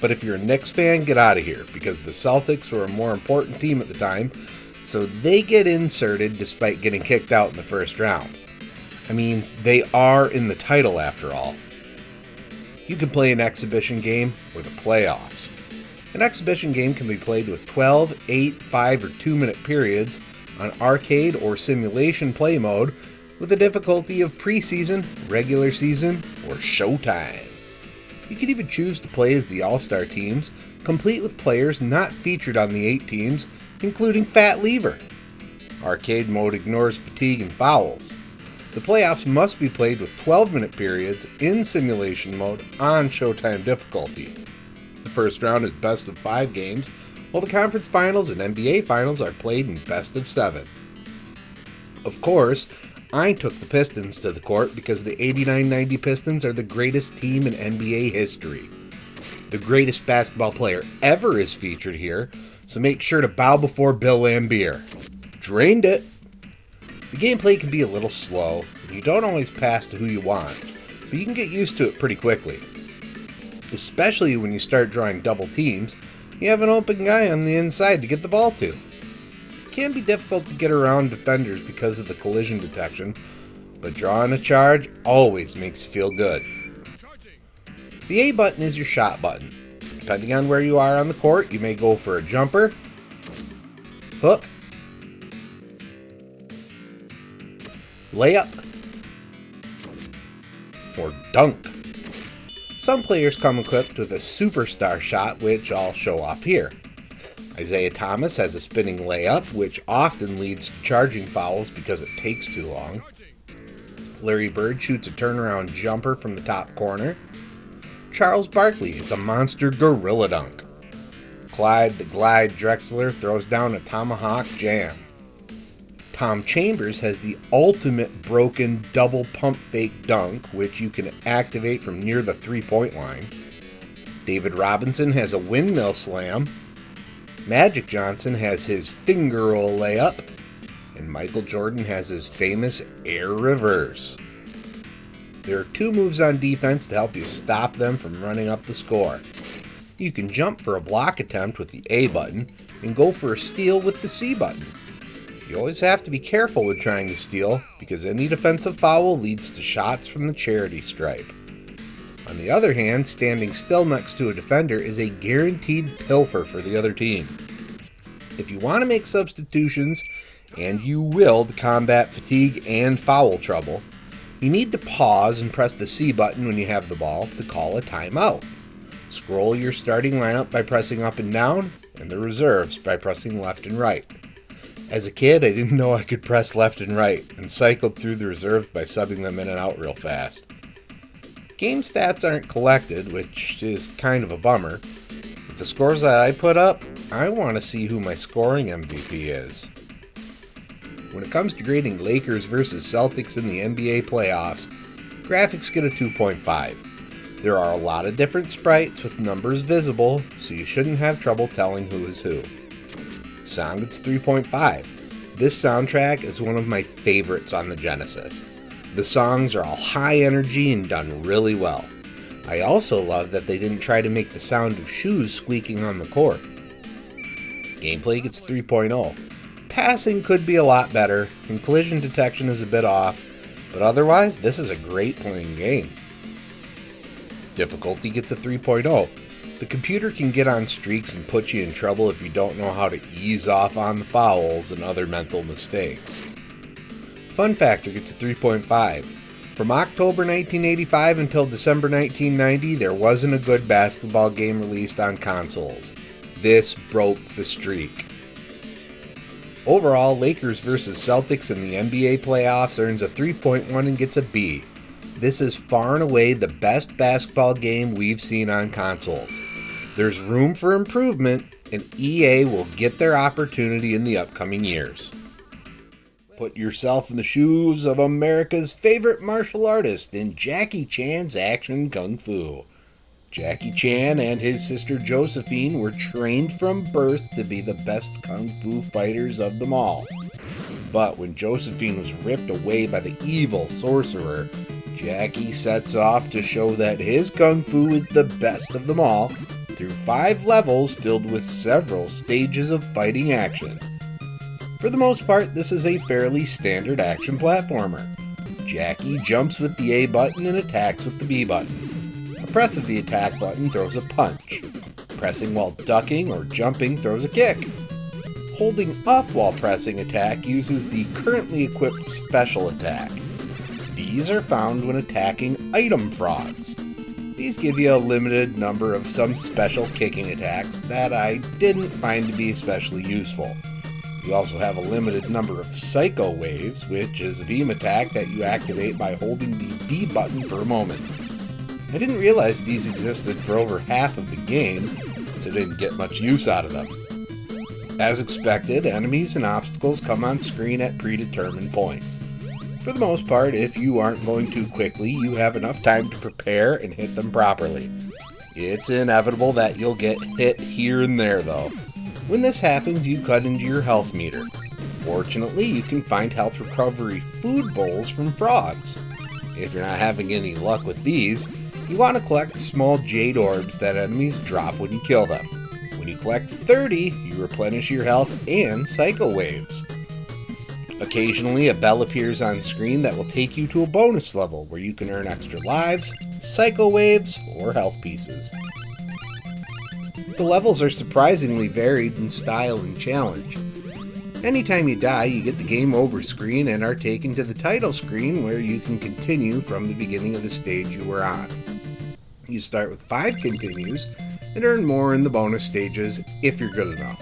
But if you're a Knicks fan, get out of here, because the Celtics were a more important team at the time, so they get inserted despite getting kicked out in the first round. I mean, they are in the title after all. You can play an exhibition game or the playoffs. An exhibition game can be played with 12, 8, 5, or 2-minute periods on arcade or simulation play mode with a difficulty of preseason, regular season, or showtime. You can even choose to play as the All-Star teams, complete with players not featured on the 8 teams, including Fat Lever. Arcade mode ignores fatigue and fouls. The playoffs must be played with 12-minute periods in simulation mode on Showtime difficulty. The first round is best of 5 games, while the conference finals and NBA finals are played in best of 7. Of course, I took the Pistons to the court because the 89-90 Pistons are the greatest team in NBA history. The greatest basketball player ever is featured here, so make sure to bow before Bill Laimbeer. Drained it! The gameplay can be a little slow, and you don't always pass to who you want, but you can get used to it pretty quickly. Especially when you start drawing double teams, you have an open guy on the inside to get the ball to. It can be difficult to get around defenders because of the collision detection, but drawing a charge always makes you feel good. The A button is your shot button. Depending on where you are on the court, you may go for a jumper, hook, layup, or dunk. Some players come equipped with a superstar shot, which I'll show off here. Isaiah Thomas has a spinning layup, which often leads to charging fouls because it takes too long. Larry Bird shoots a turnaround jumper from the top corner. Charles Barkley hits a monster gorilla dunk. Clyde the Glide Drexler throws down a tomahawk jam. Tom Chambers has the ultimate broken double pump fake dunk, which you can activate from near the 3-point line. David Robinson has a windmill slam. Magic Johnson has his finger roll layup. And Michael Jordan has his famous air reverse. There are 2 moves on defense to help you stop them from running up the score. You can jump for a block attempt with the A button and go for a steal with the C button. You always have to be careful with trying to steal, because any defensive foul leads to shots from the charity stripe. On the other hand, standing still next to a defender is a guaranteed pilfer for the other team. If you want to make substitutions, and you will to combat fatigue and foul trouble, you need to pause and press the C button when you have the ball to call a timeout. Scroll your starting lineup by pressing up and down, and the reserves by pressing left and right. As a kid, I didn't know I could press left and right, and cycled through the reserves by subbing them in and out real fast. Game stats aren't collected, which is kind of a bummer. With the scores that I put up, I want to see who my scoring MVP is. When it comes to grading Lakers versus Celtics in the NBA playoffs, graphics get a 2.5. There are a lot of different sprites with numbers visible, so you shouldn't have trouble telling who is who. Sound gets 3.5. This soundtrack is one of my favorites on the Genesis. The songs are all high energy and done really well. I also love that they didn't try to make the sound of shoes squeaking on the court. Gameplay gets 3.0. Passing could be a lot better, and collision detection is a bit off, but otherwise, this is a great playing game. Difficulty gets a 3.0. The computer can get on streaks and put you in trouble if you don't know how to ease off on the fouls and other mental mistakes. Fun factor gets a 3.5. From October 1985 until December 1990, there wasn't a good basketball game released on consoles. This broke the streak. Overall, Lakers vs. Celtics in the NBA playoffs earns a 3.1 and gets a B. This is far and away the best basketball game we've seen on consoles. There's room for improvement, and EA will get their opportunity in the upcoming years. Put yourself in the shoes of America's favorite martial artist in Jackie Chan's action kung fu. Jackie Chan and his sister Josephine were trained from birth to be the best kung fu fighters of them all. But when Josephine was ripped away by the evil sorcerer, Jackie sets off to show that his kung fu is the best of them all through 5 levels filled with several stages of fighting action. For the most part, this is a fairly standard action platformer. Jackie jumps with the A button and attacks with the B button. A press of the attack button throws a punch. Pressing while ducking or jumping throws a kick. Holding up while pressing attack uses the currently equipped special attack. These are found when attacking item frogs. These give you a limited number of some special kicking attacks that I didn't find to be especially useful. You also have a limited number of Psycho Waves, which is a beam attack that you activate by holding the B button for a moment. I didn't realize these existed for over half of the game, so I didn't get much use out of them. As expected, enemies and obstacles come on screen at predetermined points. For the most part, if you aren't going too quickly, you have enough time to prepare and hit them properly. It's inevitable that you'll get hit here and there though. When this happens, you cut into your health meter. Fortunately, you can find health recovery food bowls from frogs. If you're not having any luck with these, you want to collect small jade orbs that enemies drop when you kill them. When you collect 30, you replenish your health and Psycho Waves. Occasionally, a bell appears on screen that will take you to a bonus level where you can earn extra lives, Psycho Waves, or health pieces. The levels are surprisingly varied in style and challenge. Anytime you die, you get the game over screen and are taken to the title screen where you can continue from the beginning of the stage you were on. You start with 5 continues and earn more in the bonus stages if you're good enough.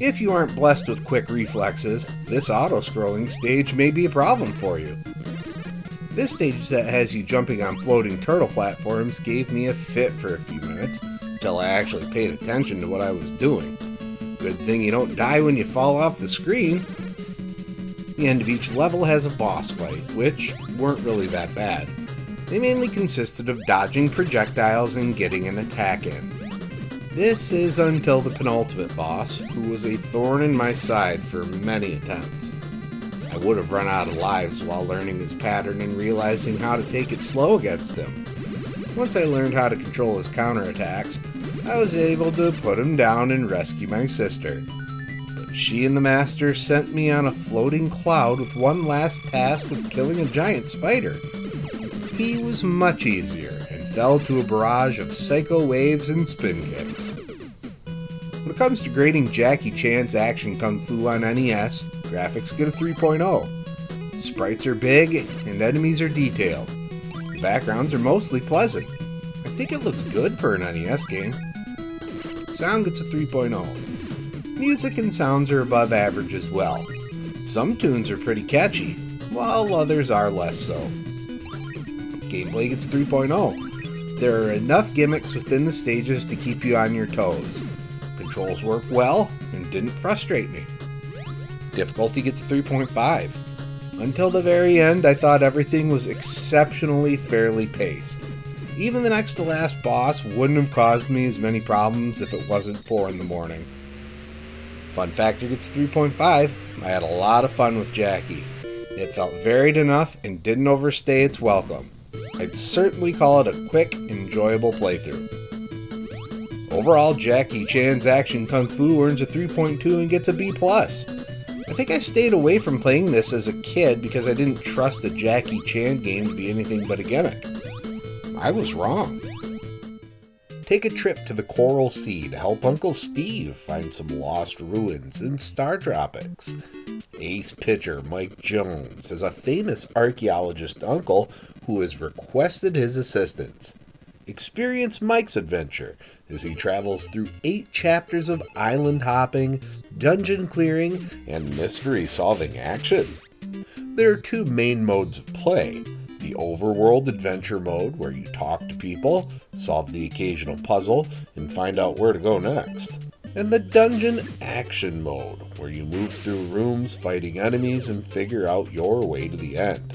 If you aren't blessed with quick reflexes, this auto-scrolling stage may be a problem for you. This stage that has you jumping on floating turtle platforms gave me a fit for a few minutes, until I actually paid attention to what I was doing. Good thing you don't die when you fall off the screen. The end of each level has a boss fight, which weren't really that bad. They mainly consisted of dodging projectiles and getting an attack in. This is until the penultimate boss, who was a thorn in my side for many attempts. I would have run out of lives while learning his pattern and realizing how to take it slow against him. Once I learned how to control his counterattacks, I was able to put him down and rescue my sister. But she and the master sent me on a floating cloud with one last task of killing a giant spider. He was much easier and fell to a barrage of Psycho Waves and spin kicks. When it comes to grading Jackie Chan's action kung fu on NES, graphics get a 3.0. Sprites are big and enemies are detailed. The backgrounds are mostly pleasant. I think it looks good for an NES game. Sound gets a 3.0. Music and sounds are above average as well. Some tunes are pretty catchy, while others are less so. Gameplay gets a 3.0. There are enough gimmicks within the stages to keep you on your toes. Controls work well and didn't frustrate me. Difficulty gets a 3.5. Until the very end, I thought everything was exceptionally fairly paced. Even the next to last boss wouldn't have caused me as many problems if it wasn't 4 in the morning. Fun factor gets 3.5. I had a lot of fun with Jackie. It felt varied enough and didn't overstay its welcome. I'd certainly call it a quick, enjoyable playthrough. Overall, Jackie Chan's action kung fu earns a 3.2 and gets a B+. I think I stayed away from playing this as a kid because I didn't trust a Jackie Chan game to be anything but a gimmick. I was wrong. Take a trip to the Coral Sea to help Uncle Steve find some lost ruins in Star Tropics. Ace pitcher Mike Jones has a famous archaeologist uncle who has requested his assistance. Experience Mike's adventure as he travels through 8 chapters of island hopping, dungeon clearing, and mystery solving action. There are 2 main modes of play: the overworld adventure mode, where you talk to people, solve the occasional puzzle, and find out where to go next, and the dungeon action mode, where you move through rooms fighting enemies and figure out your way to the end.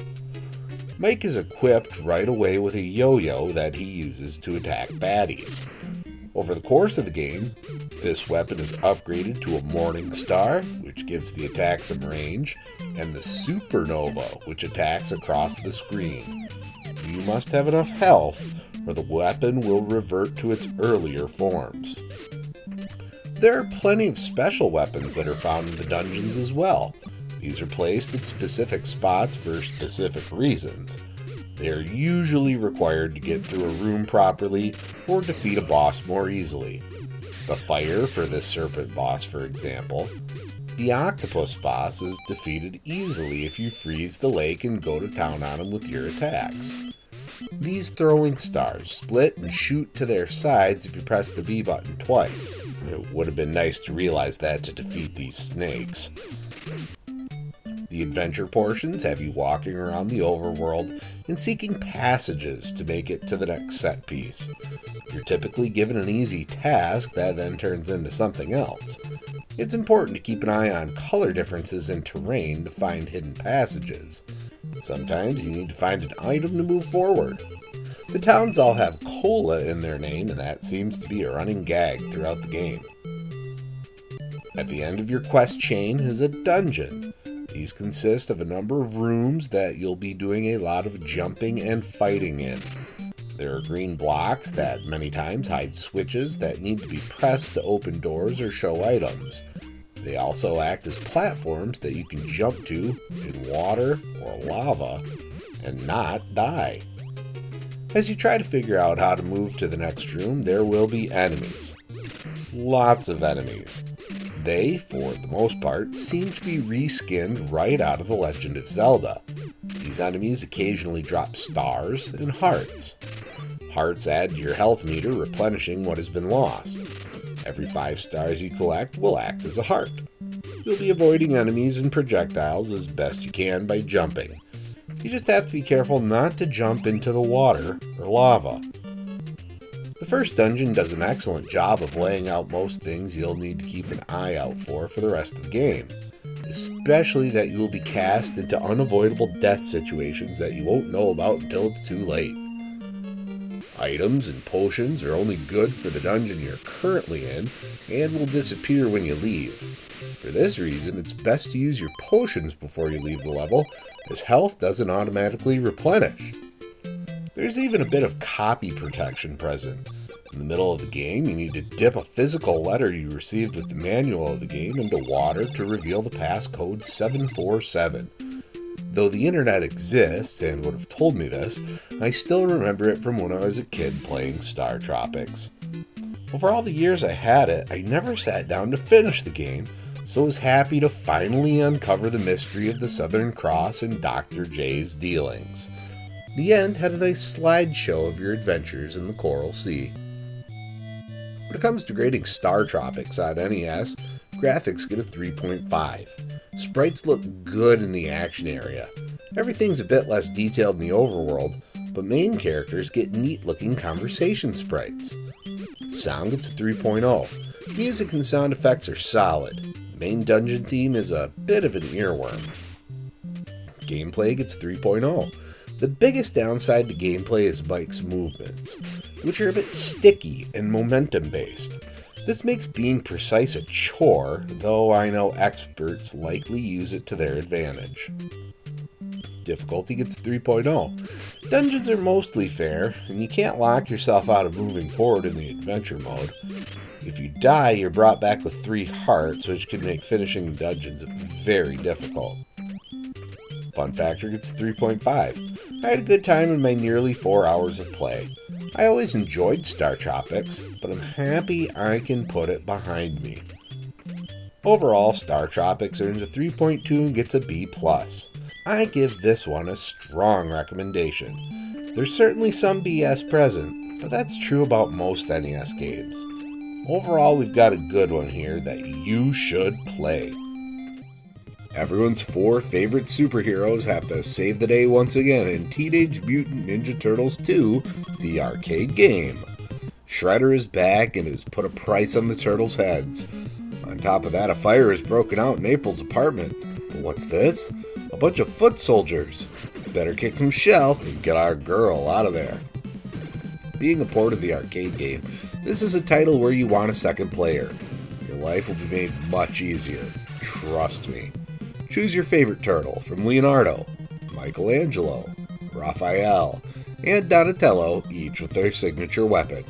Mike is equipped right away with a yo-yo that he uses to attack baddies. Over the course of the game, this weapon is upgraded to a Morning Star, which gives the attack some range, and the Supernova, which attacks across the screen. You must have enough health, or the weapon will revert to its earlier forms. There are plenty of special weapons that are found in the dungeons as well. These are placed at specific spots for specific reasons. They are usually required to get through a room properly or defeat a boss more easily. The fire for this serpent boss, for example. The octopus boss is defeated easily if you freeze the lake and go to town on him with your attacks. These throwing stars split and shoot to their sides if you press the B button twice. It would have been nice to realize that to defeat these snakes. The adventure portions have you walking around the overworld and seeking passages to make it to the next set piece. You're typically given an easy task that then turns into something else. It's important to keep an eye on color differences in terrain to find hidden passages. Sometimes you need to find an item to move forward. The towns all have cola in their name, and that seems to be a running gag throughout the game. At the end of your quest chain is a dungeon. These consist of a number of rooms that you'll be doing a lot of jumping and fighting in. There are green blocks that many times hide switches that need to be pressed to open doors or show items. They also act as platforms that you can jump to in water or lava and not die. As you try to figure out how to move to the next room, there will be enemies. Lots of enemies. They, for the most part, seem to be reskinned right out of The Legend of Zelda. These enemies occasionally drop stars and hearts. Hearts add to your health meter, replenishing what has been lost. Every 5 stars you collect will act as a heart. You'll be avoiding enemies and projectiles as best you can by jumping. You just have to be careful not to jump into the water or lava. The first dungeon does an excellent job of laying out most things you'll need to keep an eye out for the rest of the game, especially that you will be cast into unavoidable death situations that you won't know about until it's too late. Items and potions are only good for the dungeon you're currently in and will disappear when you leave. For this reason, it's best to use your potions before you leave the level, as health doesn't automatically replenish. There's even a bit of copy protection present. In the middle of the game, you need to dip a physical letter you received with the manual of the game into water to reveal the passcode 747. Though the internet exists and would have told me this, I still remember it from when I was a kid playing Star Tropics. Well, for all the years I had it, I never sat down to finish the game, so I was happy to finally uncover the mystery of the Southern Cross and Dr. J's dealings. The end had a nice slideshow of your adventures in the Coral Sea. When it comes to grading Star Tropics on NES, graphics get a 3.5. Sprites look good in the action area. Everything's a bit less detailed in the overworld, but main characters get neat-looking conversation sprites. Sound gets a 3.0. Music and sound effects are solid. The main dungeon theme is a bit of an earworm. Gameplay gets a 3.0. The biggest downside to gameplay is Mike's movements, which are a bit sticky and momentum-based. This makes being precise a chore, though I know experts likely use it to their advantage. Difficulty gets 3.0. Dungeons are mostly fair, and you can't lock yourself out of moving forward in the adventure mode. If you die, you're brought back with 3 hearts, which can make finishing dungeons very difficult. Fun factor gets 3.5. I had a good time in my nearly 4 hours of play. I always enjoyed Star Tropics, but I'm happy I can put it behind me. Overall, Star Tropics earns a 3.2 and gets a B+. I give this one a strong recommendation. There's certainly some BS present, but that's true about most NES games. Overall, we've got a good one here that you should play. Everyone's 4 favorite superheroes have to save the day once again in Teenage Mutant Ninja Turtles 2, the arcade game. Shredder is back and has put a price on the turtles' heads. On top of that, a fire has broken out in April's apartment. But what's this? A bunch of foot soldiers. Better kick some shell and get our girl out of there. Being a port of the arcade game, this is a title where you want a second player. Your life will be made much easier. Trust me. Choose your favorite turtle from Leonardo, Michelangelo, Raphael, and Donatello, each with their signature weapon.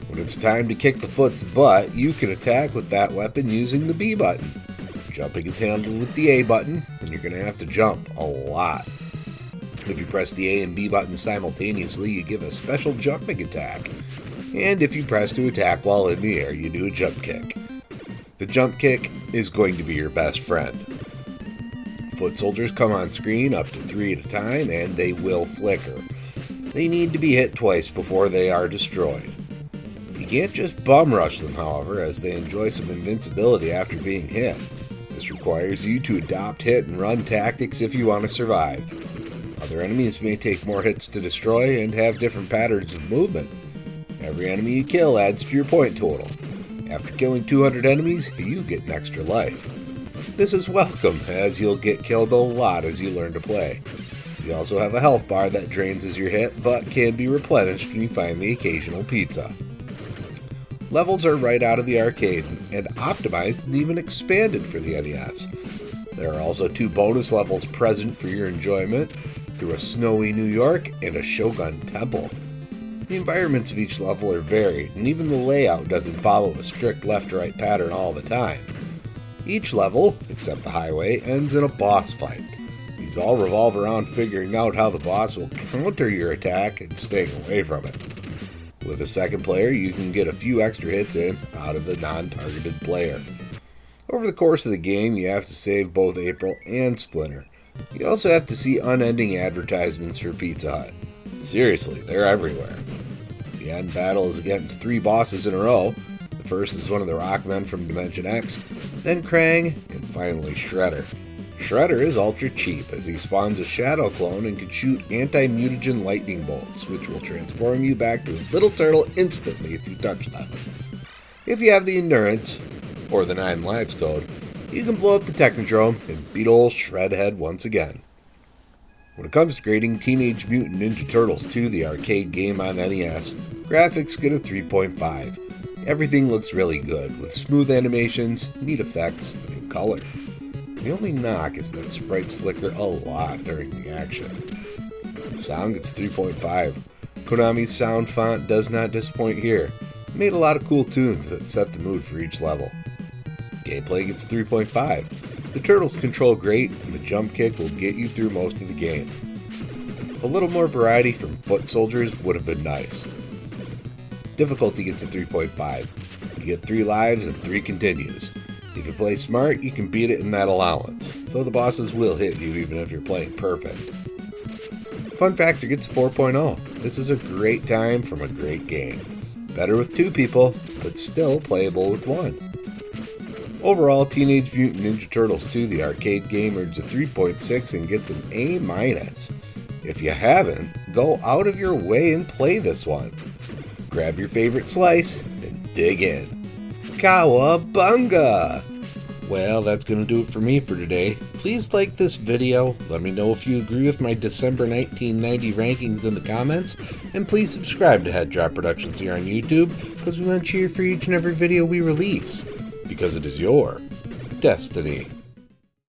When it's time to kick the foot's butt, you can attack with that weapon using the B button. Jumping is handled with the A button, and you're going to have to jump a lot. If you press the A and B buttons simultaneously, you give a special jumping attack. And if you press to attack while in the air, you do a jump kick. The jump kick is going to be your best friend. Foot soldiers come on screen up to 3 at a time, and they will flicker. They need to be hit twice before they are destroyed. You can't just bum rush them, however, as they enjoy some invincibility after being hit. This requires you to adopt hit and run tactics if you want to survive. Other enemies may take more hits to destroy and have different patterns of movement. Every enemy you kill adds to your point total. After killing 200 enemies, you get an extra life. This is welcome, as you'll get killed a lot as you learn to play. You also have a health bar that drains as you're hit, but can be replenished when you find the occasional pizza. Levels are right out of the arcade and optimized and even expanded for the NES. There are also 2 bonus levels present for your enjoyment, through a snowy New York and a Shogun temple. The environments of each level are varied, and even the layout doesn't follow a strict left-right pattern all the time. Each level, except the highway, ends in a boss fight. These all revolve around figuring out how the boss will counter your attack and staying away from it. With a second player, you can get a few extra hits in out of the non-targeted player. Over the course of the game, you have to save both April and Splinter. You also have to see unending advertisements for Pizza Hut. Seriously, they're everywhere. The end battle is against 3 bosses in a row. The first is one of the Rockmen from Dimension X, then Krang, and finally Shredder. Shredder is ultra cheap as he spawns a shadow clone and can shoot anti-mutagen lightning bolts, which will transform you back to a little turtle instantly if you touch them. If you have the endurance, or the 9 lives code, you can blow up the Technodrome and beat old Shredhead once again. When it comes to grading Teenage Mutant Ninja Turtles 2, the arcade game on NES, graphics get a 3.5. Everything looks really good, with smooth animations, neat effects, and color. The only knock is that sprites flicker a lot during the action. Sound gets 3.5. Konami's sound font does not disappoint here. It made a lot of cool tunes that set the mood for each level. Gameplay gets 3.5. The turtles control great, and the jump kick will get you through most of the game. A little more variety from foot soldiers would have been nice. Difficulty gets a 3.5. You get 3 lives and 3 continues. If you play smart, you can beat it in that allowance, though the bosses will hit you even if you're playing perfect. Fun factor gets 4.0. This is a great time from a great game. Better with 2 people, but still playable with 1. Overall, Teenage Mutant Ninja Turtles 2, the arcade game, earns a 3.6 and gets an A-. If you haven't, go out of your way and play this one. Grab your favorite slice and dig in. Cowabunga! Well, that's going to do it for me for today. Please like this video, let me know if you agree with my December 1990 rankings in the comments, and please subscribe to Head Drop Productions here on YouTube, because we want you here for each and every video we release, because it is your destiny.